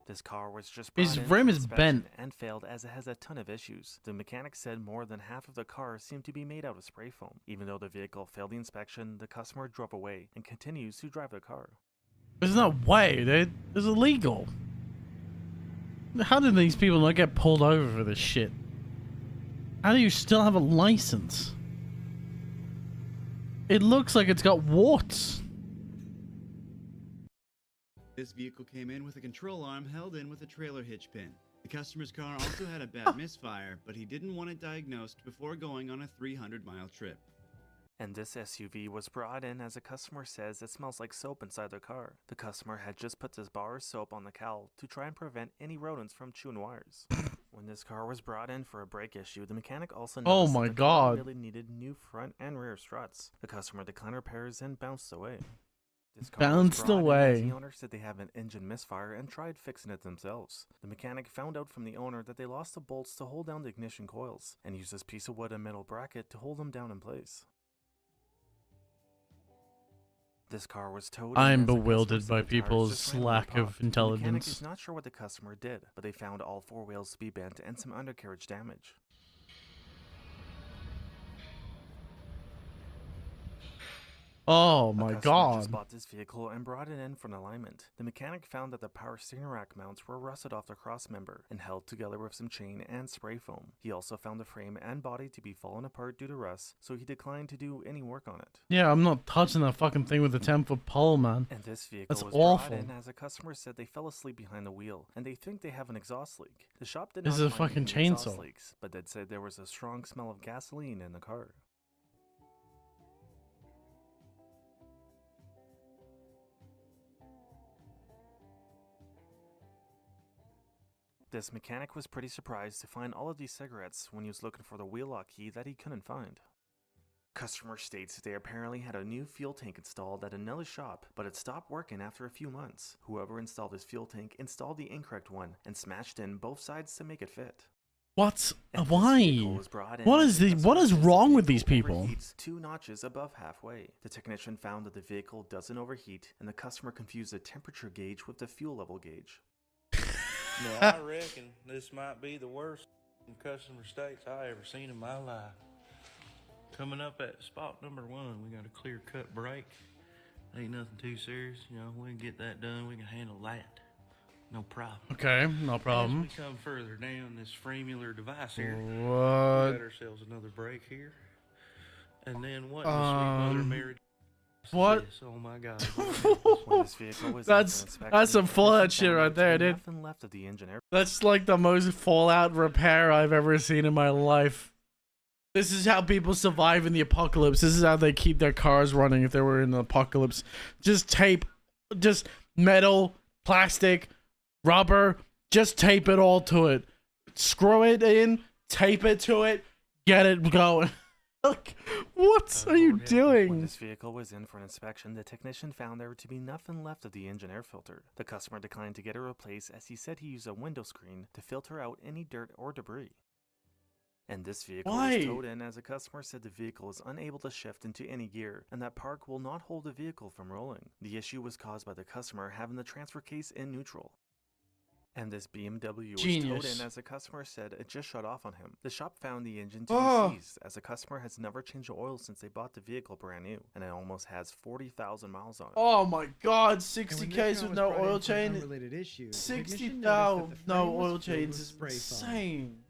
This car was just brought His in rim for is inspection bent. and failed as it has a ton of issues. The mechanic said more than half of the car seemed to be made out of spray foam. Even though the vehicle failed the inspection, the customer drove away and continues to drive the car. There's no way. It's illegal. How did these people not get pulled over for this shit? How do you still have a license? It looks like it's got warts. This vehicle came in with a control arm held in with a trailer hitch pin. The customer's car also had a bad misfire, but he didn't want it diagnosed before going on a 300-mile trip. And this SUV was brought in as a customer says it smells like soap inside the car. The customer had just put this bar of soap on the cowl to try and prevent any rodents from chewing wires. When this car was brought in for a brake issue, the mechanic also noticed that the car really needed new front and rear struts. The customer declined repairs and bounced away. This car was brought in as the owner said they have an engine misfire and tried fixing it themselves. The mechanic found out from the owner that they lost the bolts to hold down the ignition coils and used this piece of wood and metal bracket to hold them down in place. This car was towed. I'm bewildered by people's lack of The mechanic intelligence. is not sure what the customer did, but they found all four wheels to be bent and some undercarriage damage. Oh my Just god. bought this vehicle and brought it in for an alignment. The mechanic found that the power steering rack mounts were rusted off the cross member and held together with some chain and spray foam. He also found the frame and body to be fallen apart due to rust, so he declined to do any work on it. Yeah, I'm not touching that fucking thing with a 10-foot pole, man. And this vehicle That's was awful. brought in as a customer said they fell asleep behind the wheel and they think they have an exhaust leak. The shop did This not is a find fucking any exhaust chainsaw. leaks, but they said there was a strong smell of gasoline in the car. This mechanic was pretty surprised to find all of these cigarettes when he was looking for the wheel lock key that he couldn't find. Customer states they apparently had a new fuel tank installed at another shop, but it stopped working after a few months. Whoever installed this fuel tank installed the incorrect one and smashed in both sides to make it fit. What? And this Why? vehicle was brought in What as is the the? customer What is says the wrong with these vehicle people? overheats 2 notches above halfway. The technician found that the vehicle doesn't overheat, and the customer confused the temperature gauge with the fuel level gauge. Now, I reckon this might be the worst customer states I ever seen in my life. Coming up at spot number 1, we got a clear-cut break. Ain't nothing too serious, you know. We can get that done. We can handle that. No problem. Okay, no problem. As we come further down this fremular device here, What? we got ourselves another break here. And then what? The sweet mother Mary. What? This? Oh my God. When this vehicle was in for inspection, That's some the Fallout technician shit found right there, there dude. was nothing left of the engine air. That's like the most Fallout repair I've ever seen in my life. This is how people survive in the apocalypse. This is how they keep their cars running if they were in the apocalypse. Just tape, just metal, plastic, rubber, just tape it all to it. Screw it in, tape it to it, get it going. Look, what are you When doing? this vehicle was in for an inspection, the technician found there to be nothing left of the engine air filter. The customer declined to get it replaced as he said he used a window screen to filter out any dirt or debris. And this vehicle Why? was towed in as a customer said the vehicle is unable to shift into any gear and that park will not hold the vehicle from rolling. The issue was caused by the customer having the transfer case in neutral. And this BMW was Genius. towed in as the customer said it just shut off on him. The shop found the engine to Oh. be seized as the customer has never changed the oil since they bought the vehicle brand new, and it almost has 40,000 miles on it. Oh my God, And 60 when this Ks car with was no brought in oil for an chain. unrelated issue, the 60 technician no, noticed that the no frame was oil filled chains with is spray foam. insane.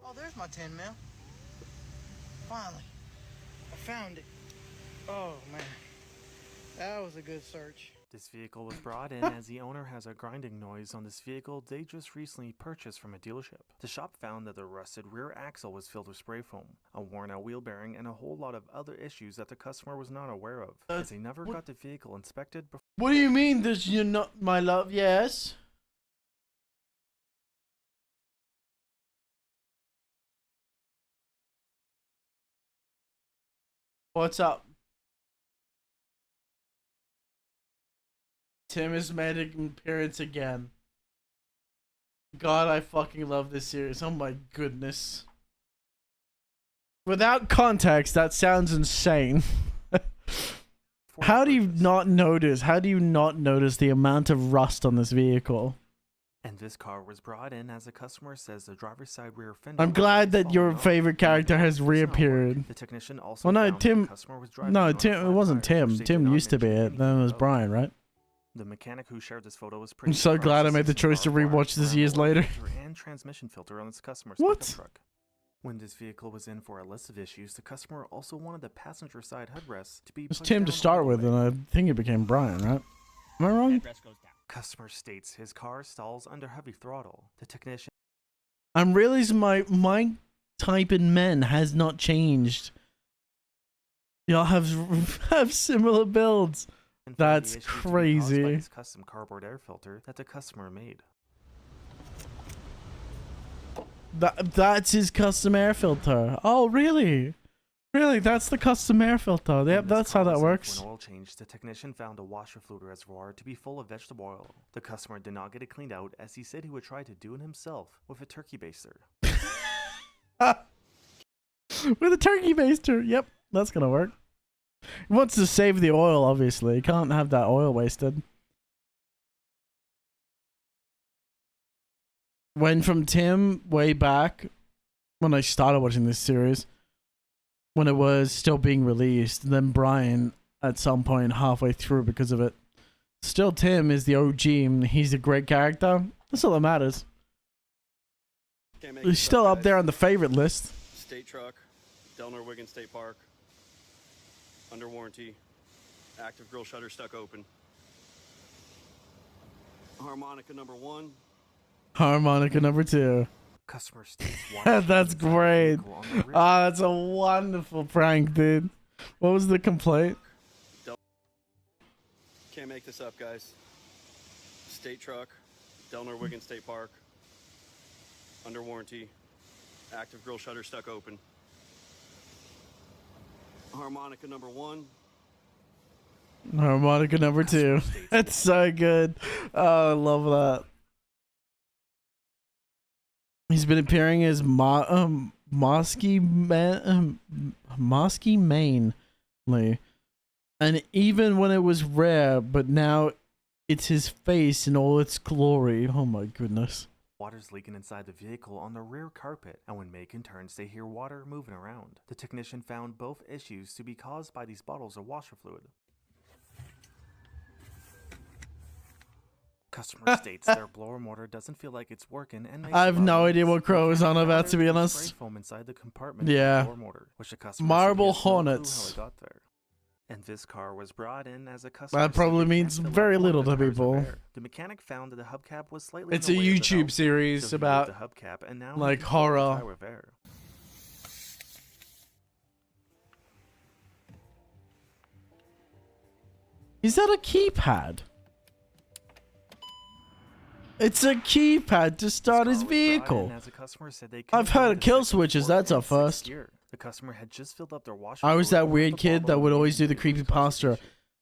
Oh, there's my 10 mil. Finally. I found it. Oh, man. That was a good search. This vehicle was brought in as the owner has a grinding noise on this vehicle they just recently purchased from a dealership. The shop found that the rusted rear axle was filled with spray foam, a worn out wheel bearing, and a whole lot of other issues that the customer was not aware of, as they never got the vehicle inspected before. What do you mean this you're not my love? Yes. What's up? Tim has made an appearance again. God, I fucking love this series. Oh my goodness. Without context, that sounds insane. How do you not notice? How do you not notice the amount of rust on this vehicle? And this car was brought in as the customer says the driver's side rear fender. I'm glad that your favorite character has reappeared. The technician also Well, no, found that Tim. the customer was driving No, on a Tim. It flat wasn't tire, Tim. which they Tim did not used to be mention it. Then it was Brian, right? The mechanic who shared this photo was I'm pretty so surprised glad I to made the see some choice to barbed wire rewatch this around years the oil later. filter and transmission filter on this customer's What? pickup truck. When this vehicle was in for a list of issues, the customer also wanted the passenger side headrest to be It was pushed Tim down to all start the with, way. and I think it became Brian, right? Am I wrong? Customer states his car stalls under heavy throttle. The technician I'm realizing my type in men has not changed. Y'all have similar builds. found That's the issue to be caused by crazy. his custom cardboard air filter that the customer made. That's his custom air filter. Oh, really? Really? That's the custom air filter. Yep, When this that's how car that was in for works. an oil change, the technician found a washer fluid reservoir to be full of vegetable oil. The customer did not get it cleaned out, as he said he would try to do it himself with a turkey baster. With a turkey baster. Yep, that's gonna work. He wants to save the oil, obviously. He can't have that oil wasted. Went from Tim way back when I started watching this series, when it was still being released, and then Brian at some point halfway through because of it. Still, Tim is the OG, and he's a great character. That's all that matters. He's still up there on the favorite list. State truck, Delnor Wigan State Park, under warranty, active grill shutter stuck open. Harmonica number 1. Harmonica number 2. Customer states That's great. Ah, that's a wonderful prank, dude. What was the complaint? Can't make this up, guys. State truck, Delnor Wigan State Park, under warranty, active grill shutter stuck open. Harmonica number 1. Harmonica number 2. That's so good. Oh, I love that. He's been appearing as Mosky mainly, and even when it was rare, but now it's his face in all its glory. Oh my goodness. Water's leaking inside the vehicle on the rear carpet, and when Macon turns, they hear water moving around. The technician found both issues to be caused by these bottles of washer fluid. Customer states their blower motor doesn't feel like it's working, and I have no idea what Crow is on about, to be honest. Spray foam inside the compartment of Yeah. the blower motor, which the customer Marble said he has no clue Hornets. how it got there. And this car was brought in as a customer. That probably said he means can't fill very up one little of the to tires people. with air. The mechanic found that the hubcap was slightly. It's in a the way of the YouTube valve, series so he about, moved the hubcap, and now like, he can fill the horror. tire with air. Is that a keypad? It's a keypad to start his vehicle. And as the customer said, they I've couldn't go heard to of the kill second switches. floor That's a in sixth first. gear. The customer had just filled up their washer. I was fluid that with weird the kid that bottle would and always do the made it creepy pasta.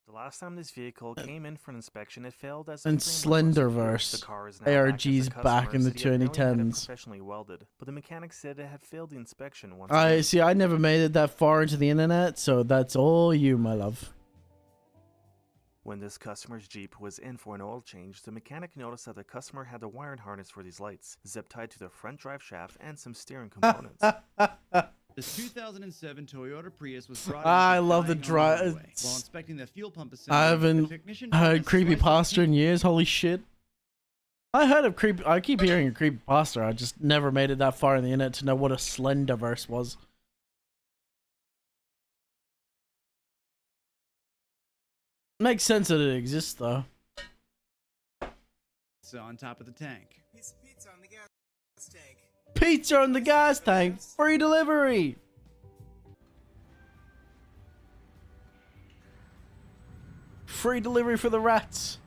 The last time this vehicle came in for an inspection, it failed as And Slenderverse. The car is now ARG's back, as the back in the customer said he apparently had it 2010s. professionally welded, but the mechanic said it had failed the inspection once. I again. see. I never made it that far into the internet, so that's all you, my love. When this customer's Jeep was in for an oil change, the mechanic noticed that the customer had the wiring harness for these lights, zip tied to the front drive shaft and some steering components. The 2007 Toyota Prius was brought I in for love the dying on drive. highway. While inspecting the fuel pump assembly, I the haven't technician heard found a creepy slice of pasta in years. Holy shit! I heard of creepy. I keep hearing of creepy pasta. I just never made it that far in the internet to know what a Slenderverse was. Makes sense that it exists, though. So on top of the tank. Pizza on the gas tank. Pizza on the gas tank, free delivery. Free delivery for the rats.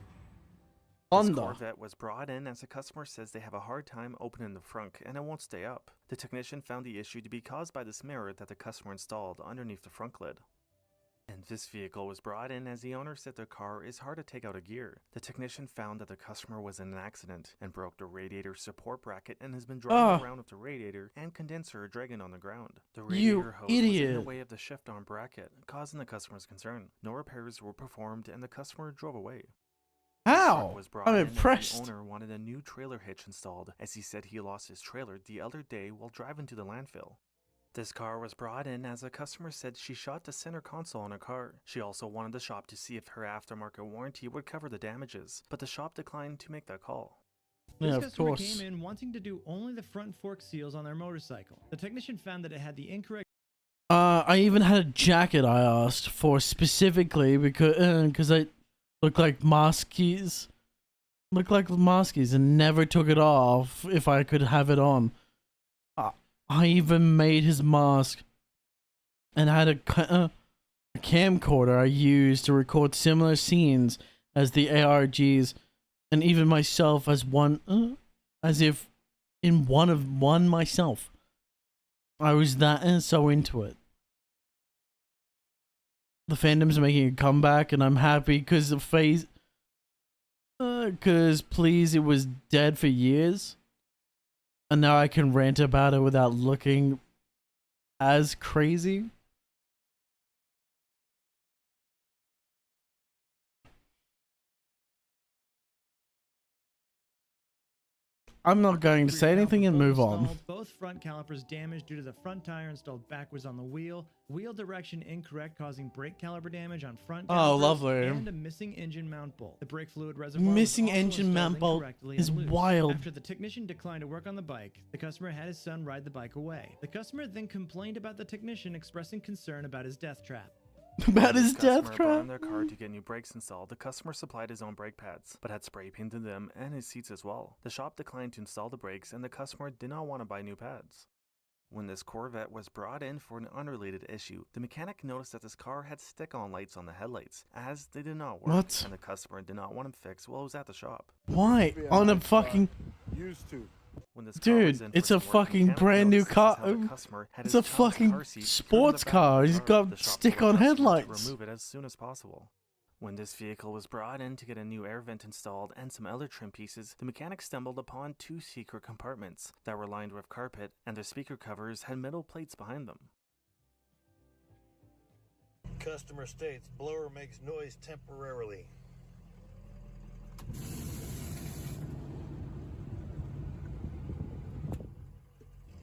This Honda. Corvette was brought in as the customer says they have a hard time opening the front and it won't stay up. The technician found the issue to be caused by this mirror that the customer installed underneath the front lid. And this vehicle was brought in as the owner said the car is hard to take out of gear. The technician found that the customer was in an accident and broke the radiator support bracket and has been driving around with the radiator and condenser dragging on the ground. The radiator hose was in the way of the shift arm bracket, causing the customer's concern. No repairs were performed and the customer drove away. How? I'm The impressed. owner wanted a new trailer hitch installed as he said he lost his trailer the other day while driving to the landfill. This car was brought in as a customer said she shot the center console on her car. She also wanted the shop to see if her aftermarket warranty would cover the damages, but the shop declined to make that call. This customer came in wanting to do only the front fork seals on their motorcycle. The technician found that it had the incorrect. I even had a jacket I asked for specifically because I looked like Moskies. Looked like Moskies and never took it off if I could have it on. I even made his mask and had a camcorder I used to record similar scenes as the ARGs, and even myself as one, as if in one myself. I was that so into it. The fandom's making a comeback, and I'm happy because the phase. Because please, it was dead for years. And now I can rant about it without looking as crazy. I'm not going to say anything and move on. Both front calipers damaged due to the front tire installed backwards on the wheel. Wheel direction incorrect, causing brake caliper damage on front calipers. Oh, lovely. And a missing engine mount bolt. The brake fluid reservoir Missing was also engine installed mount bolt incorrectly is and loose. wild. After the technician declined to work on the bike, the customer had his son ride the bike away. The customer then complained about the technician expressing concern about his death trap. About his death Customer brought trap. in their car to get new brakes installed. The customer supplied his own brake pads, but had spray painted them and his seats as well. The shop declined to install the brakes, and the customer did not want to buy new pads. When this Corvette was brought in for an unrelated issue, the mechanic noticed that this car had stick-on lights on the headlights, as they did not work, What? and the customer did not want them fixed while it was at the shop. Why? On a fucking... Used to. When this car was Dude, in it's for a some work, fucking mechanic brand new noticed car. how the customer had It's his a child's fucking car seat turned to sports the back car. of the He's car. got The shop stick-on told the customer to headlights. remove it as soon as possible. When this vehicle was brought in to get a new air vent installed and some other trim pieces, the mechanic stumbled upon two secret compartments that were lined with carpet, and their speaker covers had metal plates behind them. Customer states blower makes noise temporarily.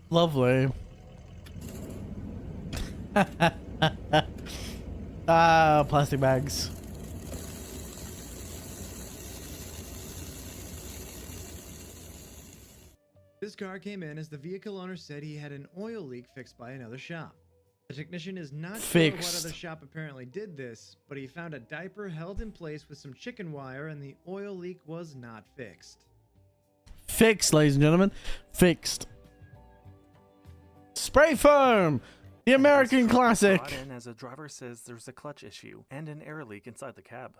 Lovely. Ah, plastic bags. This car came in as the vehicle owner said he had an oil leak fixed by another shop. The technician is not sure what Fixed. other shop apparently did this, but he found a diaper held in place with some chicken wire and the oil leak was not fixed. Fixed, ladies and gentlemen. Fixed. Spray foam! The American classic! Brought in as a driver says there's a clutch issue and an air leak inside the cab.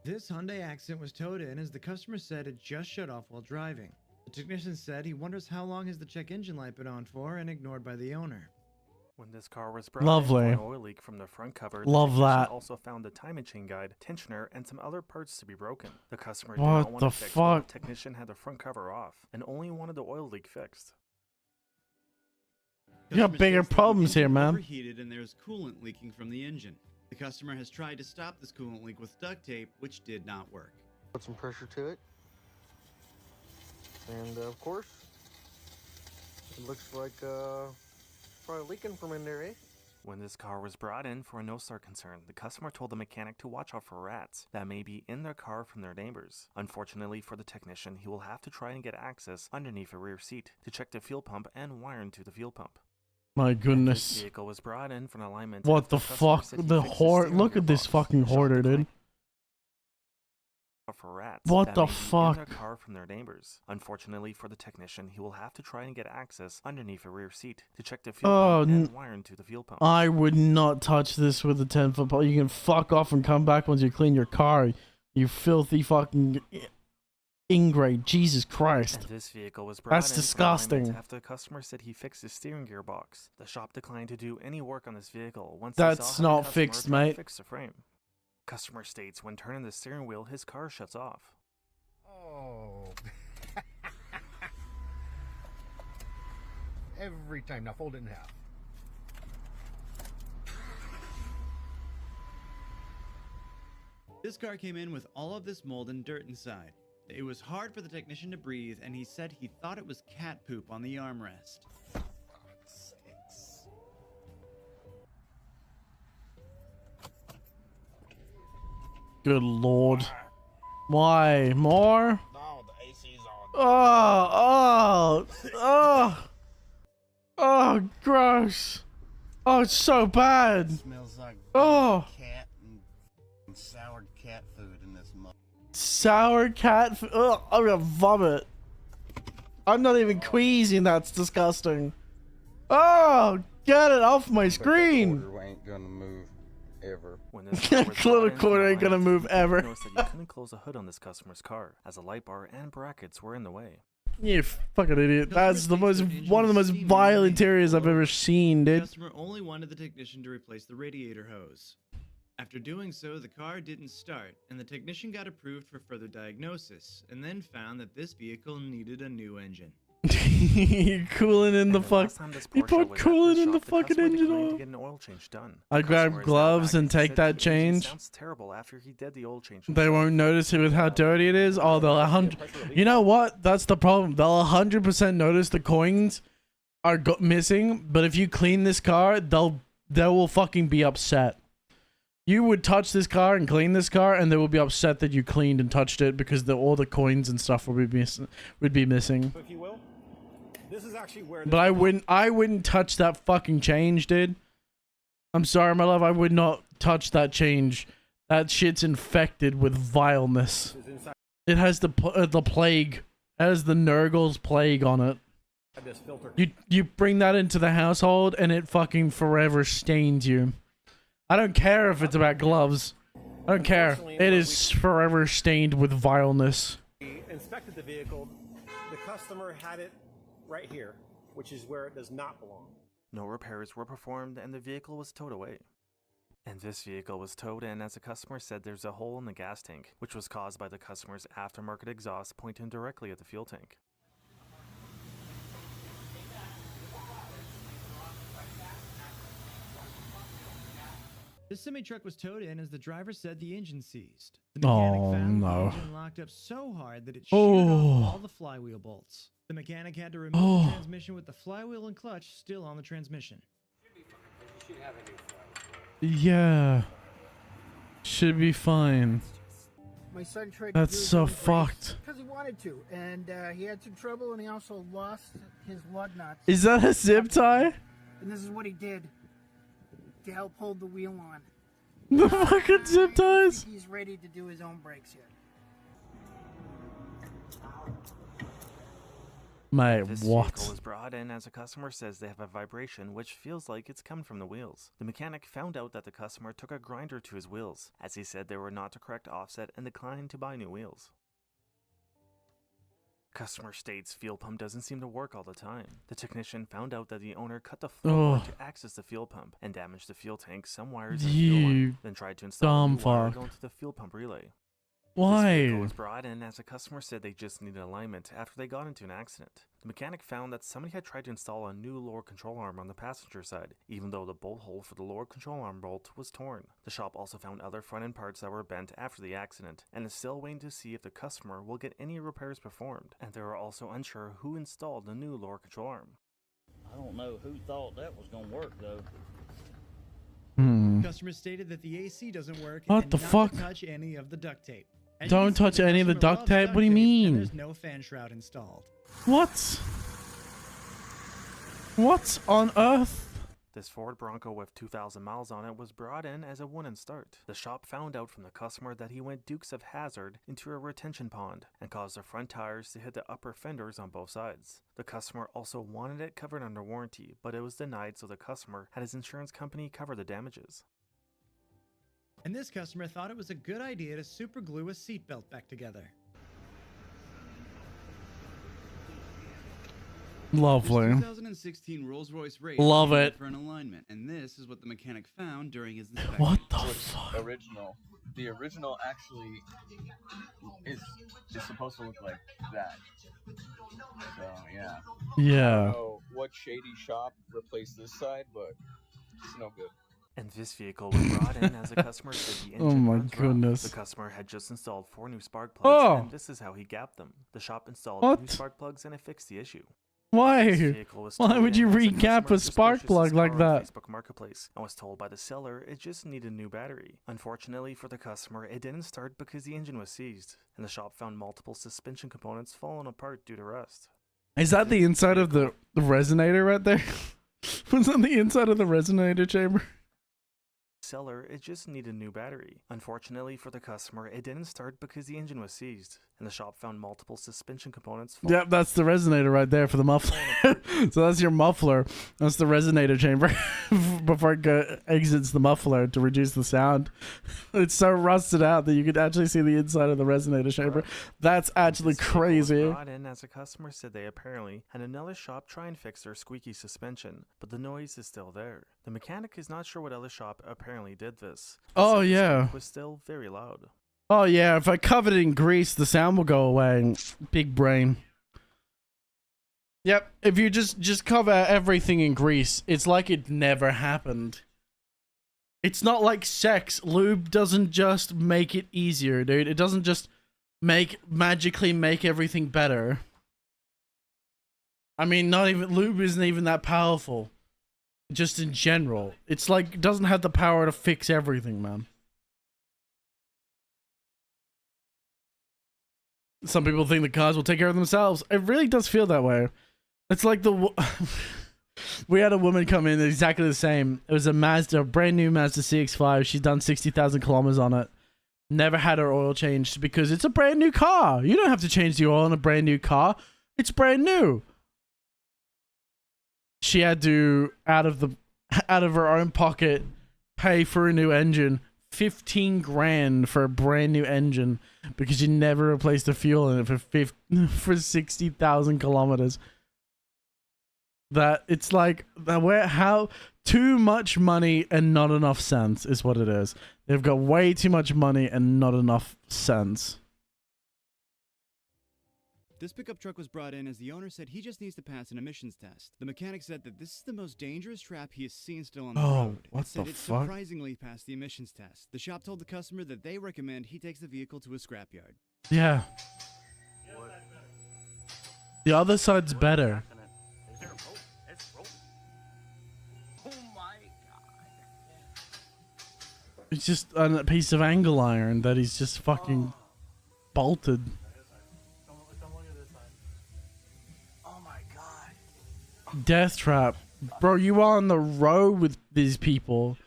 This Hyundai Accent was towed in as the customer said it just shut off while driving. The technician said he wonders how long has the check engine light been on for and ignored by the owner. When this car was brought Lovely. in for an oil leak from the front cover, the Love technician that. also found the timing chain guide, tensioner, and some other parts to be broken. The customer did What not want the to fix while fuck? the technician had the front cover off and only wanted the oil leak fixed. You got bigger problems here, man. Overheated and there's coolant leaking from the engine. The customer has tried to stop this coolant leak with duct tape, which did not work. Put some pressure to it. And of course, it looks like probably leaking from in there, eh? When this car was brought in for a no-start concern, the customer told the mechanic to watch out for rats that may be in their car from their neighbors. Unfortunately for the technician, he will have to try and get access underneath a rear seat to check the fuel pump and wire into the fuel pump. My This goodness. vehicle was brought in for an alignment. What the after customer fuck? said he The fixed hoard. steering Look wheel at this box. fucking The shop hoarder, declined dude. for rats What that the may be in fuck? their car from their neighbors. Unfortunately for the technician, he will have to try and get access underneath a rear seat to check the fuel Oh, pump and wire into the fuel pump. I would not touch this with a 10-foot pole. You can fuck off and come back once you clean your car. You filthy fucking ingrate. Jesus Christ. And this vehicle was brought That's in for alignment disgusting. after the customer said he fixed his steering gearbox. The shop declined to do any work on this vehicle once they That's saw how not the customer fixed, tried to mate. fix the frame. Customer states when turning the steering wheel, his car shuts off. Oh. Every time. Now fold it in half. This car came in with all of this mold and dirt inside. It was hard for the technician to breathe, and he said he thought it was cat poop on the armrest. Good lord. Why? More? No, the AC's on. Oh, gross. Oh, it's so bad. Smells like Oh. cat and soured cat food in this mug. Sour cat food. Oh, I'm gonna vomit. I'm not even queasy, and that's disgusting. Oh, get it off my screen. Quarter ain't gonna move ever. When this car was Little brought in for quarter ain't gonna alignment, move the ever. noticed that you couldn't close the hood on this customer's car, as a light bar and brackets were in the way. You fucking idiot. That's one of the most vile interiors I've ever seen, The dude. customer only wanted the technician to replace the radiator hose. After doing so, the car didn't start, and the technician got approved for further diagnosis, and then found that this vehicle needed a new engine. Cooling in the fuck. You put coolant in the fucking engine To oil. get an oil change done. I The grab customer is now gloves back and take said that the engine change. Sounds terrible after he did the oil change. They won't notice it with how dirty it is. Oh, they'll 100. You know what? That's the problem. They'll 100% notice the coins are missing. But if you clean this car, they will fucking be upset. You would touch this car and clean this car, and they will be upset that you cleaned and touched it because all the coins and stuff would be missing. If you will, this is actually where. But I wouldn't touch that fucking change, dude. I'm sorry, my love. I would not touch that change. That shit's infected with vileness. It has the plague. It has the Nurgle's plague on it. This filter. You bring that into the household, and it fucking forever stains you. I don't care if it's about gloves. I don't care. It is forever stained with vileness. We inspected the vehicle. The customer had it right here, which is where it does not belong. No repairs were performed and the vehicle was towed away. And this vehicle was towed in as the customer said there's a hole in the gas tank, which was caused by the customer's aftermarket exhaust pointing directly at the fuel tank. This semi-truck was towed in as the driver said the engine seized. The mechanic found the engine locked up so hard that it sheared off all the flywheel bolts. The mechanic had to remove the transmission with the flywheel and clutch still on the transmission. Yeah. Should be fine. My son tried That's to do his so own brakes fucked. because he wanted to, and he had some trouble, and he also lost his lug nuts. Is that a zip tie? And this is what he did to help hold the wheel on. The fucking zip ties? He's ready to do his own brakes yet. Mate, This what? vehicle was brought in as a customer says they have a vibration which feels like it's coming from the wheels. The mechanic found out that the customer took a grinder to his wheels, as he said they were not to correct offset and declined to buy new wheels. Customer states fuel pump doesn't seem to work all the time. The technician found out that the owner cut the floor to access the fuel pump and damaged the fuel tank, some wires, and fuel line, then tried to install a new wire going to the fuel pump relay. Why? This vehicle was brought in as a customer said they just needed alignment after they got into an accident. The mechanic found that somebody had tried to install a new lower control arm on the passenger side, even though the bolt hole for the lower control arm bolt was torn. The shop also found other front end parts that were bent after the accident, and is still waiting to see if the customer will get any repairs performed, and they are also unsure who installed the new lower control arm. I don't know who thought that was going to work, though. Customer stated that the AC doesn't work What and the not fuck? to touch any of the duct tape. As you Don't can see, touch any of the customer duct loves tape? What do you and mean? There's no fan shroud installed. What? What on earth? This Ford Bronco with 2,000 miles on it was brought in as a one and start. The shop found out from the customer that he went Dukes of Hazzard into a retention pond and caused the front tires to hit the upper fenders on both sides. The customer also wanted it covered under warranty, but it was denied, so the customer had his insurance company cover the damages. And this customer thought it was a good idea to super glue a seatbelt back together. Lovely. This 2016 Rolls-Royce Wraith Love came it. for an alignment, and this is what the mechanic found during his inspection. What the fuck? Original. The original actually is supposed to look like that. So yeah. Yeah. I don't know what shady shop replaced this side, but it's no good. And this vehicle was brought in as a customer said the engine Oh my runs rough. goodness. The customer had just installed 4 new spark plugs, Oh. and this is how he gapped them. The shop installed What? new spark plugs and it fixed the issue. Why? This vehicle was Why towed would you in as a recap customer a just spark purchased plug his like car on that? Facebook Marketplace and was told by the seller it just needed a new battery. Unfortunately for the customer, it didn't start because the engine was seized, and the shop found multiple suspension components falling apart due to rust. Is that the inside of the resonator right there? Was that the inside of the resonator chamber? Seller, it just needed a new battery. Unfortunately for the customer, it didn't start because the engine was seized, and the shop found multiple suspension components. Yep, that's the resonator right there for the muffler. So that's your muffler. That's the resonator chamber before it exits the muffler to reduce the sound. It's so rusted out that you could actually see the inside of the resonator chamber. That's actually This vehicle was crazy. brought in as a customer said they apparently had another shop try and fix their squeaky suspension, but the noise is still there. The mechanic is not sure what other shop apparently did this. Oh, Said the yeah. squeak was still very loud. Oh yeah, if I covered it in grease, the sound will go away. Big brain. Yep, if you just cover everything in grease, it's like it never happened. It's not like sex. Lube doesn't just make it easier, dude. It doesn't just magically make everything better. I mean, lube isn't even that powerful. Just in general. It's like, it doesn't have the power to fix everything, man. Some people think the cars will take care of themselves. It really does feel that way. It's like we had a woman come in exactly the same. It was a brand new Mazda CX-5. She's done 60,000 kilometers on it. Never had her oil changed because it's a brand new car. You don't have to change the oil in a brand new car. It's brand new. She had to, out of her own pocket, pay for a new engine. 15 grand for a brand new engine because you never replaced the fuel in it for 60,000 kilometers. That it's like how too much money and not enough sense is what it is. They've got way too much money and not enough sense. This pickup truck was brought in as the owner said he just needs to pass an emissions test. The mechanic said that this is the most dangerous trap he has seen still on the road. What and said the it fuck? surprisingly passed the emissions test. The shop told the customer that they recommend he takes the vehicle to a scrapyard. Yeah. The other side's better. It's just a piece of angle iron that he's just fucking bolted. Death trap. Bro, you are on the road with these people.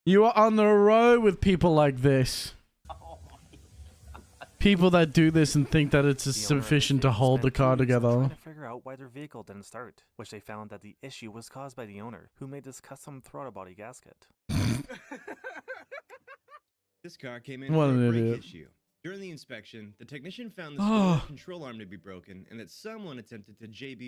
You are on the road with people like this. People that do this and think that it's sufficient to hold the car together. Trying to figure out why their vehicle didn't start, which they found that the issue was caused by the owner, who made this custom throttle body gasket. This car came in What for an a brake idiot. issue. During the inspection, the technician found the Oh. steering control arm to be broken and that someone attempted to JB.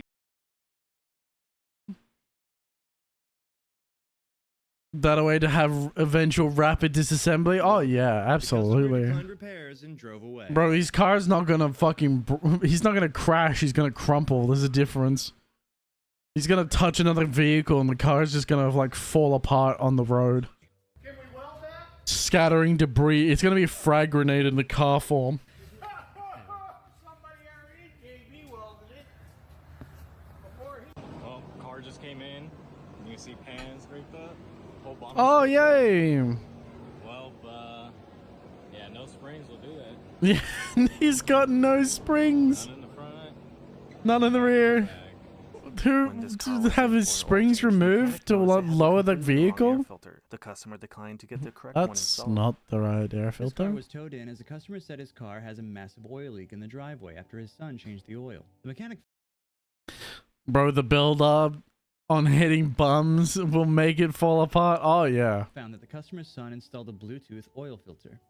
That a way to have eventual rapid disassembly? Oh yeah, absolutely. Repairs and drove away. Bro, his car's not gonna fucking... He's not gonna crash, he's gonna crumple. There's a difference. He's gonna touch another vehicle and the car's just gonna like fall apart on the road. Scattering debris. It's gonna be a frag grenade in the car form. Well, car just came in. You can see pans scraped up. Whole bottom. Oh, yay! Well, yeah, no springs will do that. Yeah, he's got no springs. None in the front. None in the rear. To have his springs removed to lower the vehicle? The customer declined to get the correct That's not the right air This car filter. was towed in as the customer said his car has a massive oil leak in the driveway after his son changed the oil. The mechanic Bro, the build-up on hitting bums will make it fall apart. Oh, yeah. found that the customer's son installed a Bluetooth oil filter.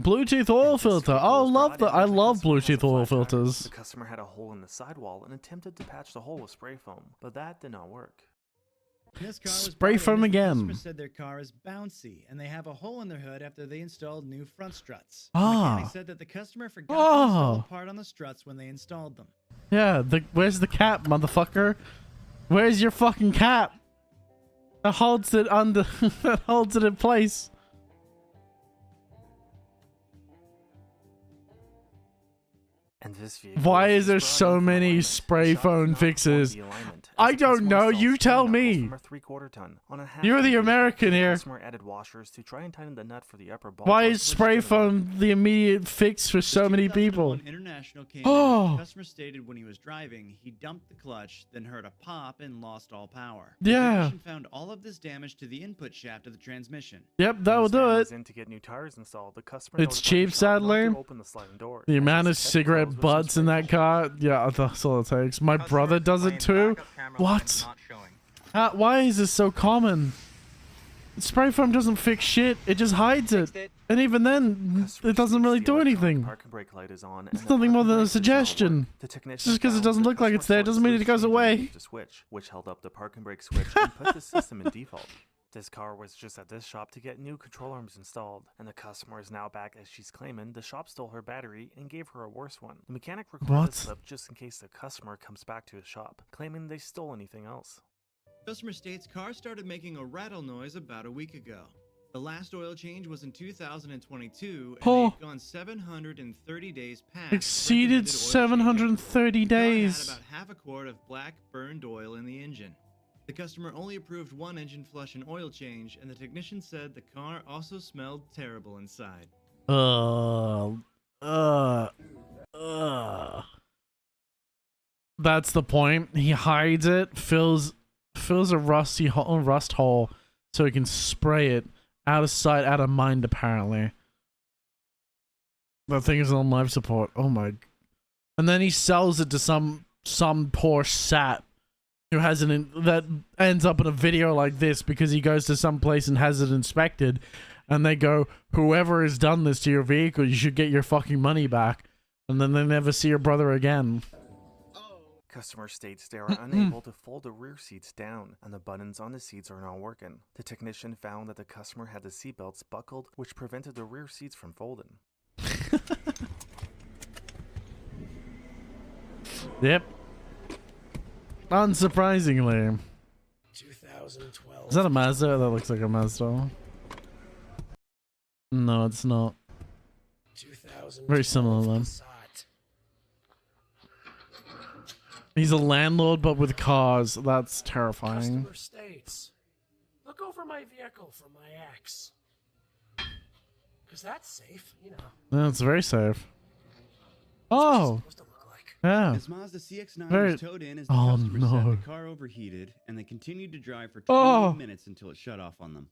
Bluetooth oil filter. Oh, I love Bluetooth oil filters. The customer had a hole in the sidewall and attempted to patch the hole with spray foam, but that did not work. This car was Spray brought in foam as the again. customer said their car is bouncy and they have a hole in their hood after they installed new front struts. Ah. The mechanic said that the customer forgot to install a part on the struts when they installed them. Yeah, where's the cap, motherfucker? Where's your fucking cap? That holds it under... that holds it in place. And this vehicle Why was is there just so many spray foam fixes? I don't know, you tell me. You're the American here. Customer added washers to try and tighten the nut for the upper ball. Why is spray foam the immediate fix for so many people? International came Oh. in. The customer stated when he was driving, he dumped the clutch, then heard a pop and lost all power. Yeah. The technician found all of this damage to the input shaft of the transmission. Yep, that will do it. In to get new tires installed. The customer It's notified cheap, the shop not to sadly. open the sliding door. The amount of cigarette butts in that car, yeah, that's all it takes. My brother does it too. What? Why is this so common? Spray foam doesn't fix shit, it just hides it. And even then, it doesn't really do anything. Park and brake light is on. It's nothing more than a suggestion. Just because it doesn't look like it's there doesn't mean it goes away. The switch, which held up the park and brake switch and put the system in default. This car was just at this shop to get new control arms installed, and the customer is now back as she's claiming the shop stole her battery and gave her a worse one. The mechanic recorded the slip just in case the customer comes back to his shop, claiming they stole anything else. Customer states car started making a rattle noise about a week ago. The last oil change was in 2022, and Oh. they've gone 730 days past. Exceeded 730 days. Had about half a quart of black burned oil in the engine. The customer only approved one engine flush and oil change, and the technician said the car also smelled terrible inside. That's the point. He hides it, fills a rust hole so he can spray it out of sight, out of mind, apparently. That thing is on life support. Oh my. And then he sells it to some poor sap who has that ends up in a video like this because he goes to some place and has it inspected, and they go, whoever has done this to your vehicle, you should get your fucking money back. And then they never see your brother again. Customer states they are unable to fold the rear seats down, and the buttons on the seats are not working. The technician found that the customer had the seatbelts buckled, which prevented the rear seats from folding. Yep. Unsurprisingly. 2012. Is that a Mazda? That looks like a Mazda. No, it's not. Very similar though. He's a landlord, but with cars. That's terrifying. Customer states, look over my vehicle for my ex. Because that's safe, you know. That's very safe. Oh. Yeah. As Mazda CX-9 Very... was towed in as the Oh customer no. said the car overheated, and they continued to drive for 20 minutes until it shut off on them.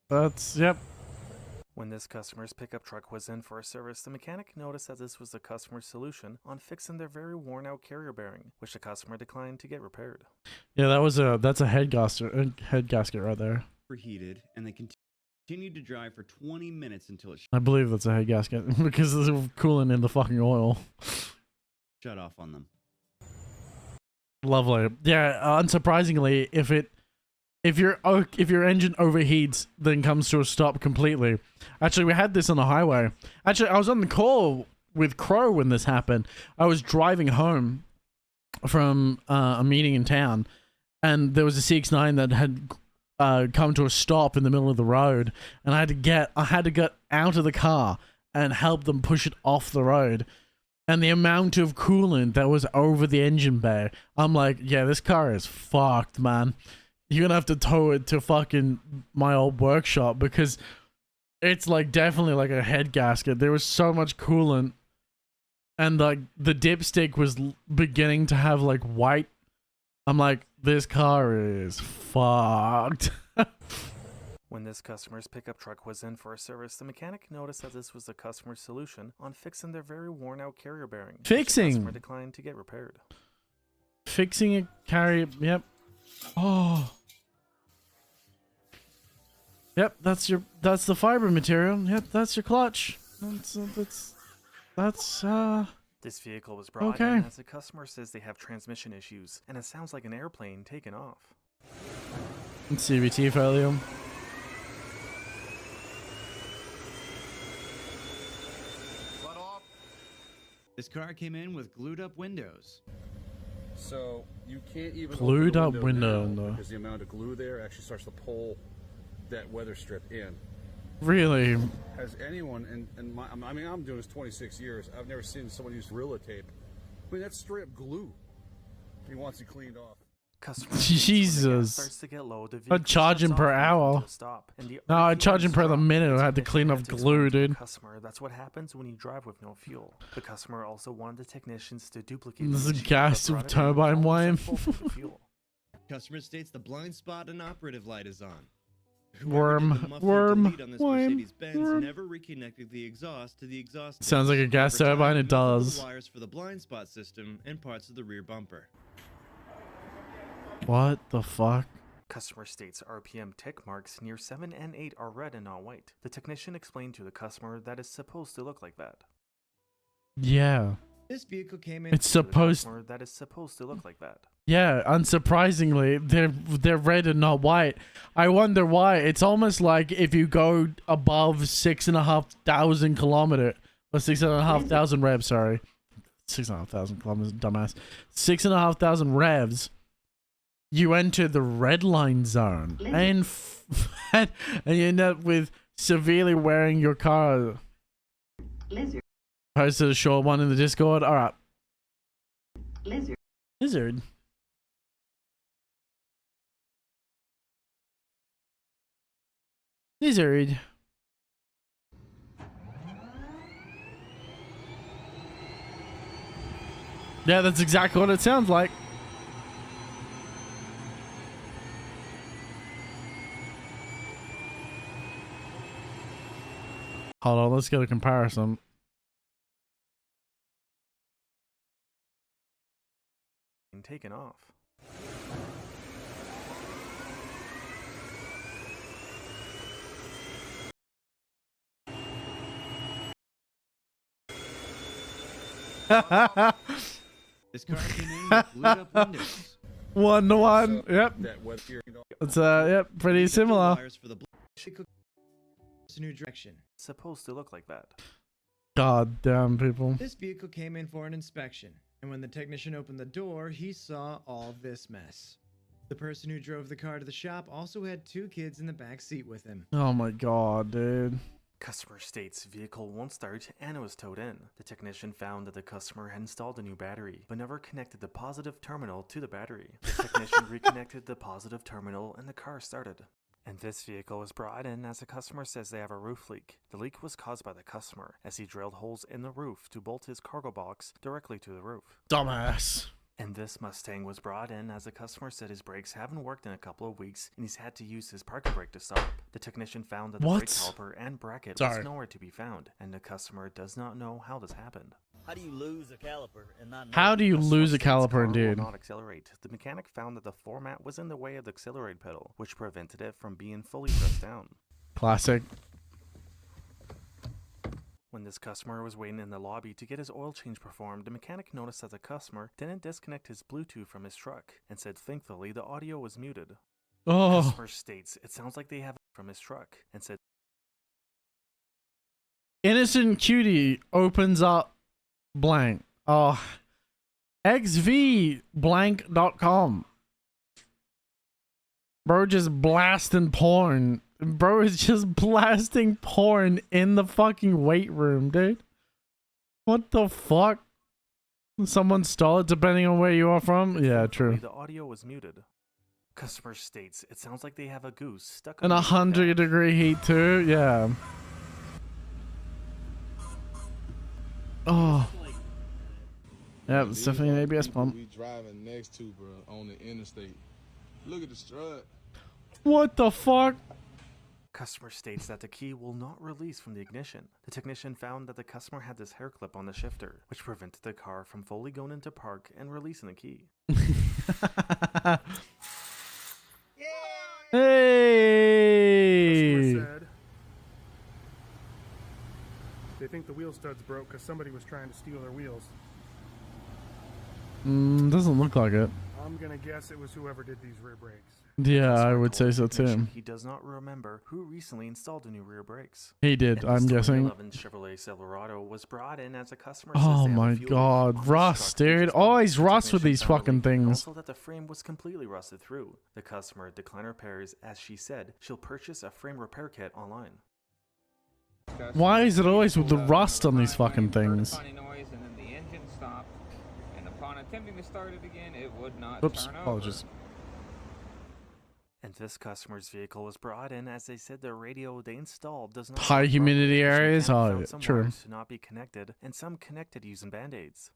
That's, yep. When this customer's pickup truck was in for a service, the mechanic noticed that this was the customer's solution on fixing their very worn-out carrier bearing, which the customer declined to get repaired. Yeah, that's a head gasket right there. Overheated, and they continued to drive for 20 minutes until it I believe that's a head gasket because there's coolant in the fucking oil. shut off on them. Lovely. Yeah, unsurprisingly, if if your engine overheats, then comes to a stop completely. Actually, we had this on the highway. Actually, I was on the call with Crow when this happened. I was driving home from a meeting in town, and there was a CX-9 that had come to a stop in the middle of the road, and I had to get out of the car and help them push it off the road. And the amount of coolant that was over the engine bay, I'm like, yeah, this car is fucked, man. You're gonna have to tow it to fucking my old workshop because it's like definitely like a head gasket. There was so much coolant, and like the dipstick was beginning to have like white. I'm like, this car is fucked. When this customer's pickup truck was in for a service, the mechanic noticed that this was the customer's solution on fixing their very worn-out carrier bearing. Fixing. The customer declined to get repaired. Fixing a carrier. Yep. Oh. Yep. That's the fiber material. Yep. That's your clutch. That's. This vehicle was brought in as the customer says they have transmission issues, and it sounds like an airplane taking off. CVT failure. This car came in with glued up windows. So you can't even glued open up the window window now because the amount of glue there actually starts to pull that weather strip in. Really? Has anyone in my, I mean, I'm doing this 26 years. I've never seen someone use Gorilla Tape. I mean, that's straight up glue. He wants it cleaned off. Jesus. I'd charge him per hour. No, I'd charge him per the minute. I had to clean off glue, dude. Customer, that's what happens when you drive with no fuel. The customer also wanted the technicians to duplicate. This is a gas turbine wine. Customer states the blind spot and operative light is on. Worm. Never reconnected the exhaust to the exhaust. Sounds like a gas turbine. It does. Wires for the blind spot system and parts of the rear bumper. What the fuck? Customer states RPM tick marks near 7 and 8 are red and not white. The technician explained to the customer that it's supposed to look like that. Yeah. This vehicle came in. It's supposed. That is supposed to look like that. Yeah, unsurprisingly, they're red and not white. I wonder why. It's almost like if you go above 6,500 kilometer or 6,500 revs. Sorry, 6,500 kilometers, dumbass. 6,500 revs. You enter the red line zone, and you end up with severely wearing your car. Lizard. Posted a short one in the Discord. All right. Lizard. Lizard. Lizard. Yeah, that's exactly what it sounds like. Hold on, let's get a comparison. Taken off. This car came in with glued up windows. 1-to-1. Yep. It's yep, pretty similar. New direction. Supposed to look like that. God damn, people. This vehicle came in for an inspection, and when the technician opened the door, he saw all this mess. The person who drove the car to the shop also had 2 kids in the back seat with him. Oh my god, dude. Customer states vehicle won't start and it was towed in. The technician found that the customer had installed a new battery, but never connected the positive terminal to the battery. The technician reconnected the positive terminal and the car started. And this vehicle was brought in as the customer says they have a roof leak. The leak was caused by the customer as he drilled holes in the roof to bolt his cargo box directly to the roof. Dumbass. And this Mustang was brought in as the customer said his brakes haven't worked in a couple of weeks and he's had to use his parking brake to stop. The technician found that the brake caliper and bracket was nowhere to be found, and the customer does not know how this happened. How do you lose a caliper and not know? How do you lose a caliper, indeed? Will not accelerate. The mechanic found that the floor mat was in the way of the accelerate pedal, which prevented it from being fully pressed down. Classic. When this customer was waiting in the lobby to get his oil change performed, the mechanic noticed that the customer didn't disconnect his Bluetooth from his truck and said thankfully the audio was muted. Oh. Customer states it sounds like they have from his truck and said Innocent cutie opens up blank. Oh, xvblank.com. Bro just blasting porn. Bro is just blasting porn in the fucking weight room, dude. What the fuck? Someone stole it depending on where you are from? Yeah, true. the audio was muted. Customer states it sounds like they have a goose stuck In 100-degree heat too? Yeah. Oh. Yeah, it's definitely an ABS pump. We driving next to, bro, on the interstate. Look at the strut. What the fuck? Customer states that the key will not release from the ignition. The technician found that the customer had this hair clip on the shifter, which prevented the car from fully going into park and releasing the key. Hey! Customer said they think the wheel studs broke because somebody was trying to steal their wheels. Doesn't look like it. I'm gonna guess it was whoever did these rear brakes. Yeah, I would say so too. He does not remember who recently installed the new rear brakes. He did, I'm guessing. 2011 Chevrolet Silverado was brought in as a customer. Oh my god, rust, dude. Always rust with these fucking things. Also that the frame was completely rusted through. The customer declined repairs as she said she'll purchase a frame repair kit online. Why is it always with the rust on these fucking things? Noise, and then the engine stopped, and upon attempting to start it again, it would not Oops, turn apologies. And this customer's vehicle was brought in as they said the radio they installed does not High work humidity properly. areas? Some Oh, found some true. wires to not be connected, and some connected using band-aids.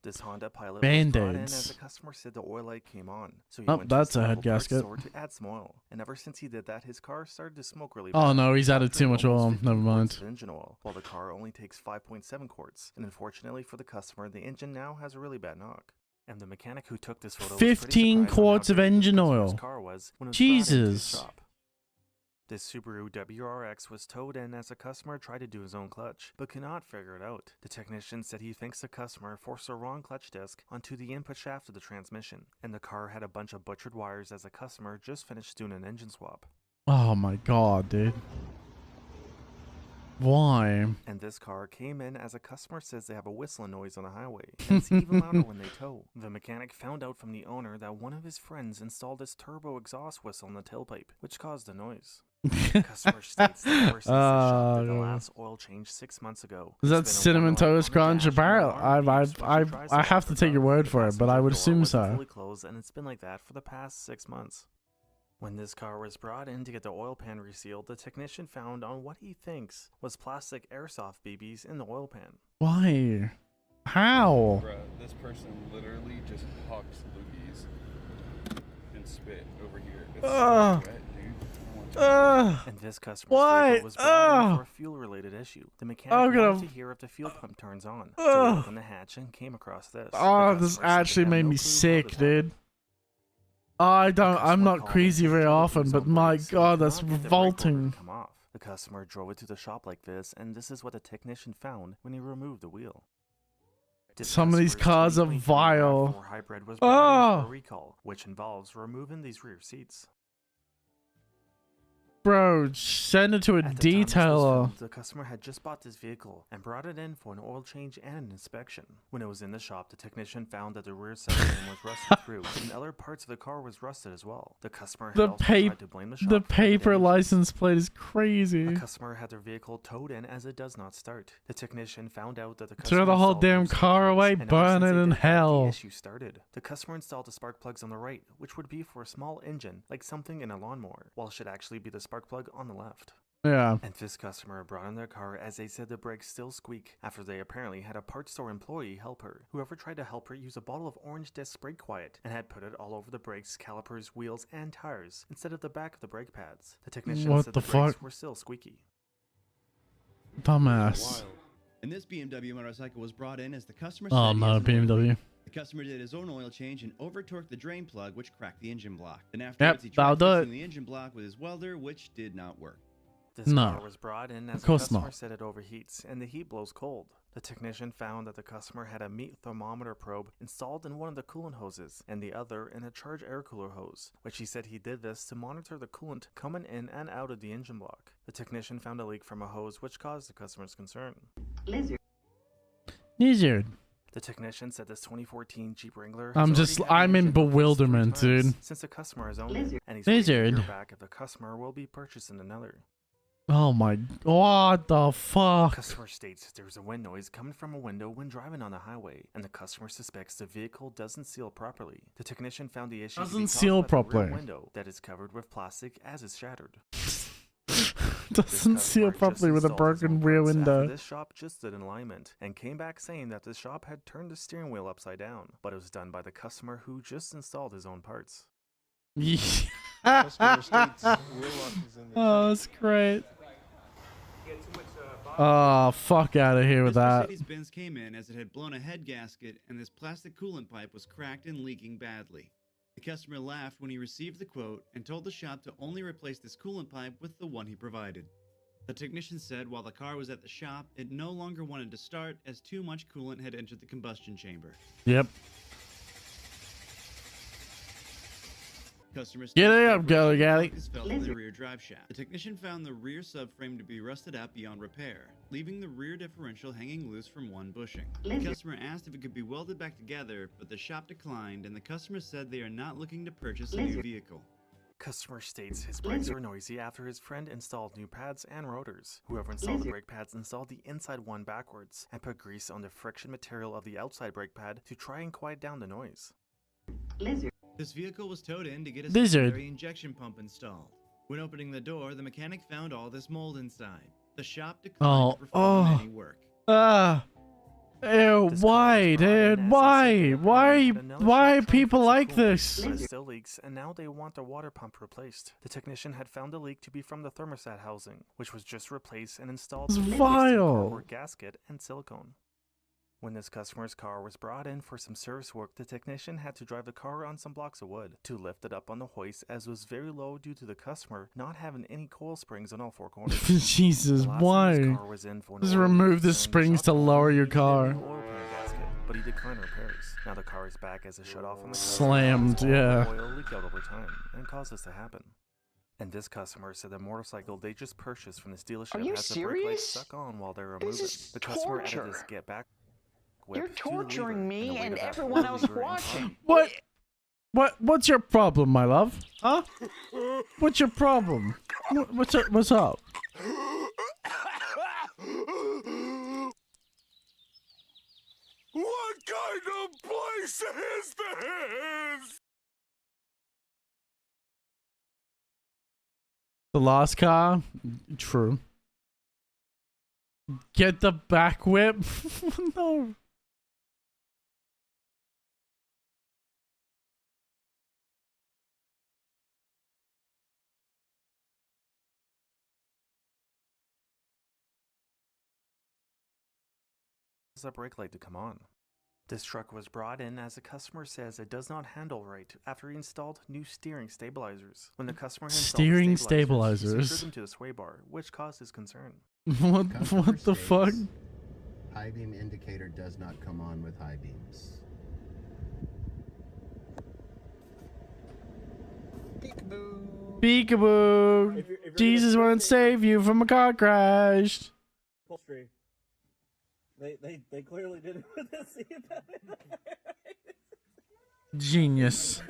This Honda Pilot was brought in Band-Aids. as the customer said the oil light came on, so he Oh, went to that's the a head local parts gasket. store to add some oil. And ever since he did that, his car started to smoke really Oh bad. no, he's added too much Almost oil. 50 Never quarts mind. of engine oil, while the car only takes 5.7 quarts. And unfortunately for the customer, the engine now has a really bad knock. And the mechanic who took this photo was pretty 15 surprised on how quarts of dirty this engine customer's oil. car was when it was brought into his Jesus. shop. This Subaru WRX was towed in as a customer tried to do his own clutch, but could not figure it out. The technician said he thinks the customer forced the wrong clutch disc onto the input shaft of the transmission, and the car had a bunch of butchered wires as the customer just finished doing an engine swap. Oh my god, dude. Why? And this car came in as a customer says they have a whistling noise on the highway, and it's even louder when they tow. The mechanic found out from the owner that one of his friends installed this turbo exhaust whistle in the tailpipe, which caused the noise. The customer states that ever since the shop did the last oil change 6 months ago. Is that cinnamon toast crunch apparel? I have to take your word for it, but I would assume so. Fully closed, and it's been like that for the past 6 months. When this car was brought in to get the oil pan resealed, the technician found on what he thinks was plastic airsoft BBs in the oil pan. Why? How? Bruh, this person literally just hucks loogies and spit over here. It's so wet, dude. And this customer's Why? vehicle was brought in for a fuel-related issue. The mechanic I'm gonna- wanted to hear if the fuel pump turns on, so he opened the hatch and came across this. Oh, The this customer said actually they had made no me clue how sick, this dude. happened. I'm not crazy very often, but my god, that's revolting. Come off. The customer drove it to the shop like this, and this is what the technician found when he removed the wheel. This Some of these customer's cars are 2023 vile. RAV4 hybrid was brought in for Oh, a recall, which involves removing these rear seats. bro, send it to a At the time this was detailer. filmed, the customer had just bought this vehicle and brought it in for an oil change and an inspection. When it was in the shop, the technician found that the rear subframe was rusted through, and other parts of the car was rusted as well. The customer had also tried to blame the shop The for paper damages. license plate is A crazy. customer had their vehicle towed in as it does not start. The technician found out that the Throw customer the whole installed damn new spark car plugs, away, and ever burn since it they in did that, the hell. issue started. The customer installed the spark plugs on the right, which would be for a small engine, like something in a lawnmower, while it should actually be the spark plug on the left. Yeah. And this customer brought in their car as they said the brakes still squeak after they apparently had a parts store employee help her. Whoever tried to help her used a bottle of orange disc brake quiet and had put it all over the brakes, calipers, wheels, and tires instead of the back of the brake pads. The technician What said the the brakes fuck? were still squeaky. Dumbass. And this BMW motorcycle was brought in as the customer Oh said he no, has an oil BMW. leak. The customer did his own oil change and over-torqued the drain plug, which cracked the engine block. Then afterwards, he that'll tried do fixing it. the engine block with his welder, which did not work. This No, car was brought in of as the course customer not. said it overheats and the heat blows cold. The technician found that the customer had a meat thermometer probe installed in one of the coolant hoses and the other in a charged air cooler hose, which he said he did this to monitor the coolant coming in and out of the engine block. The technician found a leak from a hose which caused the customer's concern. Lizard. The technician said this 2014 Jeep Wrangler I'm in bewilderment, dude. since the customer has owned it, and he's Lizard. waiting to hear back if the customer will be purchasing another. Oh my, what the fuck? Customer states there's a wind noise coming from a window when driving on the highway, and the customer suspects the vehicle doesn't seal properly. The technician found the issue to be Doesn't caused seal by the rear properly. window that is covered with plastic as it's shattered. Doesn't seal properly with a broken rear window. This shop just stood in alignment and came back saying that the shop had turned the steering wheel upside down, but it was done by the customer who just installed his own parts. Oh, that's great. Oh, fuck out of here with that. Mercedes-Benz came in as it had blown a head gasket and this plastic coolant pipe was cracked and leaking badly. The customer laughed when he received the quote and told the shop to only replace this coolant pipe with the one he provided. The technician said while the car was at the shop, it no longer wanted to start as too much coolant had entered the combustion chamber. Yep. Customer Get it up, Gully Galley. fell in the rear drive shaft. The technician found the rear subframe to be rusted out beyond repair, leaving the rear differential hanging loose from one bushing. The customer asked if it could be welded back together, but the shop declined, and the customer said they are not looking to purchase a new vehicle. Customer states his brakes were noisy after his friend installed new pads and rotors. Whoever installed the brake pads installed the inside one backwards and put grease on the friction material of the outside brake pad to try and quiet down the noise. This vehicle was towed in to get a Lizard. secondary injection pump installed. When opening the door, the mechanic found all this mold inside. The shop declined to perform any work. Ew, why, dude? Why? Why are people like this? But it still leaks, and now they want the water pump replaced. The technician had found the leak to be from the thermostat housing, which was just replaced and installed It's with a vile. cardboard gasket and silicone. When this customer's car was brought in for some service work, the technician had to drive the car on some blocks of wood to lift it up on the hoist, as it was very low due to the customer not having any coil springs on all four corners. Jesus, why? Just remove the springs to lower your car. But he declined repairs. Now the car is back as a shut-off on the Slammed, yeah. Oil leaked out over time and caused this to happen. And this customer said the motorcycle they just purchased from this dealership has the brake light stuck on while they were moving. The customer added this get back. You're torturing me and everyone else watching. What's your problem, my love? Huh? What's your problem? What's up? What kind of place is this? The lost car? True. Get the back whip? No. A brake light to come on. This truck was brought in as the customer says it does not handle right after he installed new steering stabilizers. When the customer Steering he stabilizers. secured them to the sway bar, which caused his concern. What the fuck? High beam indicator does not come on with high beams. Peekaboo! Jesus won't save you from a car crash. Upholstery. They clearly did it with a seatbelt. Genius.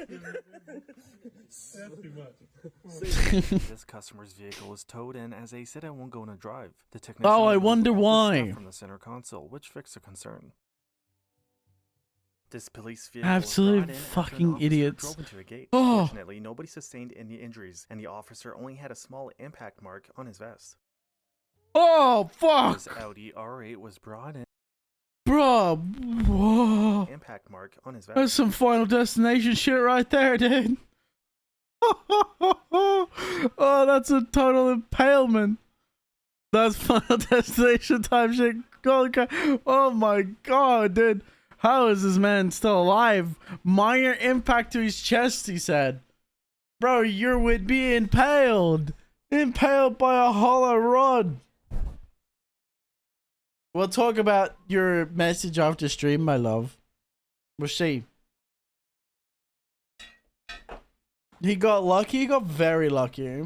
That's too much. This customer's vehicle was towed in as they said it won't go on a drive. The technician Oh, I removed wonder all the why. stuff from the center console, which fixed the concern. This police vehicle Absolute was brought in after an fucking officer idiots. drove into a gate. Oh. Fortunately, nobody sustained any injuries, and the officer only had a small impact mark on his vest. Oh, fuck! This Audi R8 was brought in. Bro, whoa. Impact mark on his vest. That's some Final Destination shit right there, dude. Oh, that's a total impalement. That's Final Destination type shit. Oh my god, dude. How is this man still alive? Minor impact to his chest, he said. Bro, you would be impaled. Impaled by a hollow rod. We'll talk about your message after stream, my love. We'll see. He got lucky. He got very lucky.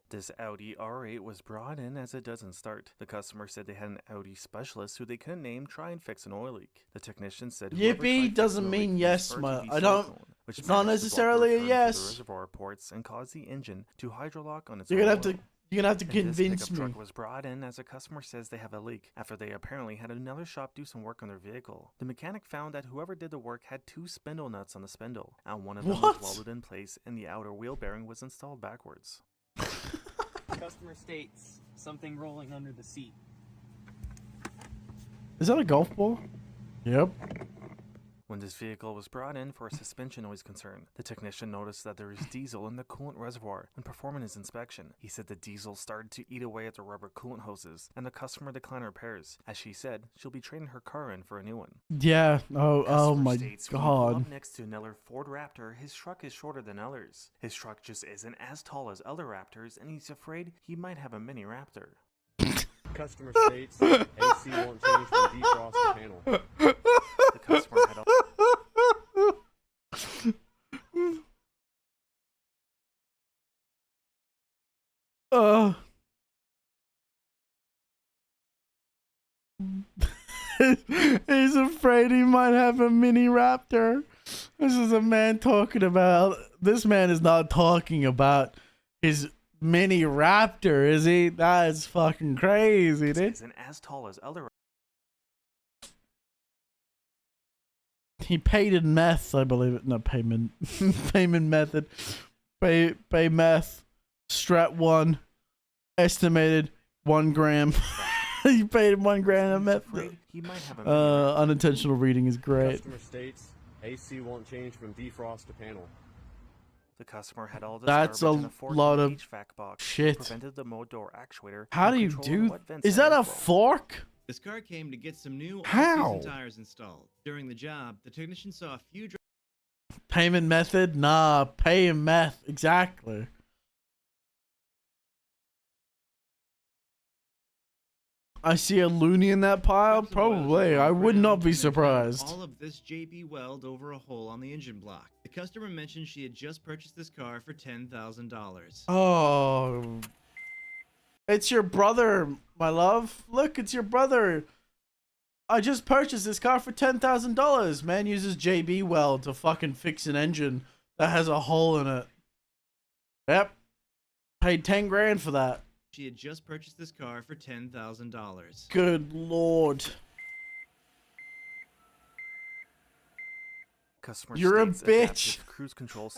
This Audi R8 was brought in as it doesn't start. The customer said they had an Audi specialist who they couldn't name try and fix an oil leak. The technician said Yippee doesn't mean yes, man. I don't. It's not necessarily a yes. The reservoir ports and caused the engine to hydrolock on its You're own gonna have oil. to. You're gonna have to And convince this pickup me. truck was brought in as a customer says they have a leak after they apparently had another shop do some work on their vehicle. The mechanic found that whoever did the work had 2 spindle nuts on the spindle, and one of them was welded in place and the outer wheel bearing was installed backwards. Customer states something rolling under the seat. Is that a golf ball? Yep. When this vehicle was brought in for a suspension noise concern, the technician noticed that there is diesel in the coolant reservoir when performing his inspection. He said the diesel started to eat away at the rubber coolant hoses, and the customer declined repairs. As she said, she'll be trading her car in for a new one. Yeah. Oh. Oh my States, when you pull God. up next to another Ford Raptor, his truck is shorter than others. His truck just isn't as tall as other Raptors, and he's afraid he might have a mini Raptor. Customer states AC won't change from defrost to panel. The customer had He's afraid he might have a mini Raptor. This is a man talking about. This man is not talking about his mini Raptor, is he? That is fucking crazy, dude. isn't as tall as other. He paid in meth, I believe it. No, payment. Payment method. Pay meth. Strat 1. Estimated 1 gram. He paid 1 gram of meth. He might have a Unintentional reading is great. Customer states AC won't change from defrost to panel. The customer had all this That's garbage a in fork lot in of the HVAC box, shit. prevented the mode door actuator. How and do you control do? what vents Is had that a airflow. fork? This car came to get some new How? all-season tires installed. During the job, the technician saw a few Payment method? Nah, pay in meth. Exactly. I see a loony in that pile? Probably. I would not be surprised. all of this JB Weld over a hole on the engine block. The customer mentioned she had just purchased this car for $10,000. Oh. It's your brother, my love. Look, it's your brother. I just purchased this car for $10,000. Man uses JB Weld to fucking fix an engine that has a hole in it. Yep. Paid 10 grand for that. She had just purchased this car for $10,000. Good lord. Customer You're a states bitch. adaptive cruise control.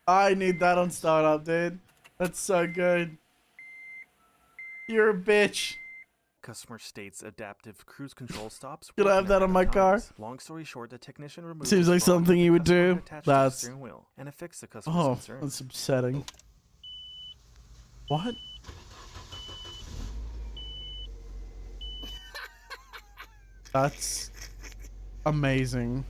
I need that on startup, dude. That's so good. You're a bitch. Customer states adaptive cruise control stops. Could I have that on my car? Long story short, the technician removed. Seems the like front, something the you would customer do. attached to the That's. steering wheel and it fixed the customer's Oh, concern. that's upsetting. What? That's amazing.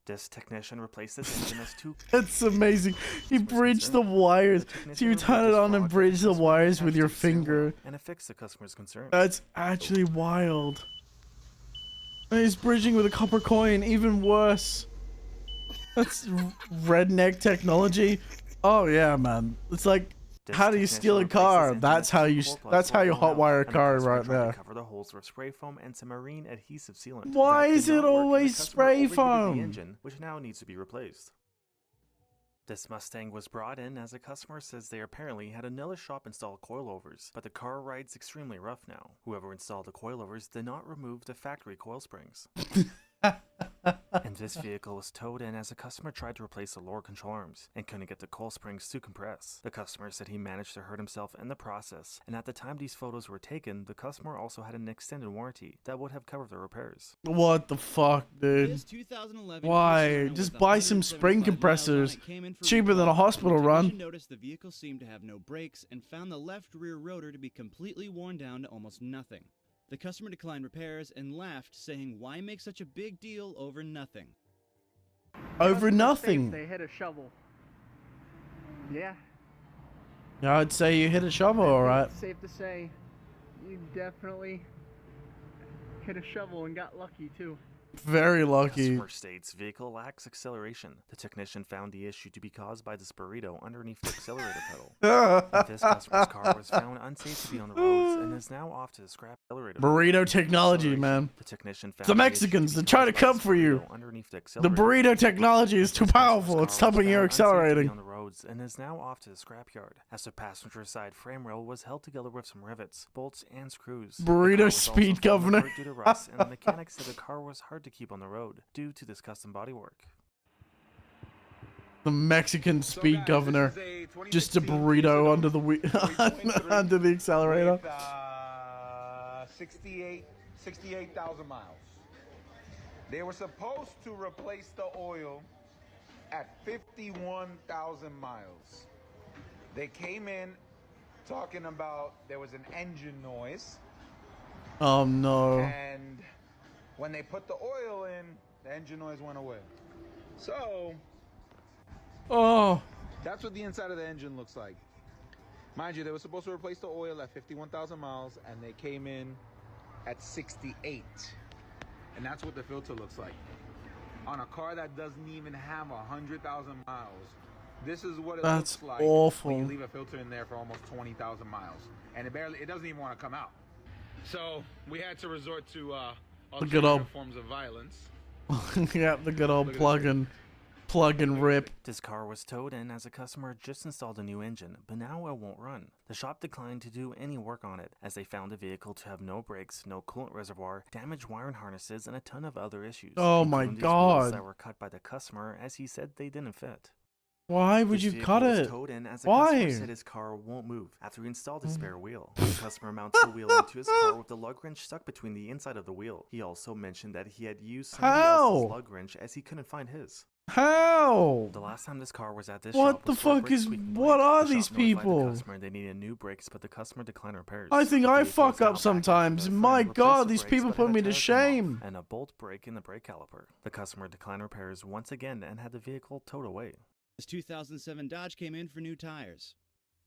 This technician replaced this engine as 2. That's amazing. He bridged the wires. So you turn it on and bridge the wires with your finger. And it fixed the customer's concern. That's actually wild. And he's bridging with a copper coin. Even worse. That's redneck technology. Oh yeah, man. It's like, how do you steal a car? That's how you. That's how you hotwire a car right there. Cover the holes with spray foam and some marine adhesive sealant. Why That did is not it work, and the always customer spray overheated foam? The engine, which now needs to be replaced. This Mustang was brought in as a customer says they apparently had another shop install coilovers, but the car rides extremely rough now. Whoever installed the coilovers did not remove the factory coil springs. And this vehicle was towed in as a customer tried to replace the lower control arms and couldn't get the coil springs to compress. The customer said he managed to hurt himself in the process, and at the time these photos were taken, the customer also had an extended warranty that would have covered the repairs. What the fuck, dude? This 2011 Why? Cruiser Just with buy some 175 spring miles on compressors. it came in for Cheaper than a recall. hospital The run. technician noticed the vehicle seemed to have no brakes and found the left rear rotor to be completely worn down to almost nothing. The customer declined repairs and laughed, saying, "Why make such a big deal over nothing?" Over nothing. They hit a shovel. Yeah, Yeah, I'd say you hit a shovel, all right. It's safe to say you definitely hit a shovel and got lucky too. Very lucky. Customer states vehicle lacks acceleration. The technician found the issue to be caused by this burrito underneath the accelerator pedal. And this customer's car was found unsafe to be on the roads and is now off to the scrap accelerator. Burrito technology, man. The technician found The Mexicans, they're trying to come for you. The burrito technology is too powerful. It's stopping your accelerating. On the roads and is now off to the scrapyard, as the passenger side frame rail was held together with some rivets, bolts, and screws. Burrito speed governor. Due to rust, and the mechanic said the car was hard to keep on the road due to this custom bodywork. The Mexican speed governor, just a burrito under the under the accelerator. With, 68,000 miles. They were supposed to replace the oil at 51,000 miles. They came in talking about there was an engine noise. Oh no. And when they put the oil in, the engine noise went away. So, that's what the inside of the engine looks like. Mind you, they were supposed to replace the oil at 51,000 miles, and they came in at 68. And that's what the filter looks like. On a car that doesn't even have 100,000 miles, this is what it looks like awful. when you leave a filter in there for almost 20,000 miles. And it doesn't even want to come out. So, we had to resort to the good old forms of violence. yeah, the good old plug and rip. This car was towed in as a customer just installed a new engine, but now it won't run. The shop declined to do any work on it, as they found the vehicle to have no brakes, no coolant reservoir, damaged wiring harnesses, and a ton of other issues. Oh my god. That were cut by the customer, as he said they didn't fit. Why would you cut it? Towed in as the Why? customer said his car won't move after he installed a spare wheel. The customer mounted the wheel into his car with the lug wrench stuck between the inside of the wheel. He also mentioned that he had used somebody else's lug wrench as he couldn't find his. How? The last time this car was at this What shop the was for a fuck brake is? squeaking What brake. are The these shop notified people? The customer they needed new brakes, but the customer declined repairs. I think The I vehicle was fuck up now back sometimes. together, My replaced god, the these brakes, people but put had me a to tire come off shame. and a bolt break in the brake caliper. The customer declined repairs once again and had the vehicle towed away. This 2007 Dodge came in for new tires.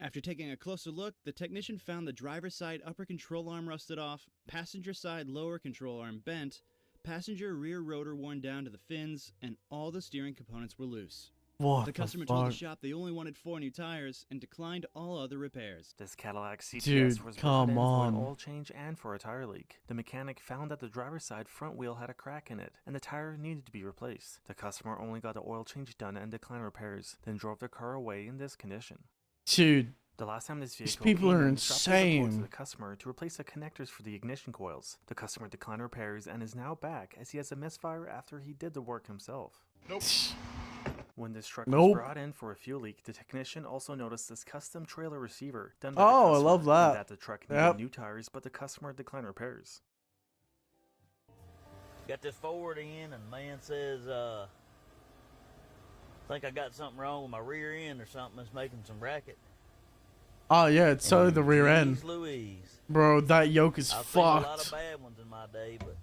After taking a closer look, the technician found the driver's side upper control arm rusted off, passenger side lower control arm bent, passenger rear rotor worn down to the fins, and all the steering components were loose. What the customer told the shop they only wanted 4 new tires and declined all other repairs. This Cadillac CTS Dude, was come brought in for an on. oil change and for a tire leak. The mechanic found that the driver's side front wheel had a crack in it, and the tire needed to be replaced. The customer only got the oil change done and declined repairs, then drove their car away in this condition. Dude, the last time this these vehicle people came are in, the shop gave a quote insane. to the customer to replace the connectors for the ignition coils. The customer declined repairs and is now back as he has a misfire after he did the work himself. Nope. When this truck was brought in for a fuel leak, the technician also noticed this custom trailer receiver done by the Oh, I customer, love and that. that the truck needed Yep. new tires, but the customer declined repairs. Got this forward end, and man says, think I got something wrong with my rear end or something that's making some racket. Oh yeah, it's so the rear end. Jeez Louise. Bro, that yoke is I've seen a lot fucked. of bad ones in my day, but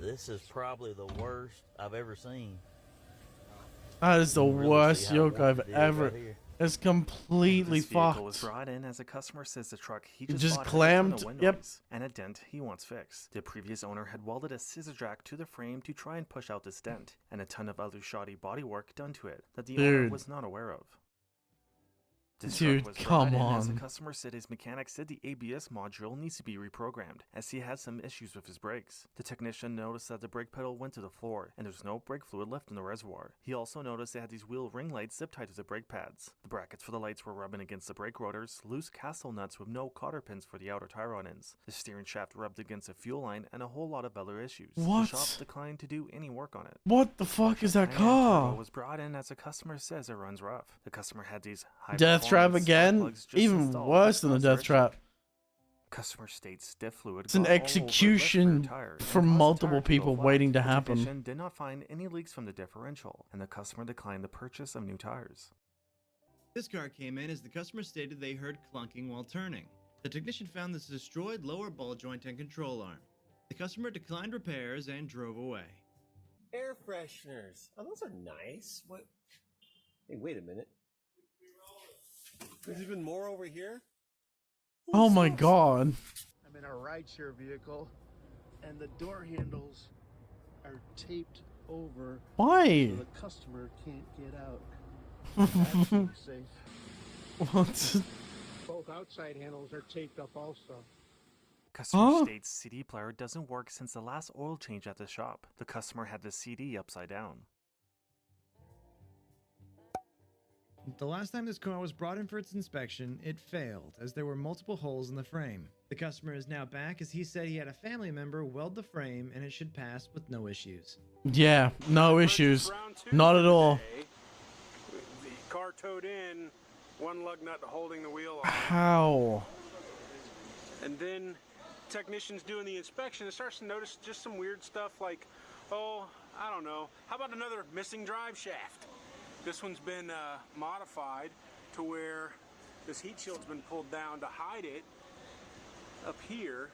this is probably the worst I've ever seen. That is the You can really worst see how yoke I've warped it is ever. right here. It's completely This vehicle was fucked. brought in as a customer says the truck he It just, just bought had a ton clammed, of wind yep. noise and a dent he wants fixed. The previous owner had welded a scissor jack to the frame to try and push out this dent, and a ton of other shoddy bodywork done to it that the owner Dude. was not aware of. This Dude, truck was come brought in as the on. customer said his mechanic said the ABS module needs to be reprogrammed as he had some issues with his brakes. The technician noticed that the brake pedal went to the floor and there's no brake fluid left in the reservoir. He also noticed they had these wheel ring lights zip tied to the brake pads. The brackets for the lights were rubbing against the brake rotors, loose castle nuts with no cotter pins for the outer tie rod ends. The steering shaft rubbed against a fuel line and a whole lot of other issues. What? The shop declined to do any work on it. What the fuck is that Turbo car? was brought in as a customer says it runs rough. The customer had these high Death trap performance spark again? plugs just Even installed worse than a across death the trap. Customer states stiff fluid. It's an got all over the left rear execution tire and from caused the multiple tire to go people flat. waiting to The happen. technician did not find any leaks from the differential, and the customer declined the purchase of new tires. This car came in as the customer stated they heard clunking while turning. The technician found this destroyed lower ball joint and control arm. The customer declined repairs and drove away. Air fresheners. Oh, those are nice. What? Hey, wait a minute. There's even more over here. Oh my god. I'm in a rideshare vehicle, and the door handles are taped over. Why? So the customer can't get out. That's pretty safe. What? Both outside handles are taped up also. Customer states CD player doesn't work since the last oil change at the shop. The customer had the CD upside down. The last time this car was brought in for its inspection, it failed, as there were multiple holes in the frame. The customer is now back, as he said he had a family member weld the frame and it should pass with no issues. Yeah, no issues. Not at all. The car towed in, one lug nut holding the wheel on. How? And then technicians doing the inspection and starts to notice just some weird stuff like, oh, I don't know, how about another missing drive shaft? This one's been modified to where this heat shield's been pulled down to hide it up here,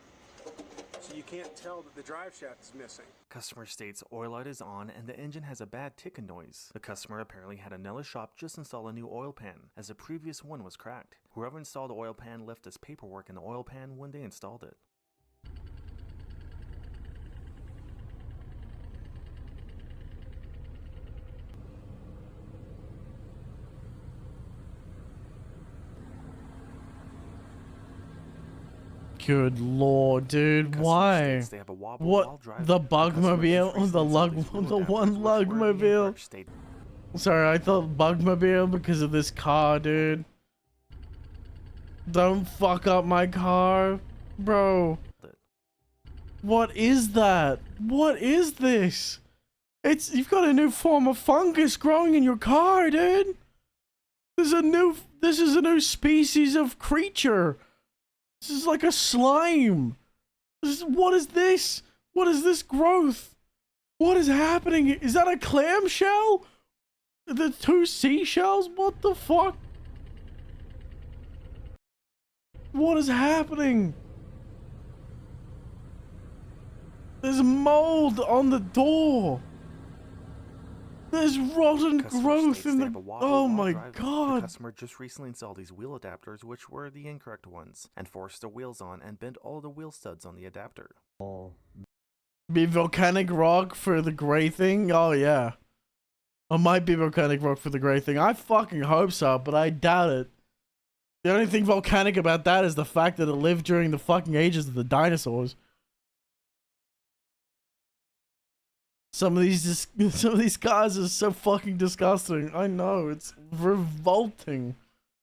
so you can't tell that the drive shaft is missing. Customer states oil light is on and the engine has a bad ticking noise. The customer apparently had another shop just install a new oil pan, as the previous one was cracked. Whoever installed the oil pan left his paperwork in the oil pan when they installed it. Good lord, dude, why? What? The bugmobile? The one lugmobile? Sorry, I thought bugmobile because of this car, dude. Don't fuck up my car, bro. What is that? What is this? You've got a new form of fungus growing in your car, dude. This is a new species of creature. This is like a slime. What is this? What is this growth? What is happening? Is that a clamshell? The two seashells? What the fuck? What is happening? There's mold on the door. There's rotten growth in the... Oh my god. The customer just recently installed these wheel adapters, which were the incorrect ones, and forced the wheels on and bent all the wheel studs on the adapter. Be volcanic rock for the gray thing? Oh yeah. It might be volcanic rock for the gray thing. I fucking hope so, but I doubt it. The only thing volcanic about that is the fact that it lived during the fucking ages of the dinosaurs. Some of these cars are so fucking disgusting. I know, it's revolting.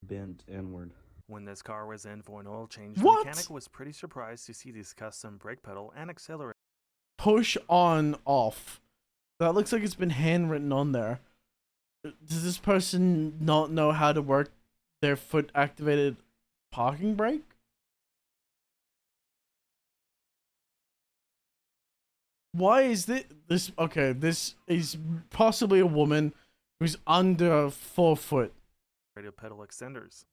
Bent inward. When this car was in for an oil change, What? the mechanic was pretty surprised to see this custom brake pedal and accelerator. Push on off. That looks like it's been handwritten on there. Does this person not know how to work their foot activated parking brake? Why is this? Okay, this is possibly a woman who's under 4 foot. Radio pedal extenders.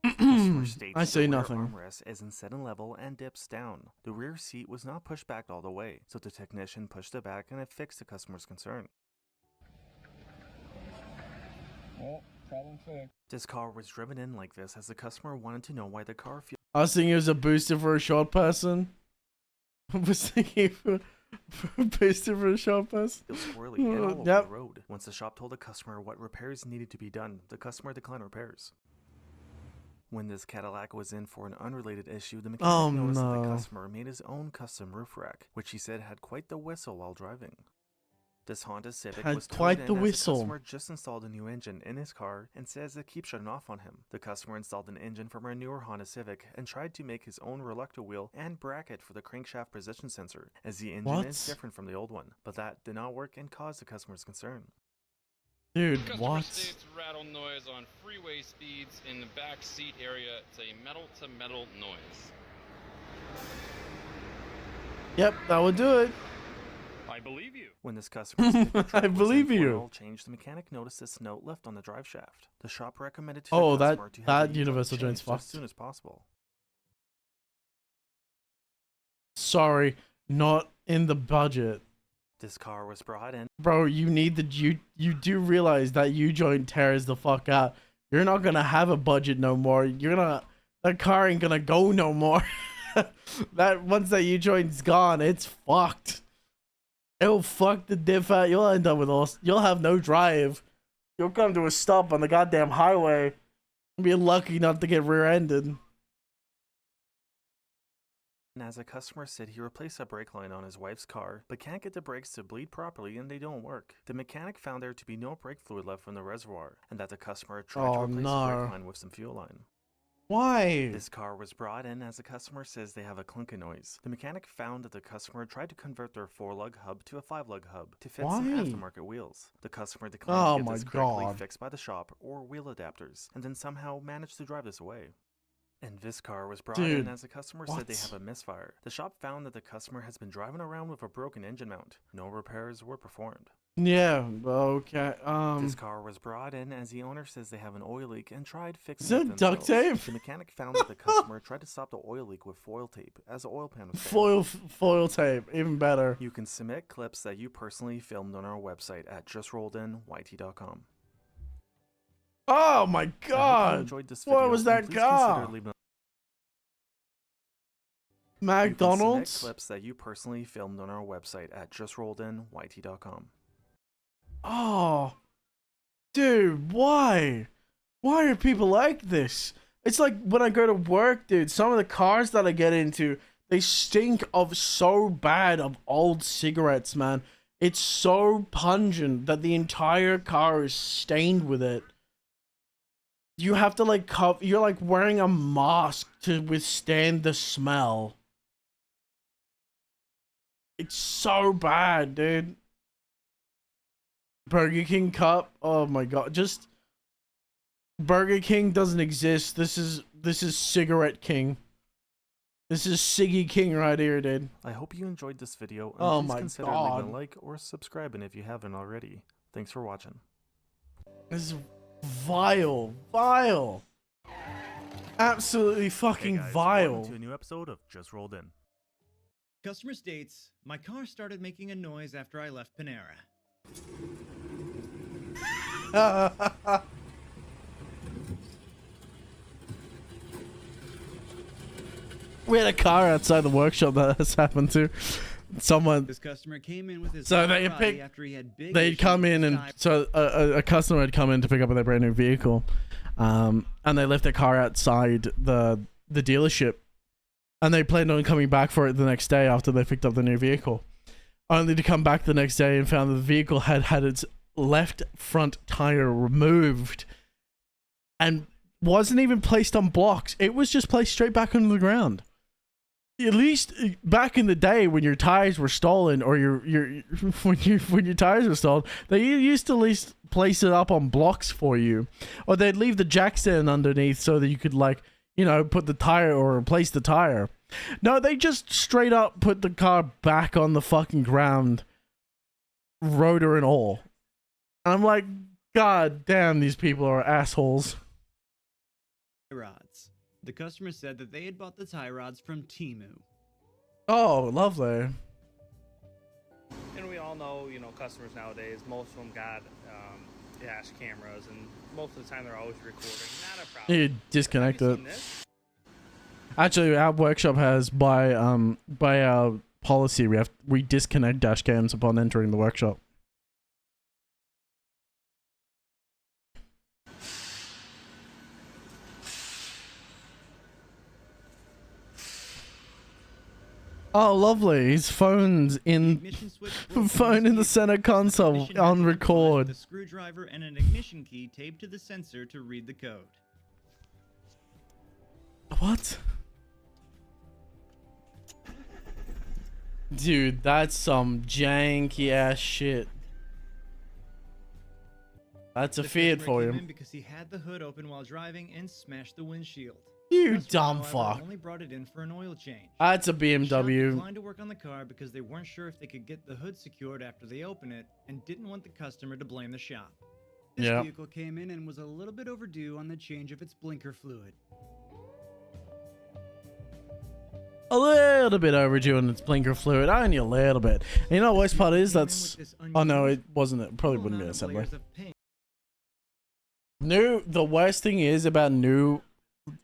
Customer states I say the rear nothing. armrest isn't set in level and dips down. The rear seat was not pushed back all the way, so the technician pushed it back and it fixed the customer's concern. Well, problem fixed. This car was driven in like this as the customer wanted to know why the car feels I was thinking it was a booster for a short person. I was thinking a booster for a short person. squirrely and all over Yep. the road. Once the shop told the customer what repairs needed to be done, the customer declined repairs. When this Cadillac was in for an unrelated issue, the mechanic noticed that the customer made his own custom roof rack, which he said had quite the whistle while driving. This Honda Civic Had was quite towed the in as whistle. The customer just installed a new engine in his car and says it keeps shutting off on him. The customer installed an engine from a newer Honda Civic and tried to make his own reluctor wheel and bracket for the crankshaft position sensor, as the engine is What? different from the old one, but that did not work and caused the customer's concern. Dude, Customer what? states rattle noise on freeway speeds in the back seat area. It's a metal-to-metal noise. Yep, that would do it. I believe you. When this customer's pickup truck I was believe in for an you. oil change, the mechanic noticed this note left on the drive shaft. The shop recommended to Oh, the that- customer to have that the U-joint universal joint's changed as fucked. soon as possible. Sorry, not in the budget. This car was brought in. Bro, you need the you do realize that U-joint tears the fuck out. you're not gonna have a budget no more. That car ain't gonna go no more. That once that U-joint's gone, it's fucked. It'll fuck the diff out. You'll end up with you'll have no drive. You'll come to a stop on the goddamn highway and be lucky not to get rear-ended. And as a customer said, he replaced a brake line on his wife's car, but can't get the brakes to bleed properly and they don't work. The mechanic found there to be no brake fluid left from the reservoir, and that the customer tried to replace the brake line with some fuel line. Why? This car was brought in as the customer says they have a clunking noise. The mechanic found that the customer tried to convert their 4-lug hub to a 5-lug hub to fit some aftermarket wheels. The customer declined to get this correctly fixed by the shop or wheel adapters, and then somehow managed to drive this away. And this car was brought in as the customer said they have a misfire. The shop found that the customer has been driving around with a broken engine mount. No repairs were performed. Yeah, okay. This car was brought in as the owner says they have an oil leak and tried fixing Is it that duct themselves. tape? The mechanic found that the customer tried to stop the oil leak with foil tape as the oil pan was foil tape, even better. You can submit clips that you personally filmed on our website at justrolledyt.com. Oh my god! What was that car? McDonald's? Submit clips that you personally filmed on our website at justrolledyt.com. Oh, dude, why? Why are people like this? It's like when I go to work, dude, some of the cars that I get into, they stink of so bad of old cigarettes, man. It's so pungent that the entire car is stained with it. You have to like you're like wearing a mask to withstand the smell. It's so bad, dude. Burger King cup. Oh my god. Just Burger King doesn't exist. This is Cigarette King. This is Siggy King right here, dude. I hope you enjoyed this video. And oh please my consider god. leaving a like or subscribing if you haven't already. Thanks for watching. This is vile. Vile. Absolutely fucking vile. Welcome to a new episode of Just Rolled In. Customer states, my car started making a noise after I left Panera. We had a car outside the workshop that has happened to. Someone. This customer came in with his so they after he had big they'd come in and so a customer had come in to pick up their brand new vehicle, and they left their car outside the dealership, and they planned on coming back for it the next day after they picked up the new vehicle, only to come back the next day and found that the vehicle had its left front tire removed, and wasn't even placed on blocks. It was just placed straight back onto the ground. At least back in the day when your tires were stolen, or when your tires were stolen, they used to at least place it up on blocks for you, or they'd leave the jack stand underneath so that you could, like, you know, put the tire or replace the tire. No, they just straight up put the car back on the fucking ground, rotor and all. And I'm like, god damn, these people are assholes. Rods. The customer said that they had bought the tie rods from Temu. Oh, lovely. And we all know, you know, customers nowadays, most of them got dash cameras, and most of the time they're always recording. Not a problem. You disconnect it. Actually, our workshop has by our policy, we disconnect dash cams upon entering the workshop. Oh, lovely. His phone's in phone in the center console on record. The screwdriver and an ignition key taped to the sensor to read the code. What? Dude, that's some janky ass shit. That's a feed for him. Because he had the hood open while driving and smashed the windshield. You dumb fuck. Only brought it in for an oil change. That's a BMW. Declined to work on the car because they weren't sure if they could get the hood secured after they open it, and didn't want the customer to blame the shop. This vehicle came in and was a little bit overdue on the change of its blinker fluid. A little bit overdue on its blinker fluid, only a little bit. And you know the worst part is oh no, it wasn't. It probably wouldn't be an assembly. The worst thing is about new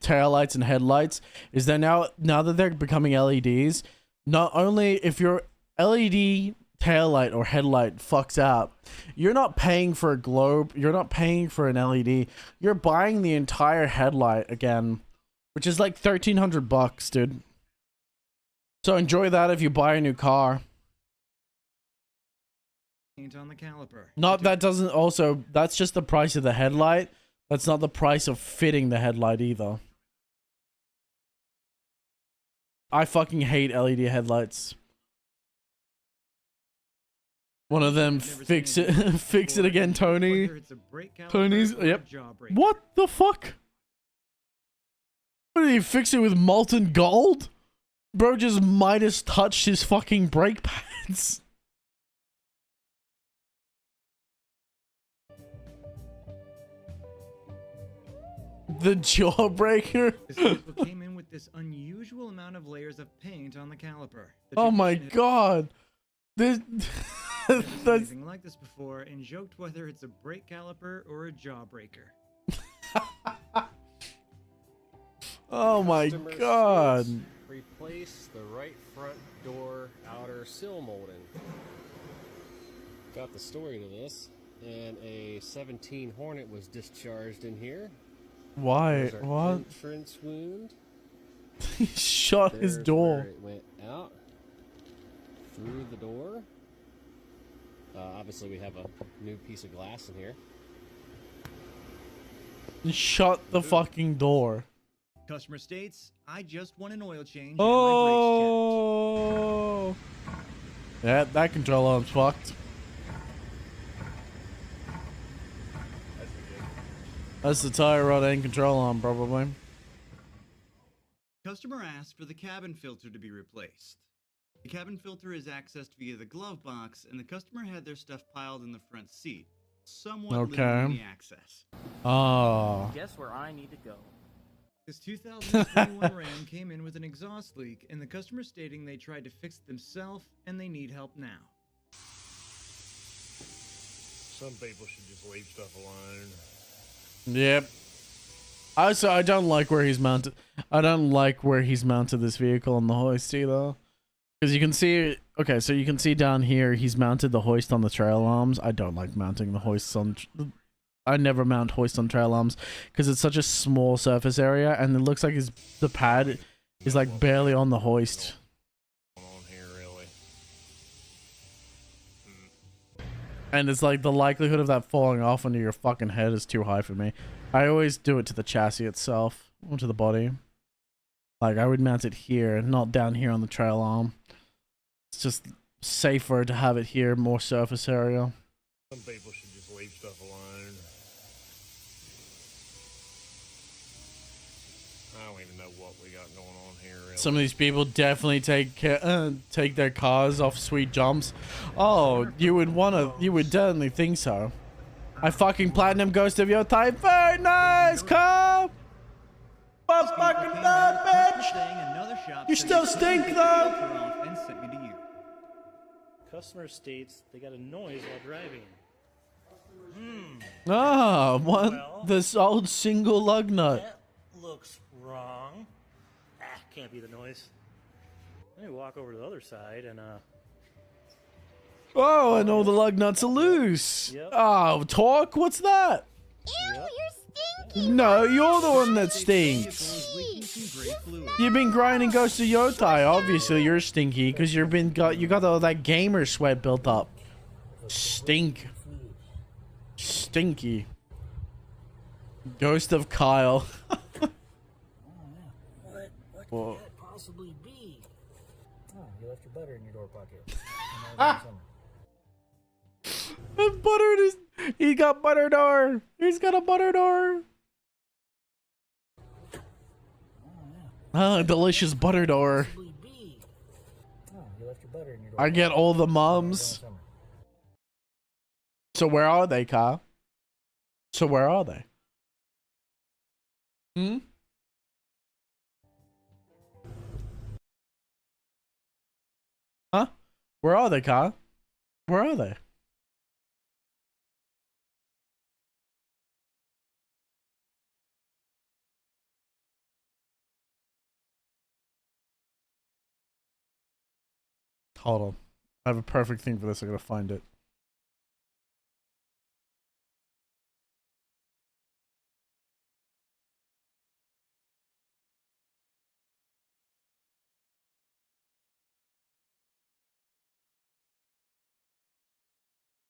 taillights and headlights is that now that they're becoming LEDs, not only if your LED taillight or headlight fucks up, you're not paying for a globe, you're not paying for an LED, you're buying the entire headlight again, which is like $1,300, dude. So enjoy that if you buy a new car. Paint on the caliper. Not that doesn't also, that's just the price of the headlight. That's not the price of fitting the headlight either. I fucking hate LED headlights. One of them, fix it, fix it again, Tony. Tony's, yep. What the fuck? What did he fix it with molten gold? Bro just Midas touched his fucking brake pads. The jawbreaker. This vehicle came in with this unusual amount of layers of paint on the caliper. Oh my god. This Never seen anything like this before and joked whether it's a brake caliper or a jawbreaker. Oh my god. Replace the right front door outer sill molding. Got the story to this, and a 17 Hornet was discharged in here. Why? There's our What? entrance wound. He shot his There's door. where it went out through the door. Obviously, we have a new piece of glass in here. He shot the fucking door. Customer states, I just want an oil change. Oh. Yeah, that control arm's fucked. That's the tire rod and control arm, probably. Customer asked for the cabin filter to be replaced. The cabin filter is accessed via the glove box, and the customer had their stuff piled in the front seat, somewhat limiting the access. Oh. Guess where I need to go. This 2021 Ram came in with an exhaust leak, and the customer stating they tried to fix it themselves and they need help now. Some people should just leave stuff alone. Yep. I don't like where he's mounted. I don't like where he's mounted this vehicle on the hoist either. Because you can see, okay, so you can see down here, he's mounted the hoist on the trail arms. I don't like mounting the hoists on, I never mount hoist on trail arms because it's such a small surface area and it looks like the pad is like barely on the hoist. And it's like the likelihood of that falling off onto your fucking head is too high for me. I always do it to the chassis itself, or to the body. Like I would mount it here, not down here on the trail arm. It's just safer to have it here, more surface area. Some people should just leave stuff alone. I don't even know what we got going on here. Really. Some of these people definitely take their cars off sweet jumps. Oh, you would definitely think so. I fucking platinum ghost of your type. Very nice car. But fucking that bitch. You still stink though. Customer states they got a noise while driving. Ah, this old single lug nut. That looks wrong. Can't be the noise. Let me walk over to the other side and Oh, and all the lug nuts are loose. Yep. Oh, talk? What's that? Ew, you're stinky. No, you're the one that stinks. You've been grinding Ghost of Yotai. Obviously, you're stinky because you got all that gamer sweat built up. Stink. Stinky. Ghost of Kyle. What could that possibly be? Oh, you left your butter in your door pocket. He got butter door. He's got a butter door. Ah, delicious butter door. I get all the mums. So where are they, Kyle? So where are they? Hmm? Huh? Where are they, Kyle? Where are they? Hold on. I have a perfect thing for this. I gotta find it.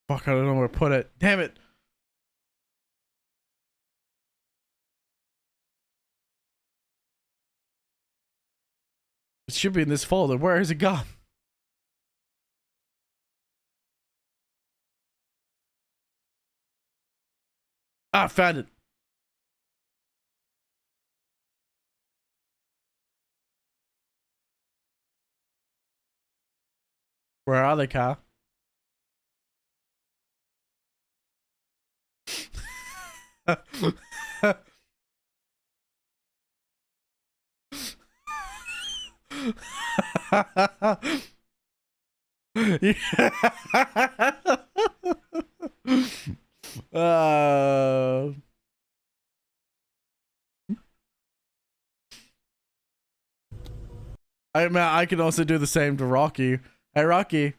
Fuck, I don't know where to put it. Damn it. It should be in this folder. Where is it gone? Ah, I found it. Where are they, Kyle? uh, I can also do the same to Rocky. Hey, Rocky.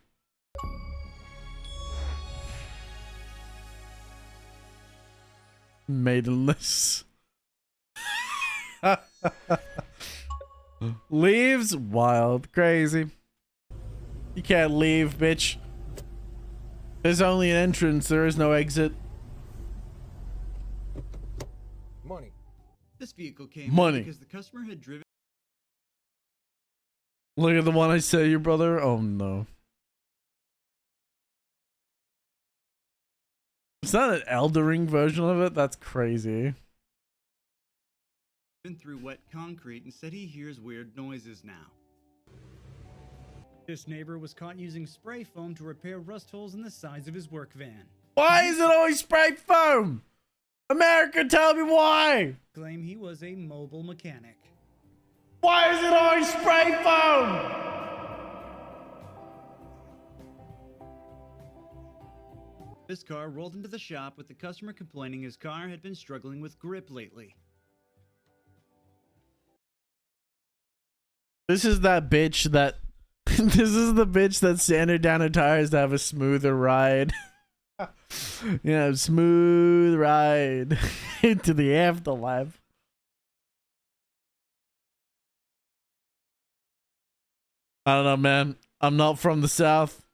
Maidenless. Leaves? Wild. Crazy. You can't leave, bitch. There's only an entrance. There is no exit. Money. This vehicle came Money. because the customer had driven. Look at the one I sent you, brother. Oh no. Is that an Eldering version of it? That's crazy. Through wet concrete and said he hears weird noises now. This neighbor was caught using spray foam to repair rust holes in the sides of his work van. Why is it always spray foam? America, tell me why. Claim he was a mobile mechanic. Why is it always spray foam? This car rolled into the shop with the customer complaining his car had been struggling with grip lately. This is that bitch that this is the bitch that sanded down her tires to have a smoother ride. Yeah, smooth ride into the afterlife. I don't know, man. I'm not from the South.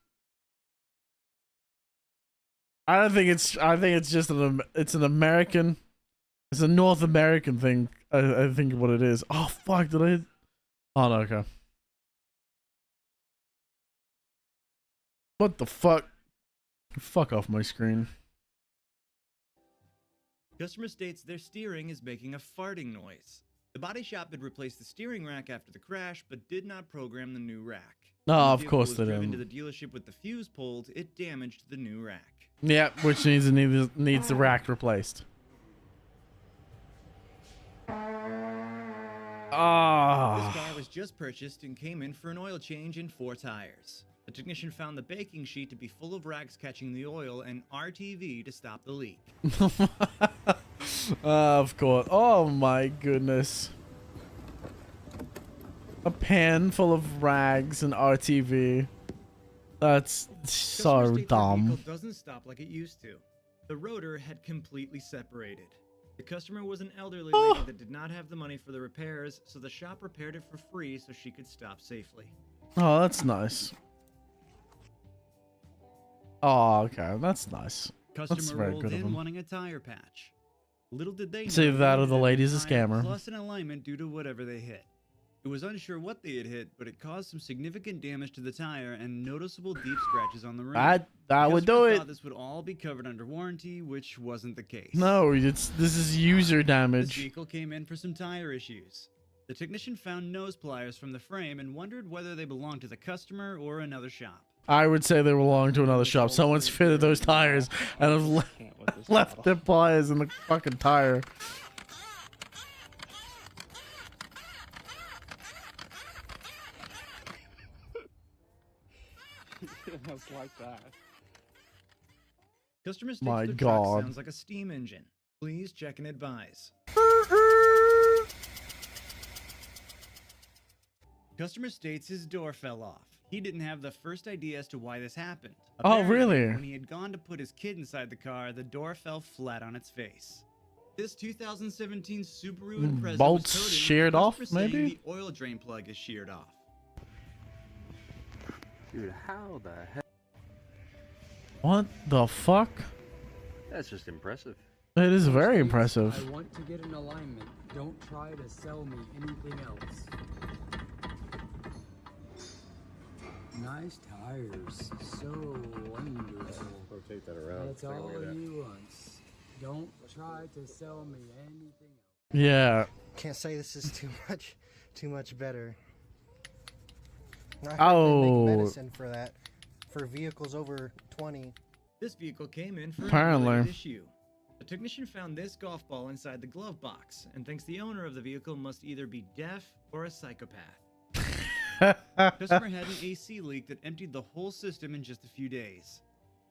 I think it's just it's an American, it's a North American thing. I think what it is. Oh fuck, did I? Oh no, okay. What the fuck? Fuck off my screen. Customer states their steering is making a farting noise. The body shop had replaced the steering rack after the crash, but did not program the new rack. No, When the of vehicle course was they driven didn't. to the dealership with the fuse pulled, it damaged the new rack. Yeah, which needs the rack replaced. Ah. This car was just purchased and came in for an oil change and 4 tires. The technician found the baking sheet to be full of rags catching the oil and RTV to stop the leak. Of course. Oh my goodness. A pan full of rags and RTV. That's so Customer states the dumb. vehicle doesn't stop like it used to. The rotor had completely separated. The customer was an elderly lady that did not have the money for the repairs, so the shop repaired it for free so she could stop safely. Oh, that's nice. Oh, okay. That's nice. That's Customer very rolled good of in him. wanting a tire patch. Little did they know See, that or the had lady's a time scammer. Plus an alignment due to whatever they hit. It was unsure what they had hit, but it caused some significant damage to the tire and noticeable deep scratches on the rim. That The would customer do it. thought this would all be covered under warranty, which wasn't the case. No, this is user This damage. vehicle came in for some tire issues. The technician found nose pliers from the frame and wondered whether they belonged to the customer or another shop. I would say they belong to another shop. Someone's fitted those tires and have left their pliers in the fucking tire. Almost like that. Customer states My their truck God. sounds like a steam engine. Please check and advise. Customer states his door fell off. he didn't have the first idea as to why this happened. Oh, Apparently, really? When he had gone to put his kid inside the car, the door fell flat on its face. This 2017 Subaru Impreza Bolts was towed in with the sheared off, customer saying maybe? the oil drain plug is sheared off. Dude, how the heck? What the fuck? That's just impressive. It is very impressive. I want to get an alignment. Don't try to sell me anything else. Nice tires. So wonderful. Rotate that around. That's Take a all look at that. he wants. Don't try to sell me anything else. Yeah. Can't say this is too much better. I heard Oh. they make medicine for that, for vehicles over 20. This vehicle came in for Apparently. an unrelated issue. The technician found this golf ball inside the glove box and thinks the owner of the vehicle must either be deaf or a psychopath. Customer had an AC leak that emptied the whole system in just a few days.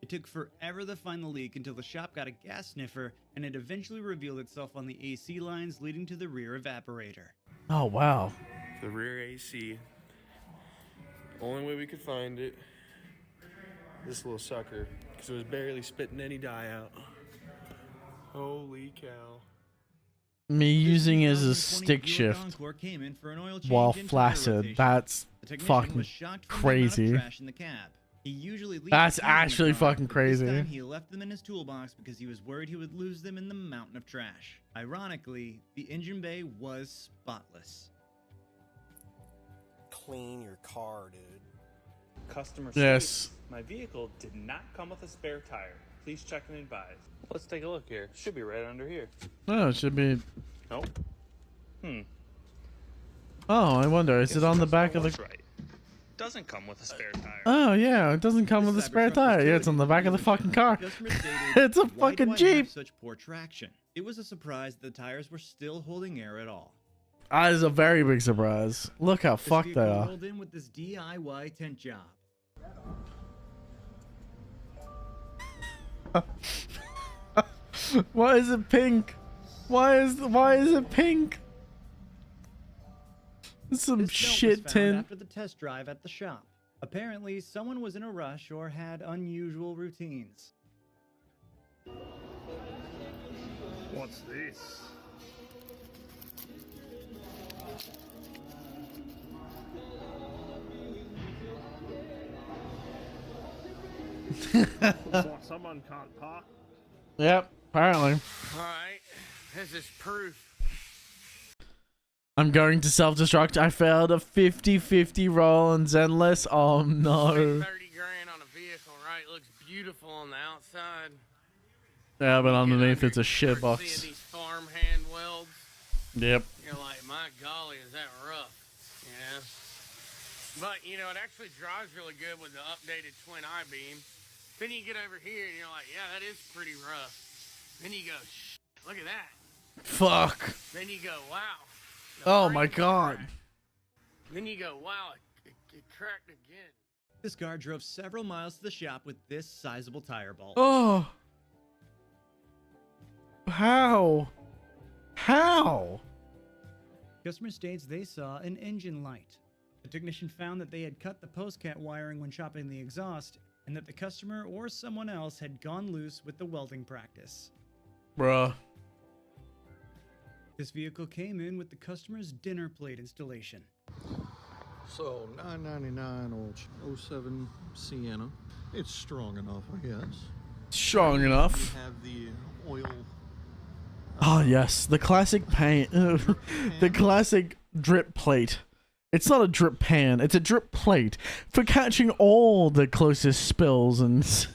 It took forever to find the leak until the shop got a gas sniffer, and it eventually revealed itself on the AC lines leading to the rear evaporator. Oh, wow. The rear AC. Only way we could find it, this little sucker, because it was barely spitting any dye out. Holy cow. Me using it as a stick shift Encore came in for an oil change while and tire flaccid. rotation. That's The technician fucking was shocked from the amount of crazy. trash in the cab. He usually leaves That's the keys in the actually car, fucking but crazy. This time he left them in his toolbox because he was worried he would lose them in the mountain of trash. Ironically, the engine bay was spotless. Clean your car, dude. Customer Yes. states, my vehicle did not come with a spare tire. Please check and advise. Let's take a look here. Should be right under here. No, it should be. Nope. Oh, I wonder. Is it on the back of the? That's right. Doesn't come with a spare tire. Oh yeah, it doesn't come with a spare tire. Yeah, it's on the back of the fucking car. Customer stated, It's a "Why do fucking I have Jeep. such poor traction?" It was a surprise that the tires were still holding air at all. That is a very big surprise. Look how This fucked they vehicle are. rolled in with this DIY tent job. Why is it pink? Why is it pink? Some This note shit was found tin. after the test drive at the shop. Apparently, someone was in a rush or had unusual routines. What's this? Looks like someone can't park. Yep, apparently. Alright, this is proof. I'm going to self-destruct. I failed a 50-50 roll on Zenless. Oh no. 30 grand on a vehicle, right? Looks beautiful on the outside. Yeah, but underneath it's a shit Seeing box. these farm hand welds, Yep. you're like, my golly, is that rough? Yeah. But, you know, it actually drives really good with the updated twin I-beam. Then you get over here and you're like, yeah, that is pretty rough. Then you go, shh, look at that. Fuck. Then you go, wow. Oh my god. Then you go, wow, it cracked again. This car drove several miles to the shop with this sizable tire bolt. Oh. How? How? Customer states they saw an engine light. The technician found that they had cut the postcat wiring when chopping the exhaust, and that the customer or someone else had gone loose with the welding practice. Bruh. This vehicle came in with the customer's dinner plate installation. So, $9.99 old 07 Sienna. It's strong enough, I guess. Strong enough. We have the oil. Oh yes, the classic paint. The classic drip plate. It's not a drip pan, it's a drip plate for catching all the closest spills and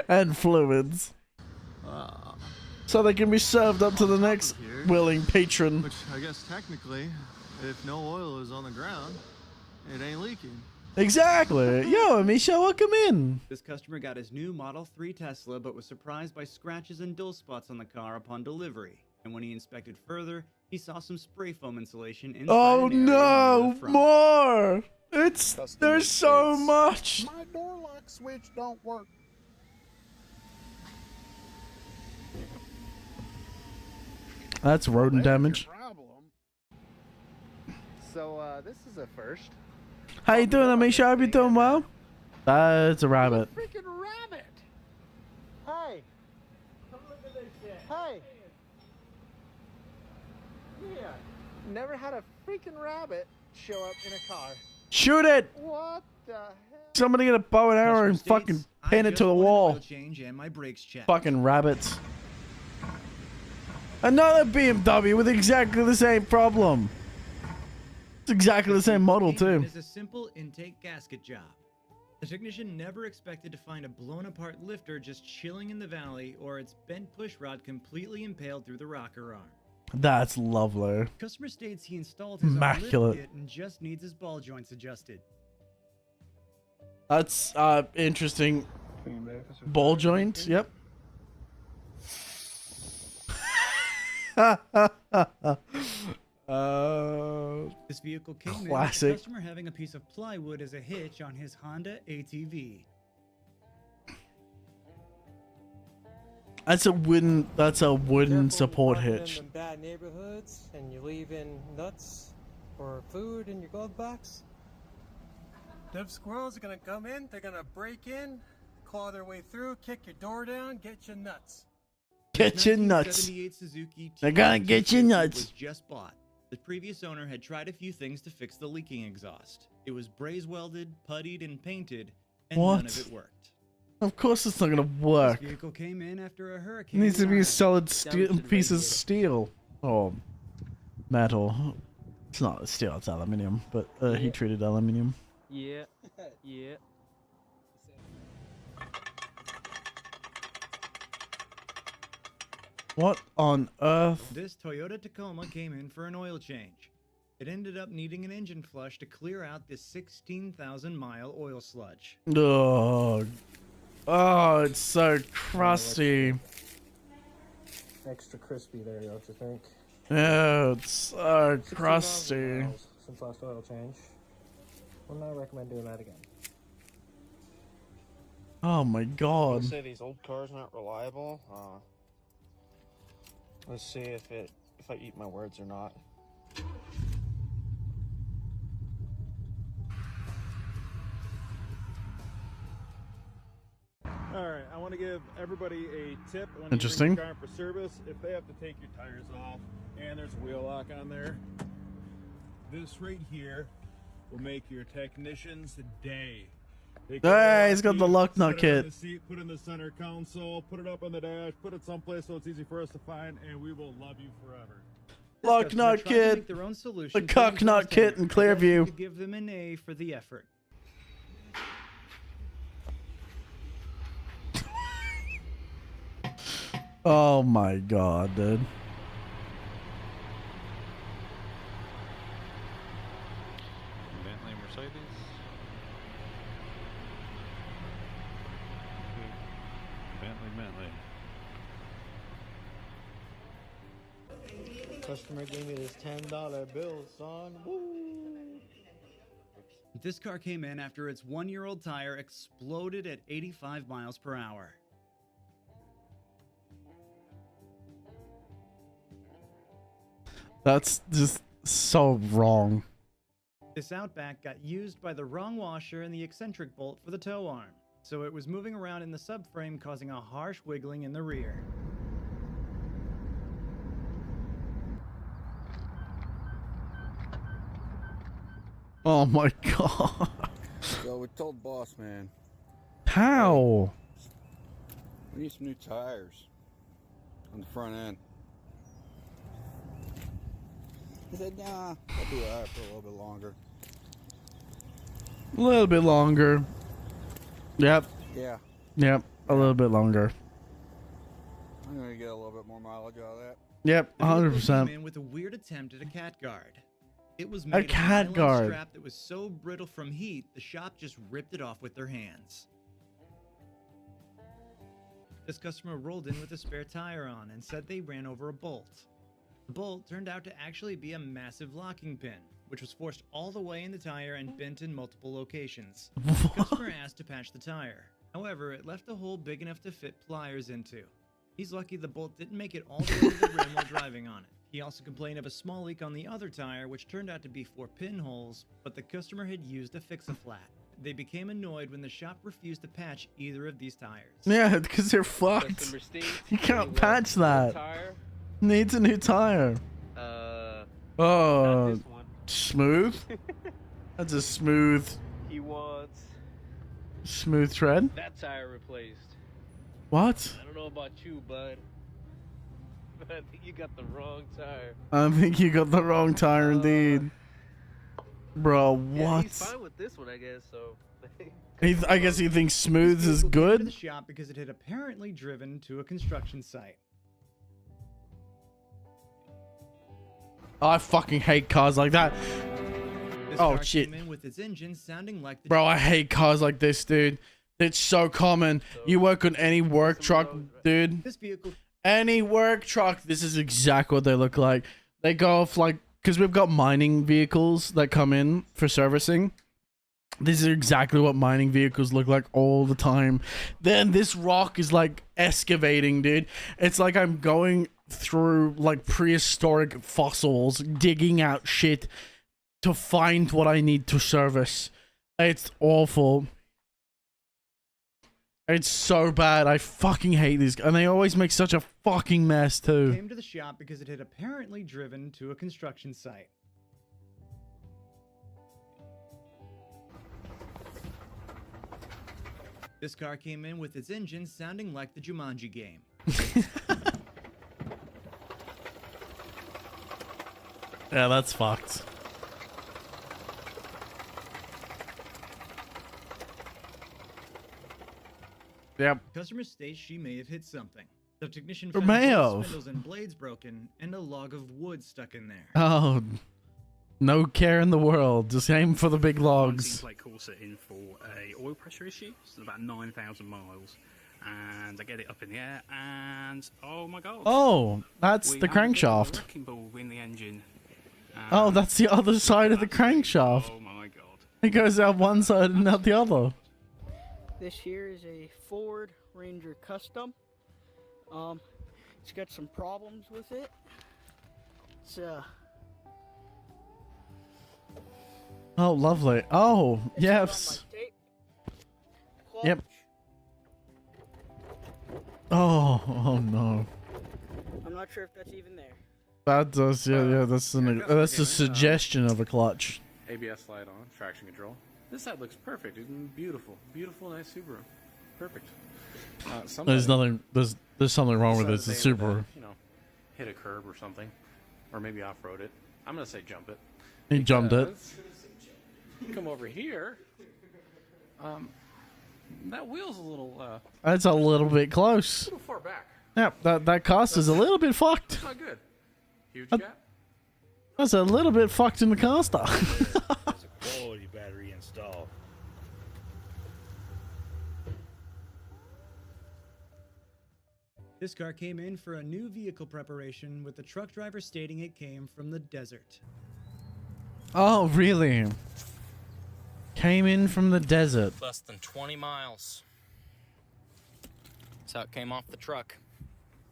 and fluids. So they can be served up to the next willing patron. Which I guess technically, if no oil is on the ground, it ain't leaking. Exactly. Yo, Misha, welcome in. This customer got his new Model 3 Tesla, but was surprised by scratches and dull spots on the car upon delivery. And when he inspected further, he saw some spray foam insulation inside Oh an area near no, the front. more! There's so much. My door lock switch don't work. That's rodent damage. Problem. So this is a first. How you doing, Amisha? Hope you're doing well. It's a rabbit. Freaking rabbit! Hey! Come look at this shit. Hey! Yeah. Never had a freaking rabbit show up in a car. Shoot it! What the hell? Somebody get a bow and arrow and fucking pin it to the wall. Change and my brakes checked. Fucking rabbits. Another BMW with exactly the same problem. It's exactly the same model too. It's a simple intake gasket job. The technician never expected to find a blown apart lifter just chilling in the valley or its bent push rod completely impaled through the rocker arm. That's lovely. Customer states he installed his own Immaculate. lift kit and just needs his ball joints adjusted. That's interesting. Ball joint, yep. This vehicle came in with classic. the customer having a piece of plywood as a hitch on his Honda ATV. That's a wooden support hitch. In bad neighborhoods and you leave in nuts or food in your glove box. Them squirrels are gonna come in, they're gonna break in, claw their way through, kick your door down, get your nuts. Get your nuts. 1978 Suzuki They're gonna get your nuts. was just bought. The previous owner had tried a few things to fix the leaking exhaust. It was braze welded, puttied, and painted, and none of it worked. Of course it's not gonna work. This vehicle came in after a It hurricane. needs to be a in solid Ireland. piece of steel. Or metal. It's not steel, it's aluminium, but he treated aluminium. Yeah. Yeah. What on earth? This Toyota Tacoma came in for an oil change. It ended up needing an engine flush to clear out this 16,000-mile oil sludge. Oh, it's so crusty. Extra crispy there, don't you think? Yeah, it's so 16,000 crusty. miles since last oil change. Wouldn't I recommend doing that again? Oh my god. Let's say these old cars not reliable. Let's see if I eat my words or not. All right, I want to give everybody a tip when Interesting. you bring your car for service. If they have to take your tires off and there's a wheel lock on there, this right here will make your technician's day. Hey, he's got the lock nut kit. The seat, put in the center console, put it up on the dash, put it someplace so it's easy for us to find, and we will love you forever. Lock nut kit. The cock nut kit in Clearview. To give them an A for the effort. Oh my god, dude. Bentley, Mercedes. Bentley. Customer gave me this $10 bill, son. Woo! This car came in after its 1-year-old tire exploded at 85 miles per hour. That's just so wrong. This Outback got used by the wrong washer and the eccentric bolt for the tow arm, so it was moving around in the subframe, causing a harsh wiggling in the rear. Oh my god. So we told boss man, How? we need some new tires on the front end. He said, nah, I'll be alright for a little bit longer. A little bit longer. Yep. Yeah. Yep. A little bit longer. I'm gonna get a little bit more mileage out of that. Yep. The vehicle 100%. came in with a weird attempt at a cat guard. It was A made of cat nylon guard. strap that was so brittle from heat, the shop just ripped it off with their hands. This customer rolled in with a spare tire on and said they ran over a bolt. The bolt turned out to actually be a massive locking pin, which was forced all the way in the tire and bent in multiple locations. The customer asked to patch the tire. However, it left a hole big enough to fit pliers into. He's lucky the bolt didn't make it all the way to the rim while driving on it. He also complained of a small leak on the other tire, which turned out to be 4 pinholes, but the customer had used a fix-a-flat. They became annoyed when the shop refused to patch either of these tires. Yeah, because they're fucked. You can't patch that. Needs a new tire. Oh, smooth? That's a smooth. He wants Smooth tread? that tire replaced. What? I don't know about you, bud, but I think you got the wrong tire. I think you got the wrong tire indeed. Bro, Yeah, what? he's fine with this one, I guess, so. I guess he thinks smooth is To good? the shop because it had apparently driven to a construction site. I fucking hate cars like that. This Oh car shit. came in with its engine sounding like the Bro, I hate cars like this, dude. It's so common. You work on any work truck, dude. This vehicle. Any work truck, this is exactly what they look like. They go off like, because we've got mining vehicles that come in for servicing. This is exactly what mining vehicles look like all the time. Then this rock is like excavating, dude. It's like I'm going through like prehistoric fossils, digging out shit to find what I need to service. It's awful. It's so bad. I fucking hate these. And they always make such a fucking mess too. Came to the shop because it had apparently driven to a construction site. This car came in with its engine sounding like the Jumanji game. Yeah, that's fucked. Yep. Customer states she may have hit something. The technician Or found may both have. spindles and blades broken and a log of wood stuck in there. Oh, no care in the world. Just aim for the big logs. Plate call set in for a oil pressure issue. It's about 9,000 miles, and I get it up in the air, and oh my god! Oh, that's the have a crankshaft. wrecking ball in the engine. Oh, that's the other side of the crankshaft. Oh my god! It goes out one side and out the other. This here is a Ford Ranger Custom. It's got some problems with it. It's Oh, lovely. Oh, yes. Yep. Oh, oh no. I'm not sure if that's even there. That does, yeah. That's a suggestion of a clutch. ABS light on, traction control. This side looks perfect. It's beautiful, beautiful, nice Subaru. Perfect. There's nothing. There's something wrong with it. It's a decided they would, Subaru. you know, hit a curb or something, or maybe off-road it. I'm gonna say jump it. He jumped it. Come over here. That wheel's a little. That's a little bit close. A little far back. Yep, that cost is a little bit fucked. That's not good. Huge gap. That's a little bit fucked in the caster. Quality battery install. This car came in for a new vehicle preparation, with the truck driver stating it came from the desert. Oh, really? Came in from the desert. Less than 20 miles. That's how it came off the truck.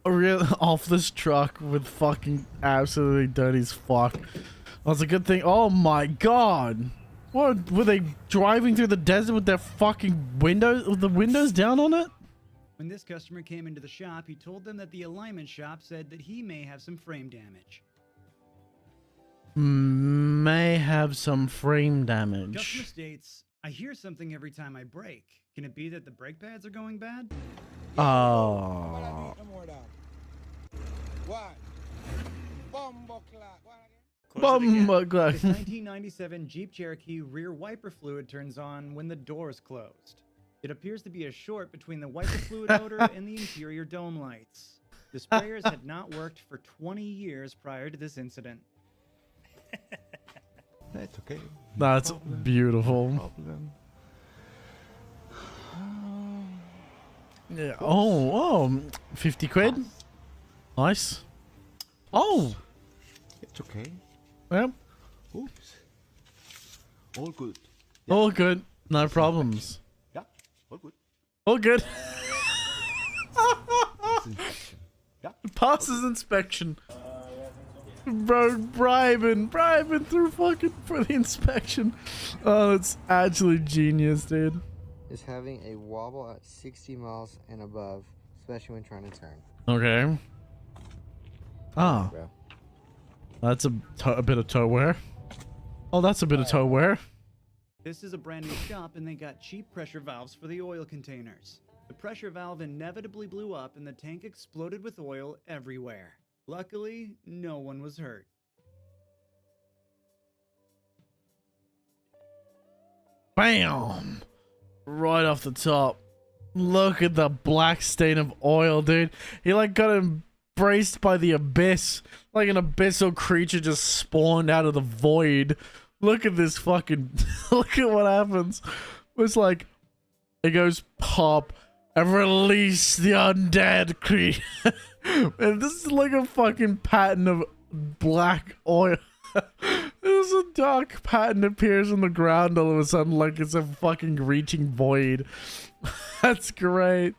Off this truck with fucking absolutely dirty as fuck. That's a good thing. Oh my god. What, were they driving through the desert with their fucking windows, with the windows down on it? When this customer came into the shop, he told them that the alignment shop said that he may have some frame damage. May have some frame damage. Customer states, I hear something every time I brake. Can it be that the brake pads are going bad? Oh. This 1997 Jeep Cherokee rear wiper fluid turns on when the door is closed. It appears to be a short between the wiper fluid motor and the interior dome lights. The sprayers had not worked for 20 years prior to this incident. That's okay. That's beautiful. Yeah. Oh, 50 quid. Nice. Oh. It's okay. Yep. Oops. All good. All good. No problems. Yeah. All good. All good. Yeah. Passes inspection. Bro, bribing through fucking for the inspection. Oh, it's actually genius, dude. Is having a wobble at 60 miles and above, especially when trying to turn. Okay. Ah. Bro. That's a bit of toe wear. Oh, that's a bit of toe wear. This is a brand new shop and they got cheap pressure valves for the oil containers. The pressure valve inevitably blew up and the tank exploded with oil everywhere. Luckily, no one was hurt. Bam! Right off the top. Look at the black stain of oil, dude. He like got embraced by the abyss. Like an abyssal creature just spawned out of the void. Look at this fucking... Look at what happens. It's like... It goes pop and release the undead creature. And this is like a fucking pattern of black oil. There's a dark pattern appears on the ground all of a sudden like it's a fucking reaching void. That's great.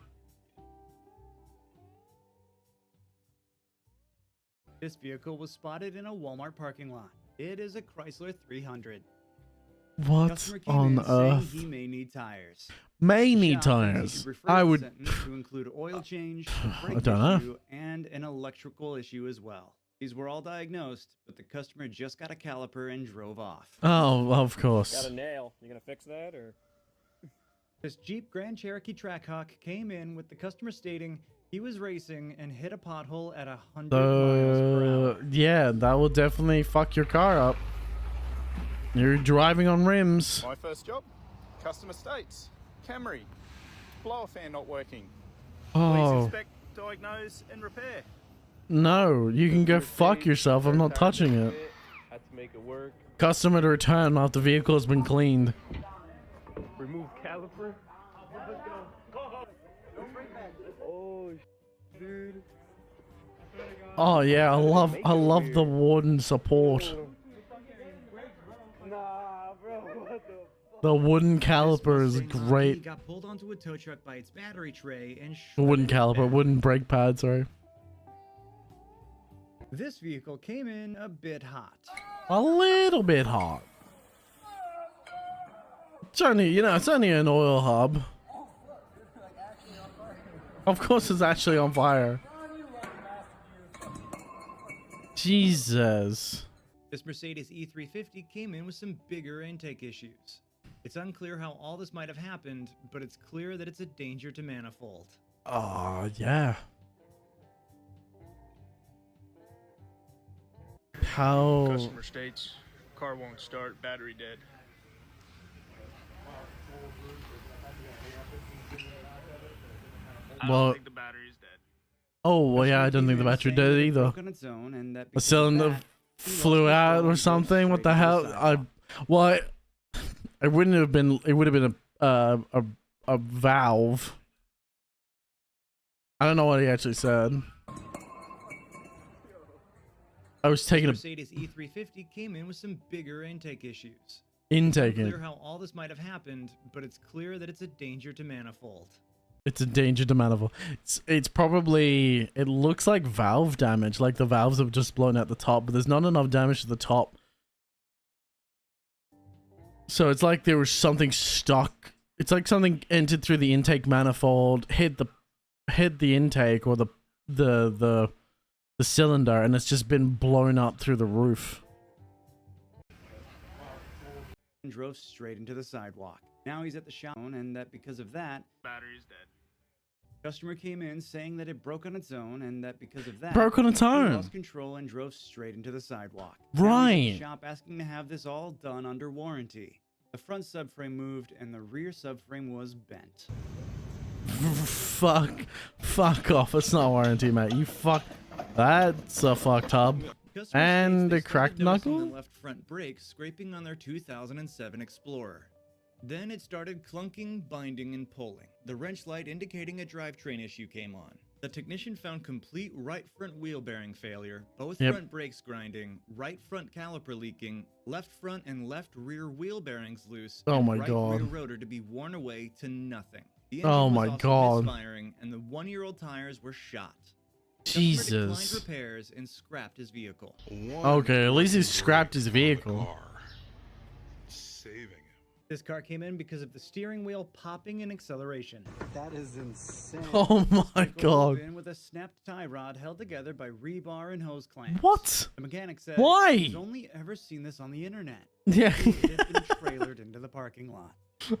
This vehicle was spotted in a Walmart parking lot. It is a Chrysler 300. What on earth? He may need tires. May need tires. I would to include oil change, I don't know. and an electrical issue as well. These were all diagnosed, but the customer just got a caliper and drove off. Oh, of course. Got a nail. You gonna fix that or? This Jeep Grand Cherokee Trackhawk came in with the customer stating he was racing and hit a pothole at 100 miles per hour. Yeah, that will definitely fuck your car up. You're driving on rims. My first job, customer states, Camry, blower fan not working. Oh. Please inspect, diagnose, and repair. No, you can go fuck yourself. I'm not touching it. Had to make it work. Customer to return after vehicle has been cleaned. Remove caliper. Oh, dude. Oh yeah, I love the warden support. Nah, bro. What the? The wooden caliper is He great. got pulled onto a tow truck by its battery tray and The wooden caliper, wooden brake pad, sorry. This vehicle came in a bit hot. A little bit hot. It's only, you know, it's only an oil hub. Of course it's actually on fire. Jesus. This Mercedes E350 came in with some bigger intake issues. It's unclear how all this might have happened, but it's clear that it's a danger to manifold. Oh, yeah. How... Customer states, car won't start, battery dead. I Well... don't think the battery's dead. Oh, well, yeah, I don't think the battery did either. A cylinder flew out or something? What the hell? Well, it wouldn't have been, it would have been a valve. I don't know what he actually said. I was taking a... Mercedes E350 came in with some bigger intake issues. Intake. It's unclear how all this might have happened, but it's clear that it's a danger to manifold. It's a danger to manifold. It's probably, it looks like valve damage, like the valves have just blown out the top, but there's not enough damage to the top. So it's like there was something stuck. It's like something entered through the intake manifold, hit the intake or the cylinder, and it's just been blown up through the roof. And drove straight into the sidewalk. Now he's at the shop, and that because of that, Battery's dead. Customer came in saying that it broke on its own, and that because of that, Broke on its he own. lost control and drove straight into the sidewalk. Right. Now he's at the shop asking to have this all done under warranty. The front subframe moved, and the rear subframe was bent. Fuck off. It's not warranty, mate. You fuck. That's a fucked hub. And a cracked knuckle? The left front brake scraping on their 2007 Explorer. Then it started clunking, binding, and pulling. The wrench light indicating a drivetrain issue came on. The technician found complete right front wheel bearing failure, both front brakes grinding, right front caliper leaking, left front and left rear wheel bearings loose, Oh and my right God. rear rotor to be worn away to nothing. The Oh engine was my also God. misfiring, and the 1-year-old tires were shot. Declined Jesus. repairs and scrapped his vehicle. Okay, at least he scrapped his vehicle. Saving him. This car came in because of the steering wheel popping in acceleration. That is insane. Oh my Vehicle drove god. in with a snapped tie rod held together by rebar and hose clamps. What? The mechanic said Why? he's only ever seen this on the internet. Yeah. It had been trailered into the parking lot.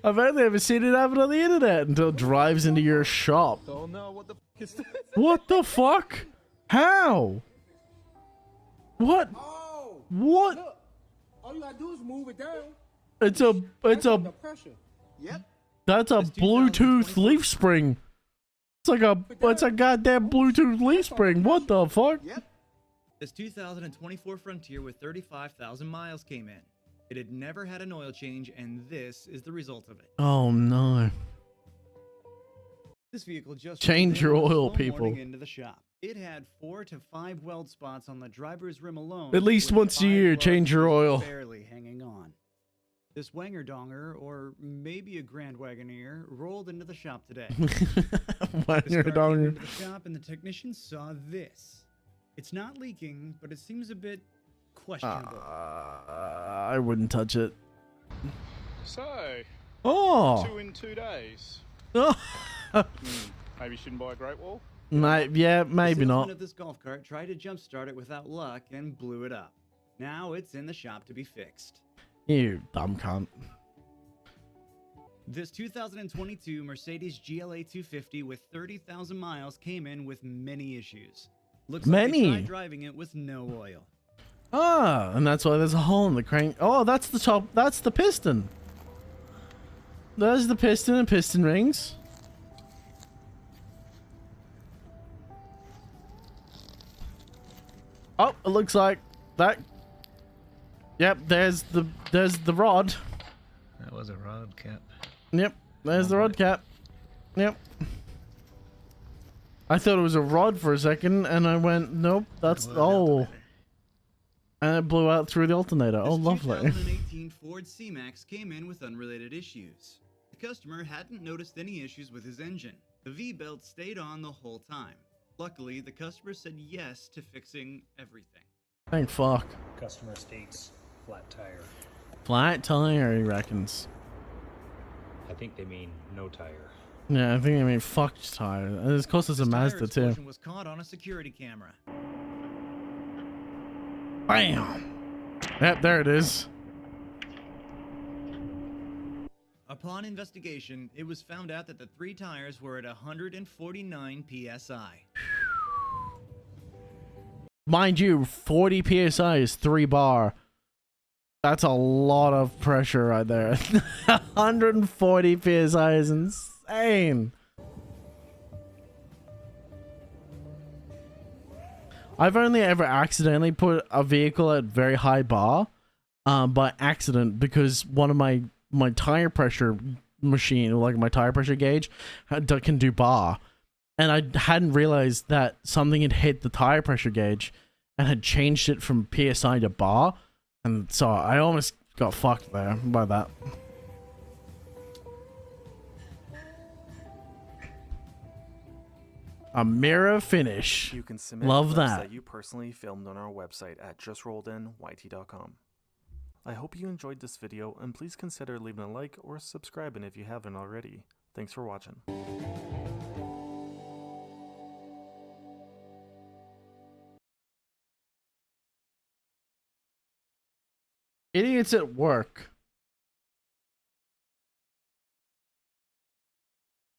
I've only ever seen it happen on the internet until it drives into your shop. Oh no, what the fuck is this? What the fuck? How? What? What? Look, all you gotta do is move it down. It's a The pressure. Yep. that's a Bluetooth leaf spring. It's a goddamn Bluetooth leaf spring. What the fuck? This 2024 Frontier with 35,000 miles came in. It had never had an oil change, and this is the result of it. Oh no. This vehicle just Change your oil, people. Into the shop. It had 4 to 5 weld spots on the driver's rim alone. At least with once a 5 year, change your oil. Barely hanging on. This Wanger Donger, or maybe a Grand Wagoneer, rolled into the shop today. Wanger This car came Donger. into the shop, and the technician saw this. It's not leaking, but it seems a bit questionable. I wouldn't touch it. So, Oh. 2 in 2 days. Oh. Maybe shouldn't buy a Great Wall. Yeah, maybe The salesman not. of this golf cart tried to jumpstart it without luck and blew it up. Now it's in the shop to be fixed. You dumb cunt. This 2022 Mercedes GLA 250 with 30,000 miles came in with many issues. Looks like they Many? tried driving it with no oil. Ah, and that's why there's a hole in the crank. Oh, that's the top. That's the piston. There's the piston and piston rings. Oh, it looks like that. Yep, there's the rod. That was a rod cap. Yep, there's the rod cap. Yep. I thought it was a rod for a second, and I went, nope, that's oh. And it blew out through the alternator. Oh, lovely. 2018 Ford C-Max came in with unrelated issues. The customer hadn't noticed any issues with his engine. The V-belt stayed on the whole time. Luckily, the customer said yes to fixing everything. Thank fuck. Customer states flat tire. Flat tire, he reckons. I think they mean no tire. Yeah, I think I mean fucked tire. And of course, it's a Mazda too. Explosion was caught on a security camera. Bam! Yep, there it is. Upon investigation, it was found out that the 3 tires were at 149 psi. Mind you, 40 psi is 3 bar. That's a lot of pressure right there. 140 psi is insane. I've only ever accidentally put a vehicle at very high bar by accident because one of my tire pressure machine, like my tire pressure gauge, can do bar. And I hadn't realized that something had hit the tire pressure gauge and had changed it from PSI to bar. And so I almost got fucked there by that. A mirror finish. You can submit Love clips that. you personally filmed on our website at justrolledyt.com. I hope you enjoyed this video, and please consider leaving a like or subscribing if you haven't already. Thanks for watching. Idiots at work.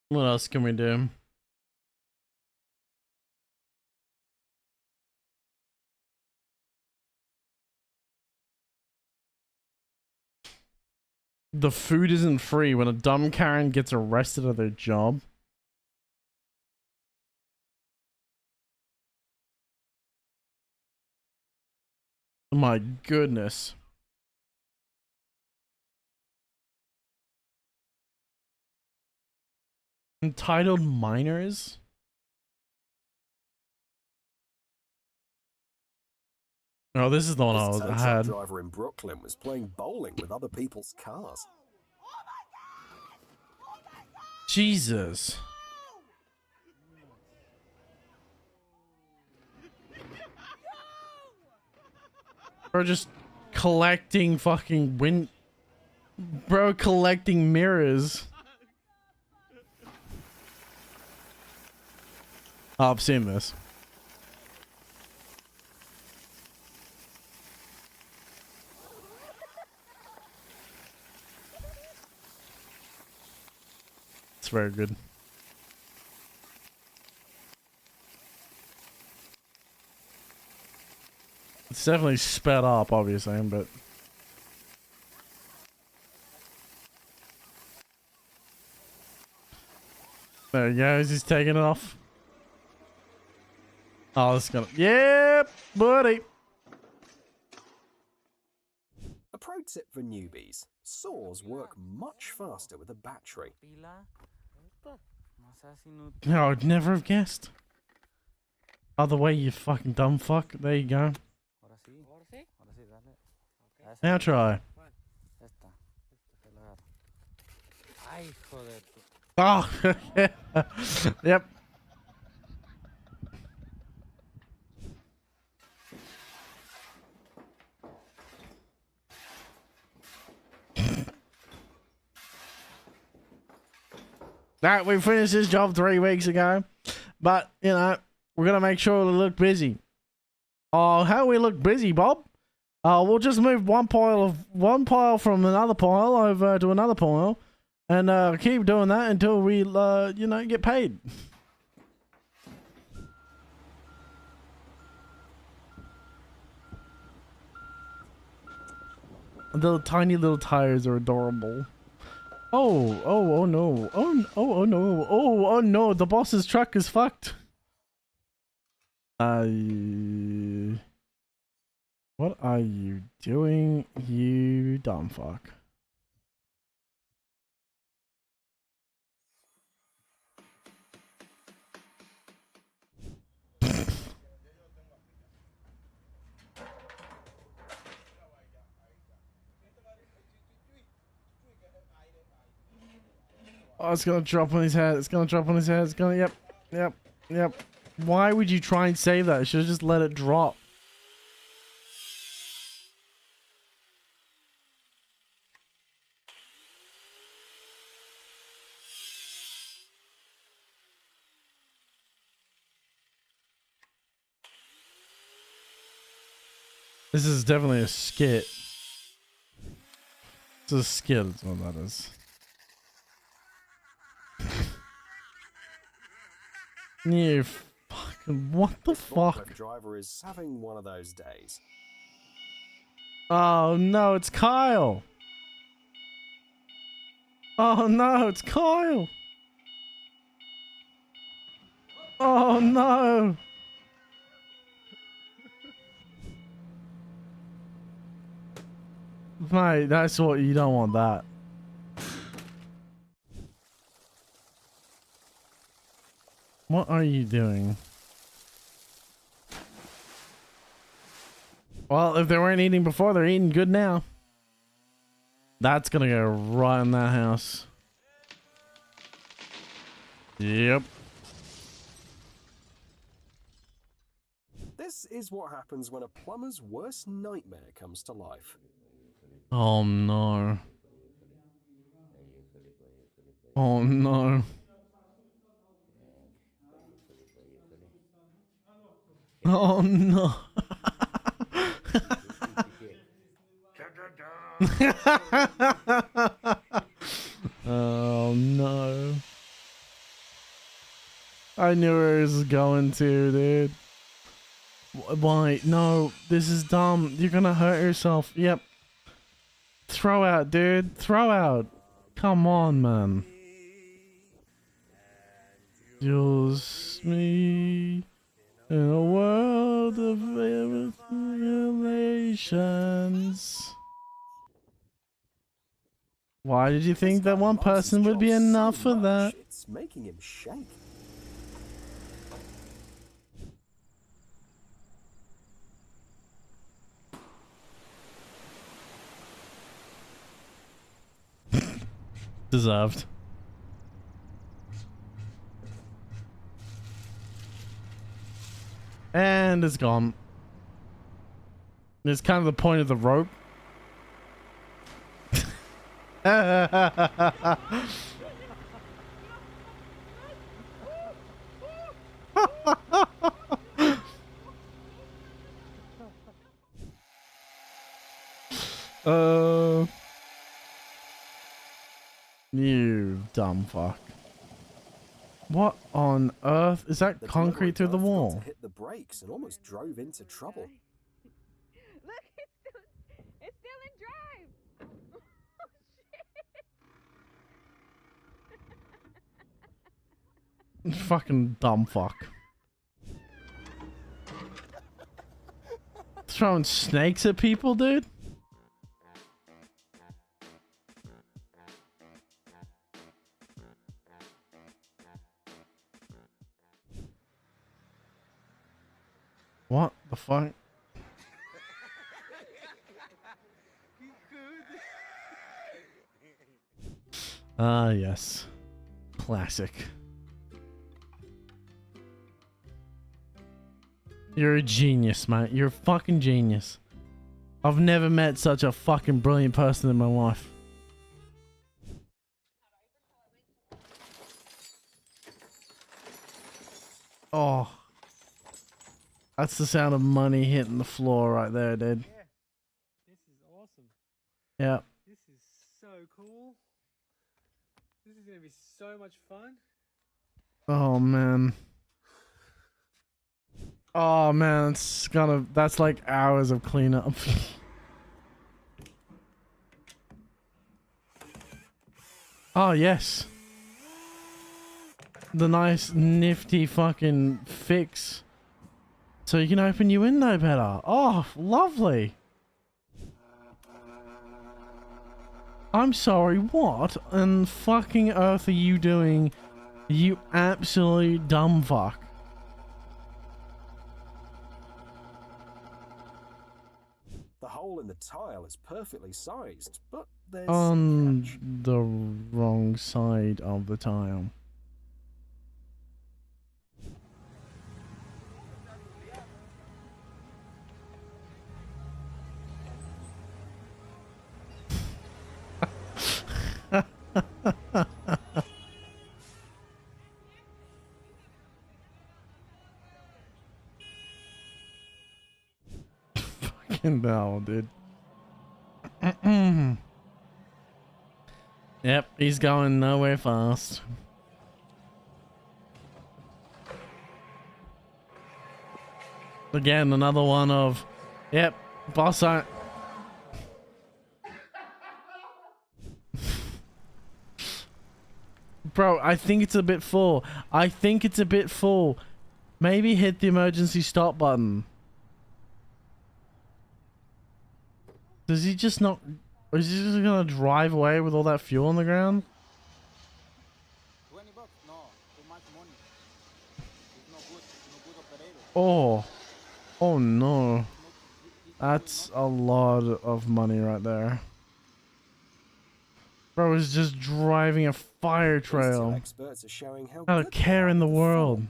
What else can we do? The food isn't free when a dumb Karen gets arrested at their job. My goodness. Entitled minors? Oh, this is the one This I tow had. truck driver in Brooklyn was playing bowling with other people's cars. Jesus. Bro, just collecting fucking wind. Bro, collecting mirrors. Oh, I've seen this. It's very good. It's definitely sped up, obviously, but... There he goes, he's taking it off. Oh, this is gonna... Yep, buddy! A pro tip for newbies. Saws work much faster with a battery. No, I would never have guessed. Other way, you fucking dumb fuck. There you go. Now try. Oh, yep. Alright, we finished this job 3 weeks ago, but, you know, we're going to make sure we look busy. Oh, how we look busy, Bob? We'll just move one pile from another pile over to another pile, and keep doing that until we, you know, get paid. The tiny little tires are adorable. Oh no. Oh no, the boss's truck is fucked. What are you doing, you dumb fuck? Oh, it's gonna drop on his head. It's gonna drop on his head. It's gonna, yep. Why would you try and save that? You should have just let it drop. This is definitely a skit. It's a skit, is what that is. You fucking, what the fuck? The driver is having one of those days. Oh no, it's Kyle. Oh no, it's Kyle. Oh no. Mate, that's what you don't want that. What are you doing? Well, if they weren't eating before, they're eating good now. That's gonna go right in that house. Yep. This is what happens when a plumber's worst nightmare comes to life. Oh no. Oh no. Oh no. Oh no. I knew where it was going to, dude. Why? No, this is dumb. You're gonna hurt yourself. Yep. Throw out, dude. Throw out. Come on, man. Just me in a world of relations. Why did you think that one person would be enough for that? It's making him shake. Deserved. And it's gone. It's kind of the point of the rope. You dumb fuck. What on earth? Is that concrete through the wall? To hit the brakes and almost drove into trouble. Look, it's still in drive. Oh, shit. Fucking dumb fuck. Throwing snakes at people, dude? What the fuck? Ah, yes. Classic. You're a genius, mate. You're a fucking genius. I've never met such a fucking brilliant person in my life. Oh. That's the sound of money hitting the floor right there, dude. Yeah, this is awesome. Yeah. This is so cool. This is gonna be so much fun. Oh, man. Oh, man. That's like hours of cleanup. Oh, yes. The nice, nifty fucking fix. So you can open your window better. Oh, lovely. I'm sorry, what in fucking earth are you doing, you absolute dumb fuck? The hole in the tile is perfectly sized, but there's On the wrong side of the tile. Fucking hell, dude. Yep, he's going nowhere fast. Again, another one of, yep, boss on. Bro, I think it's a bit full. I think it's a bit full. Maybe hit the emergency stop button. Does he just not... Or is he just gonna drive away with all that fuel on the ground? $20? No, too much money. It's no good. No good operator. Oh. Oh no. That's a lot of money right there. Bro is just driving a fire trail. experts are showing how Not a good care in the world.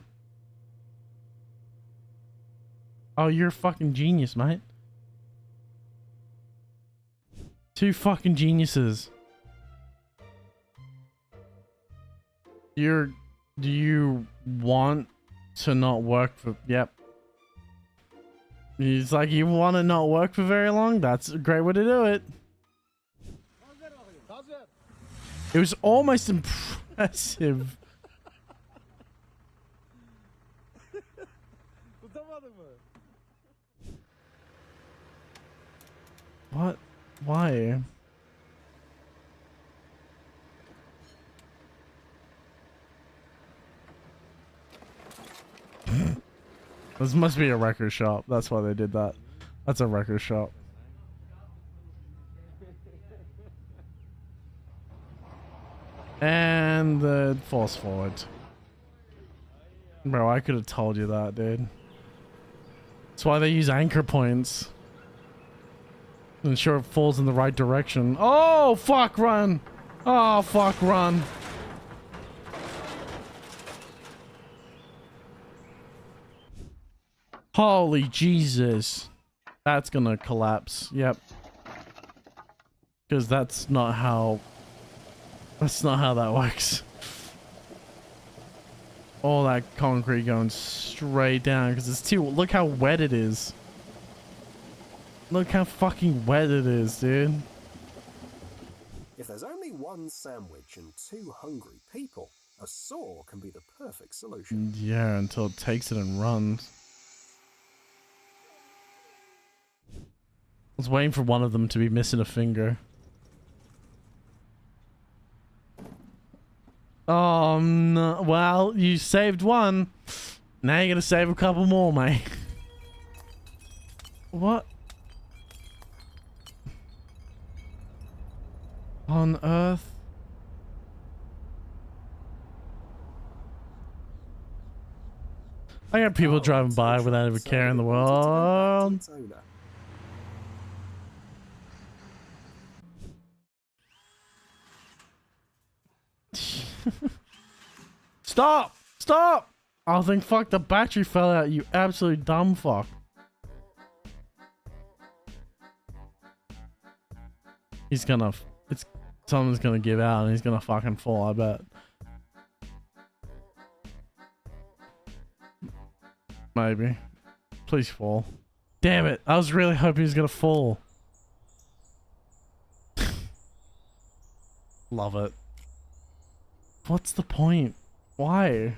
Oh, you're a fucking genius, mate. Two fucking geniuses. Do you want to not work for... Yep. He's like, you want to not work for very long? That's a great way to do it. It was almost impressive. What? Why? This must be a record shop. That's why they did that. That's a record shop. And the force forward. Bro, I could have told you that, dude. That's why they use anchor points. Ensure it falls in the right direction. Oh, fuck, run! Oh, fuck, run! Holy Jesus. That's gonna collapse. Yep. Because that's not how that works. All that concrete going straight down because it's too. Look how wet it is. Look how fucking wet it is, dude. If there's only one sandwich and 2 hungry people, a saw can be the perfect solution. Yeah, until it takes it and runs. I was waiting for one of them to be missing a finger. Oh no! Well, you saved one. Now you're gonna save a couple more, mate. What on earth? I got people driving by without even care in the world. Stop! Stop! I think fuck the battery fell out, you absolute dumb fuck. He's gonna someone's gonna give out and he's gonna fucking fall, I bet. Maybe. Please fall. Damn it, I was really hoping he was gonna fall. Love it. What's the point? Why?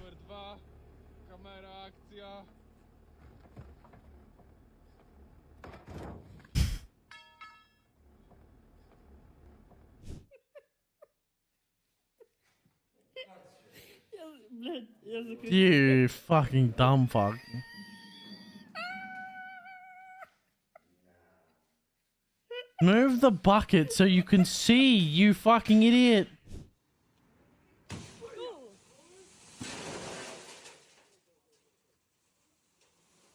You fucking dumb fuck. Move the bucket so you can see, you fucking idiot.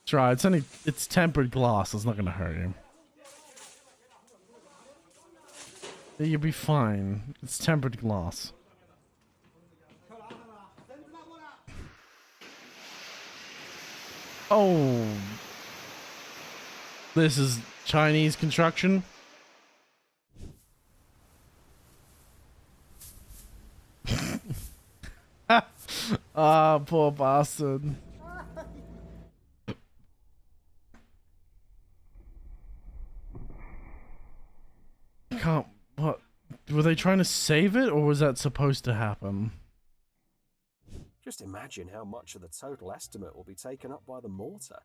That's right, it's tempered glass, it's not gonna hurt you. You'll be fine. It's tempered glass. Oh. This is Chinese construction. Ah, poor bastard. Can't. What? Were they trying to save it, or was that supposed to happen? Just imagine how much of the total estimate will be taken up by the mortar.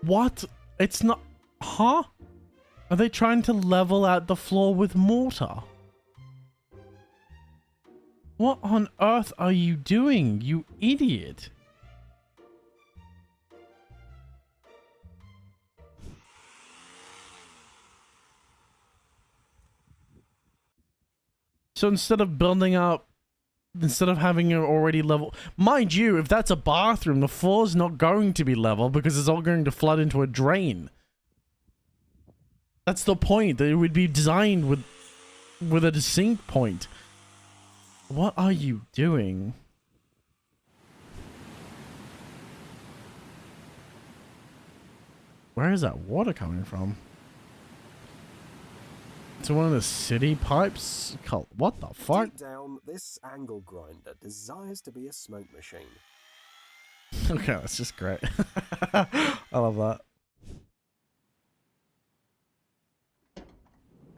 What? It's not... Huh? Are they trying to level out the floor with mortar? What on earth are you doing, you idiot? So instead of building up, instead of having it already level, mind you, if that's a bathroom, the floor's not going to be level because it's all going to flood into a drain. That's the point, that it would be designed with a sink point. What are you doing? Where is that water coming from? To one of the city pipes? What the fuck? Deep down, this angle grinder desires to be a smoke machine. Okay, that's just great. I love that.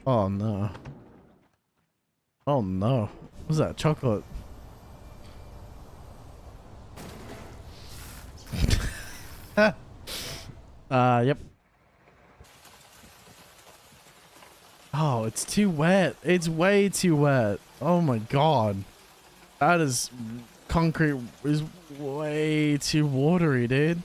Oh no. Oh no. What's that? Chocolate. Yep. Oh, it's too wet. It's way too wet. Oh my god. That is... Concrete is way too watery, dude.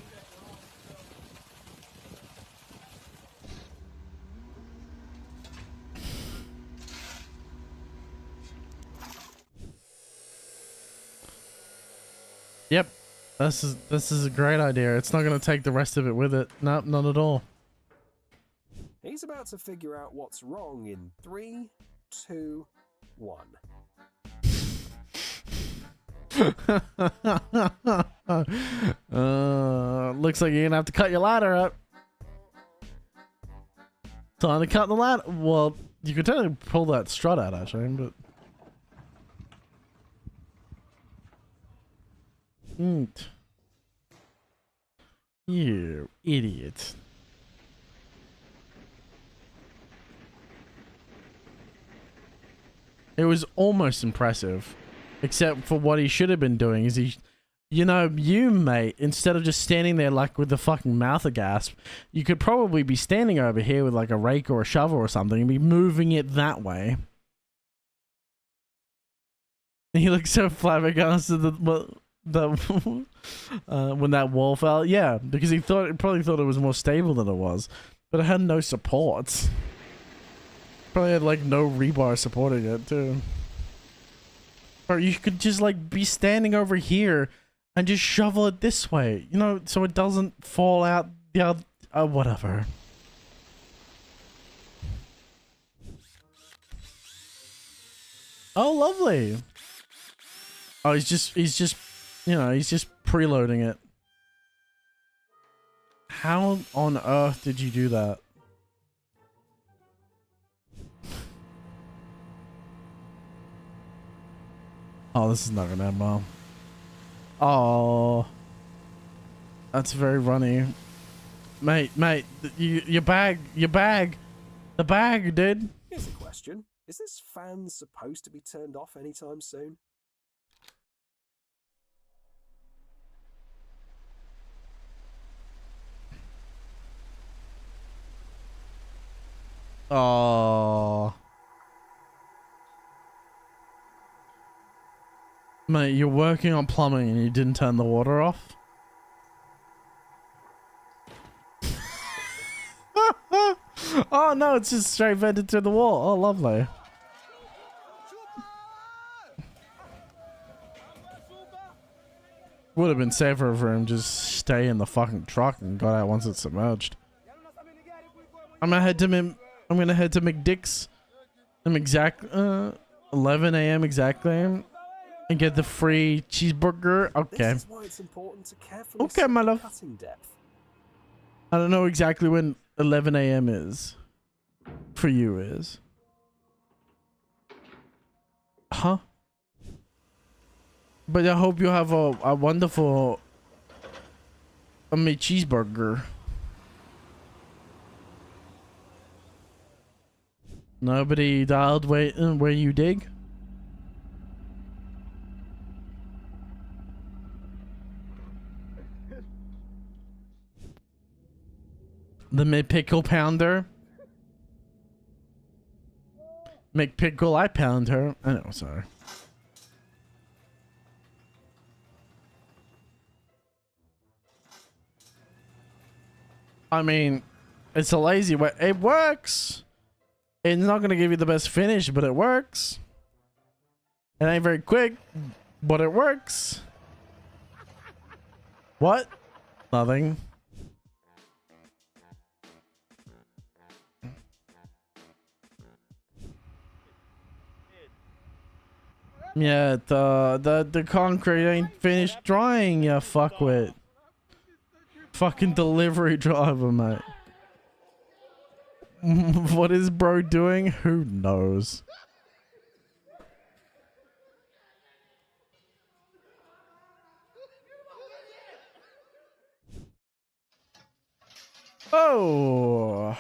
Yep. This is a great idea. It's not going to take the rest of it with it. Nope, not at all. He's about to figure out what's wrong in 3, 2, 1. Looks like you're gonna have to cut your ladder up. Time to cut the ladder. Well, you could totally pull that strut out, actually, but... You idiot. It was almost impressive. Except for what he should have been doing is he... You know, you, mate, instead of just standing there like with the fucking mouth aghast, you could probably be standing over here with like a rake or a shovel or something and be moving it that way. He looks so flabbergasted that when that wall fell. Yeah, because he probably thought it was more stable than it was. But it had no supports. Probably had like no rebar supporting it too. Or you could just like be standing over here and just shovel it this way, you know, so it doesn't fall out the other, whatever. Oh, lovely. Oh, he's just, you know, he's just preloading it. How on earth did you do that? Oh, this is not gonna end well. Oh, that's very runny, mate. Your bag, the bag, dude. Here's a question: is this fan supposed to be turned off anytime soon? Oh, mate, you're working on plumbing and you didn't turn the water off? Oh no, it's just straight vented through the wall. Oh, lovely. Would have been safer for him just stay in the fucking truck and got out once it's submerged. I'm gonna head to McDick's. I'm 11 a.m. exactly, and get the free cheeseburger. Okay. This is why it's important to carefully Okay, my love. cutting depth. I don't know exactly when 11 a.m. is. For you is. Huh? But I hope you have a wonderful meat cheeseburger. Nobody dialed where you dig? The McPickle pounder? McPickle, I pound her. I know, sorry. I mean, it's a lazy way. It works. It's not going to give you the best finish, but it works. It ain't very quick, but it works. What? Nothing. Yeah, the concrete ain't finished drying, you fuckwit. Fucking delivery driver, mate. What is bro doing? Who knows? Oh,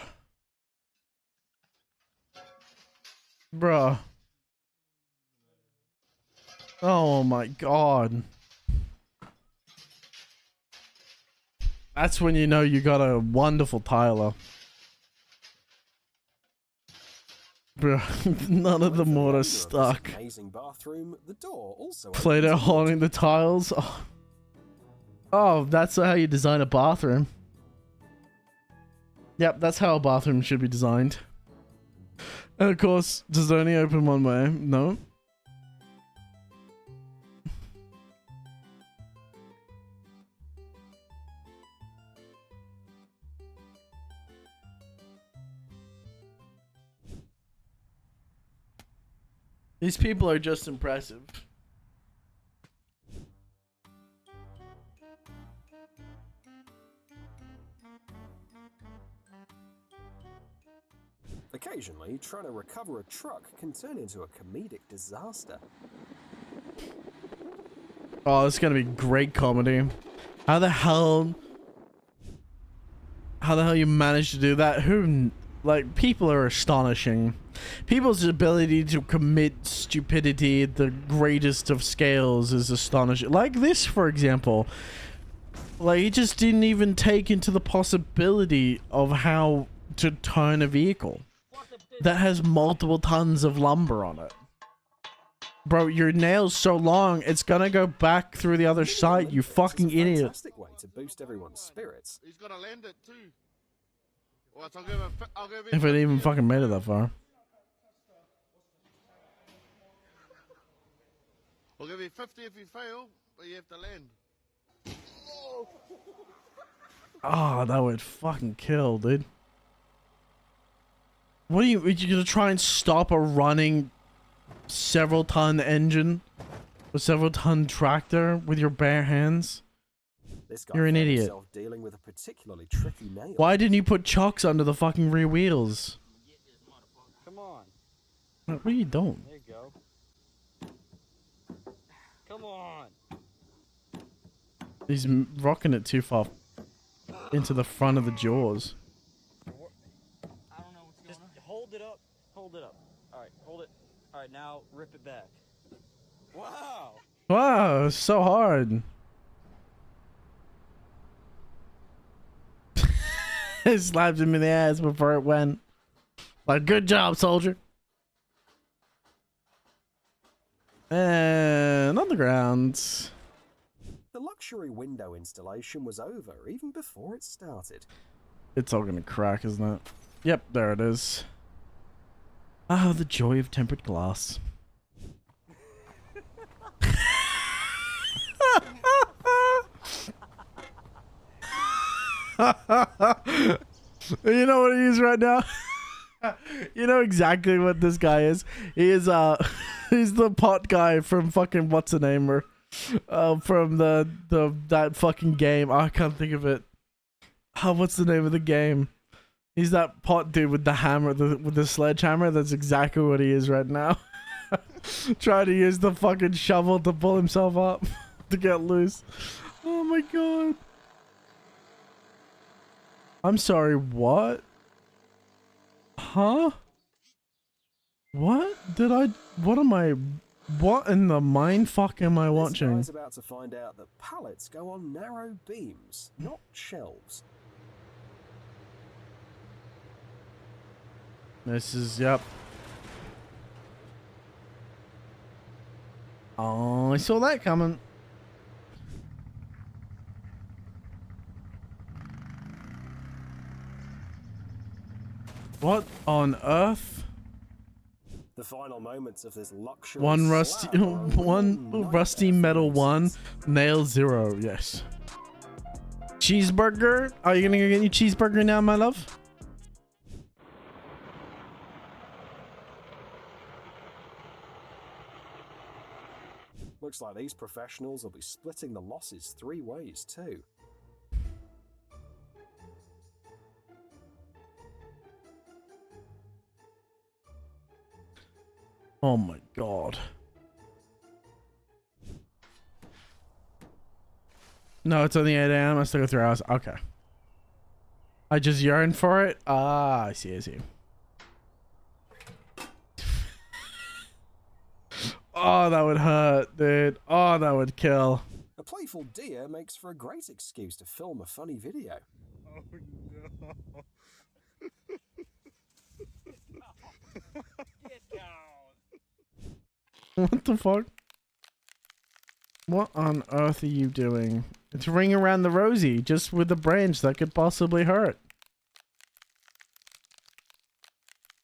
bruh. Oh my god. That's when you know you got a wonderful tiler. Bruh, none of the mortar stuck. Amazing bathroom. The door also Play-Doh holding the tiles. Oh, that's how you design a bathroom. Yep, that's how a bathroom should be designed. And of course, does it only open one way? No. These people are just impressive. Occasionally, trying to recover a truck can turn into a comedic disaster. Oh, it's gonna be great comedy. How the hell you managed to do that? Like, people are astonishing. People's ability to commit stupidity at the greatest of scales is astonishing. Like this, for example. Like, he just didn't even take into the possibility of how to turn a vehicle that has multiple tons of lumber on it. Bro, your nail's so long, it's gonna go back through the other side, you fucking idiot. Fantastic way to boost everyone's spirits. He's got to land it too. What, I'll give him If it even fucking made it that far. I'll give you 50 if you fail, but you have to land. Oh, that would fucking kill, dude. What are you gonna try and stop a running several ton engine? A several ton tractor with your bare hands? This guy You're an found idiot. himself dealing with a particularly tricky nail. Why didn't you put chocks under the fucking rear wheels? Come on. What are you doing? There you go. Come on. He's rocking it too far into the front of the jaws. Just hold it up. Hold it up. All right, hold it. All right, now rip it back. Wow. Wow, it's so hard. It slapped him in the ass before it went. Like, good job, soldier. And on the ground. The luxury window installation was over even before it started. It's all gonna crack, isn't it? Yep, there it is. Ah, the joy of tempered glass. You know what he is right now? You know exactly what this guy is. He is he's the pot guy from fucking what's the name, or from that fucking game. I can't think of it. Oh, what's the name of the game? He's that pot dude with the hammer, with the sledgehammer. That's exactly what he is right now. Trying to use the fucking shovel to pull himself up to get loose. Oh my god. I'm sorry, what? Huh? What in the mind fuck am I watching? This guy's about to find out that pallets go on narrow beams, not shelves. This is, yep. Oh, I saw that coming. What on earth? The final moments of this luxury One rusty metal 1, nail 0, yes. Cheeseburger? Are you gonna go get your cheeseburger now, my love? Looks like these professionals will be splitting the losses 3 ways too. Oh my god. No, it's only 8 AM. I still got 3 hours. Okay. I just yearn for it. Ah, I see, I see. Oh, that would hurt, dude. Oh, that would kill. A playful deer makes for a great excuse to film a funny video. Oh no. What the fuck? What on earth are you doing? It's ring around the rosy, just with a branch that could possibly hurt.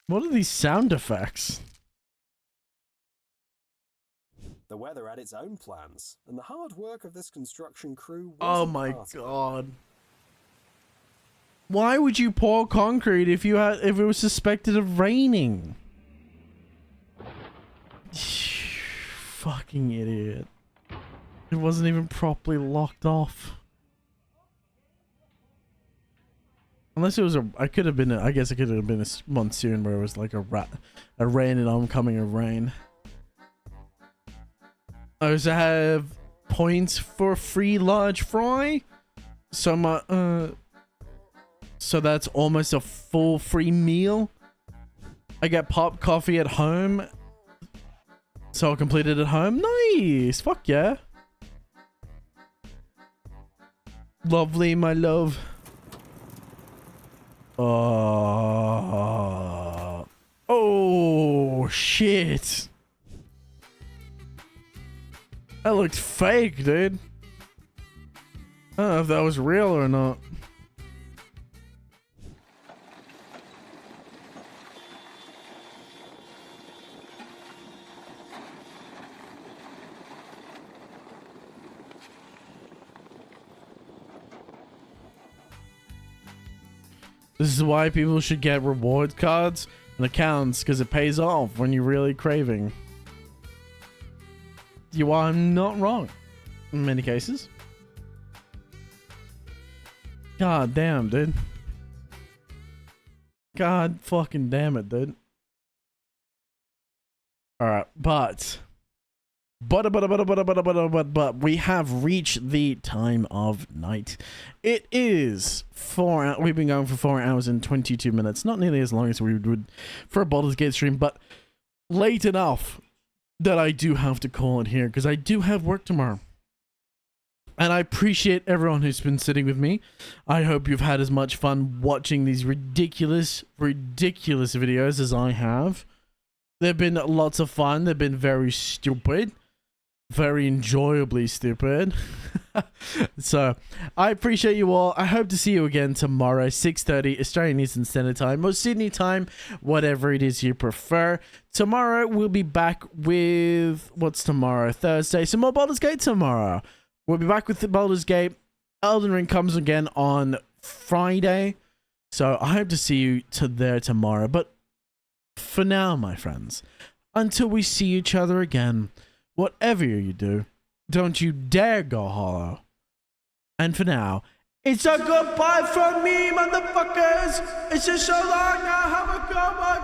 What are these sound effects? The weather had its own plans, and the hard work of this construction crew Oh wasn't my part of it. god. Why would you pour concrete if it was suspected of raining? Fucking idiot. It wasn't even properly locked off. Unless it was I could have been, I guess it could have been a monsoon where it was like a rain and oncoming of rain. I also have points for free large fry. So so that's almost a full free meal. I get pop coffee at home. So I'll complete it at home. Nice. Fuck yeah. Lovely, my love. Oh, shit. That looked fake, dude. I don't know if that was real or not. This is why people should get reward cards and accounts, because it pays off when you're really craving. You are not wrong in many cases. God damn, dude. God fucking damn it, dude. Alright, but we have reached the time of night. It is 4 hours. We've been going for 4 hours and 22 minutes. Not nearly as long as we would for a Baldur's Gate stream, but late enough that I do have to call it here because I do have work tomorrow. And I appreciate everyone who's been sitting with me. I hope you've had as much fun watching these ridiculous videos as I have. They've been lots of fun. They've been very stupid. Very enjoyably stupid. So, I appreciate you all. I hope to see you again tomorrow, 6:30 Australian Eastern Standard Time, or Sydney time, whatever it is you prefer. Tomorrow, we'll be back with... What's tomorrow? Thursday. Some more Baldur's Gate tomorrow. We'll be back with the Baldur's Gate. Elden Ring comes again on Friday. So, I hope to see you there tomorrow. But for now, my friends, until we see each other again, whatever you do, don't you dare go hollow. And for now, it's a goodbye from me, motherfuckers. It's just so long now. Have a good one.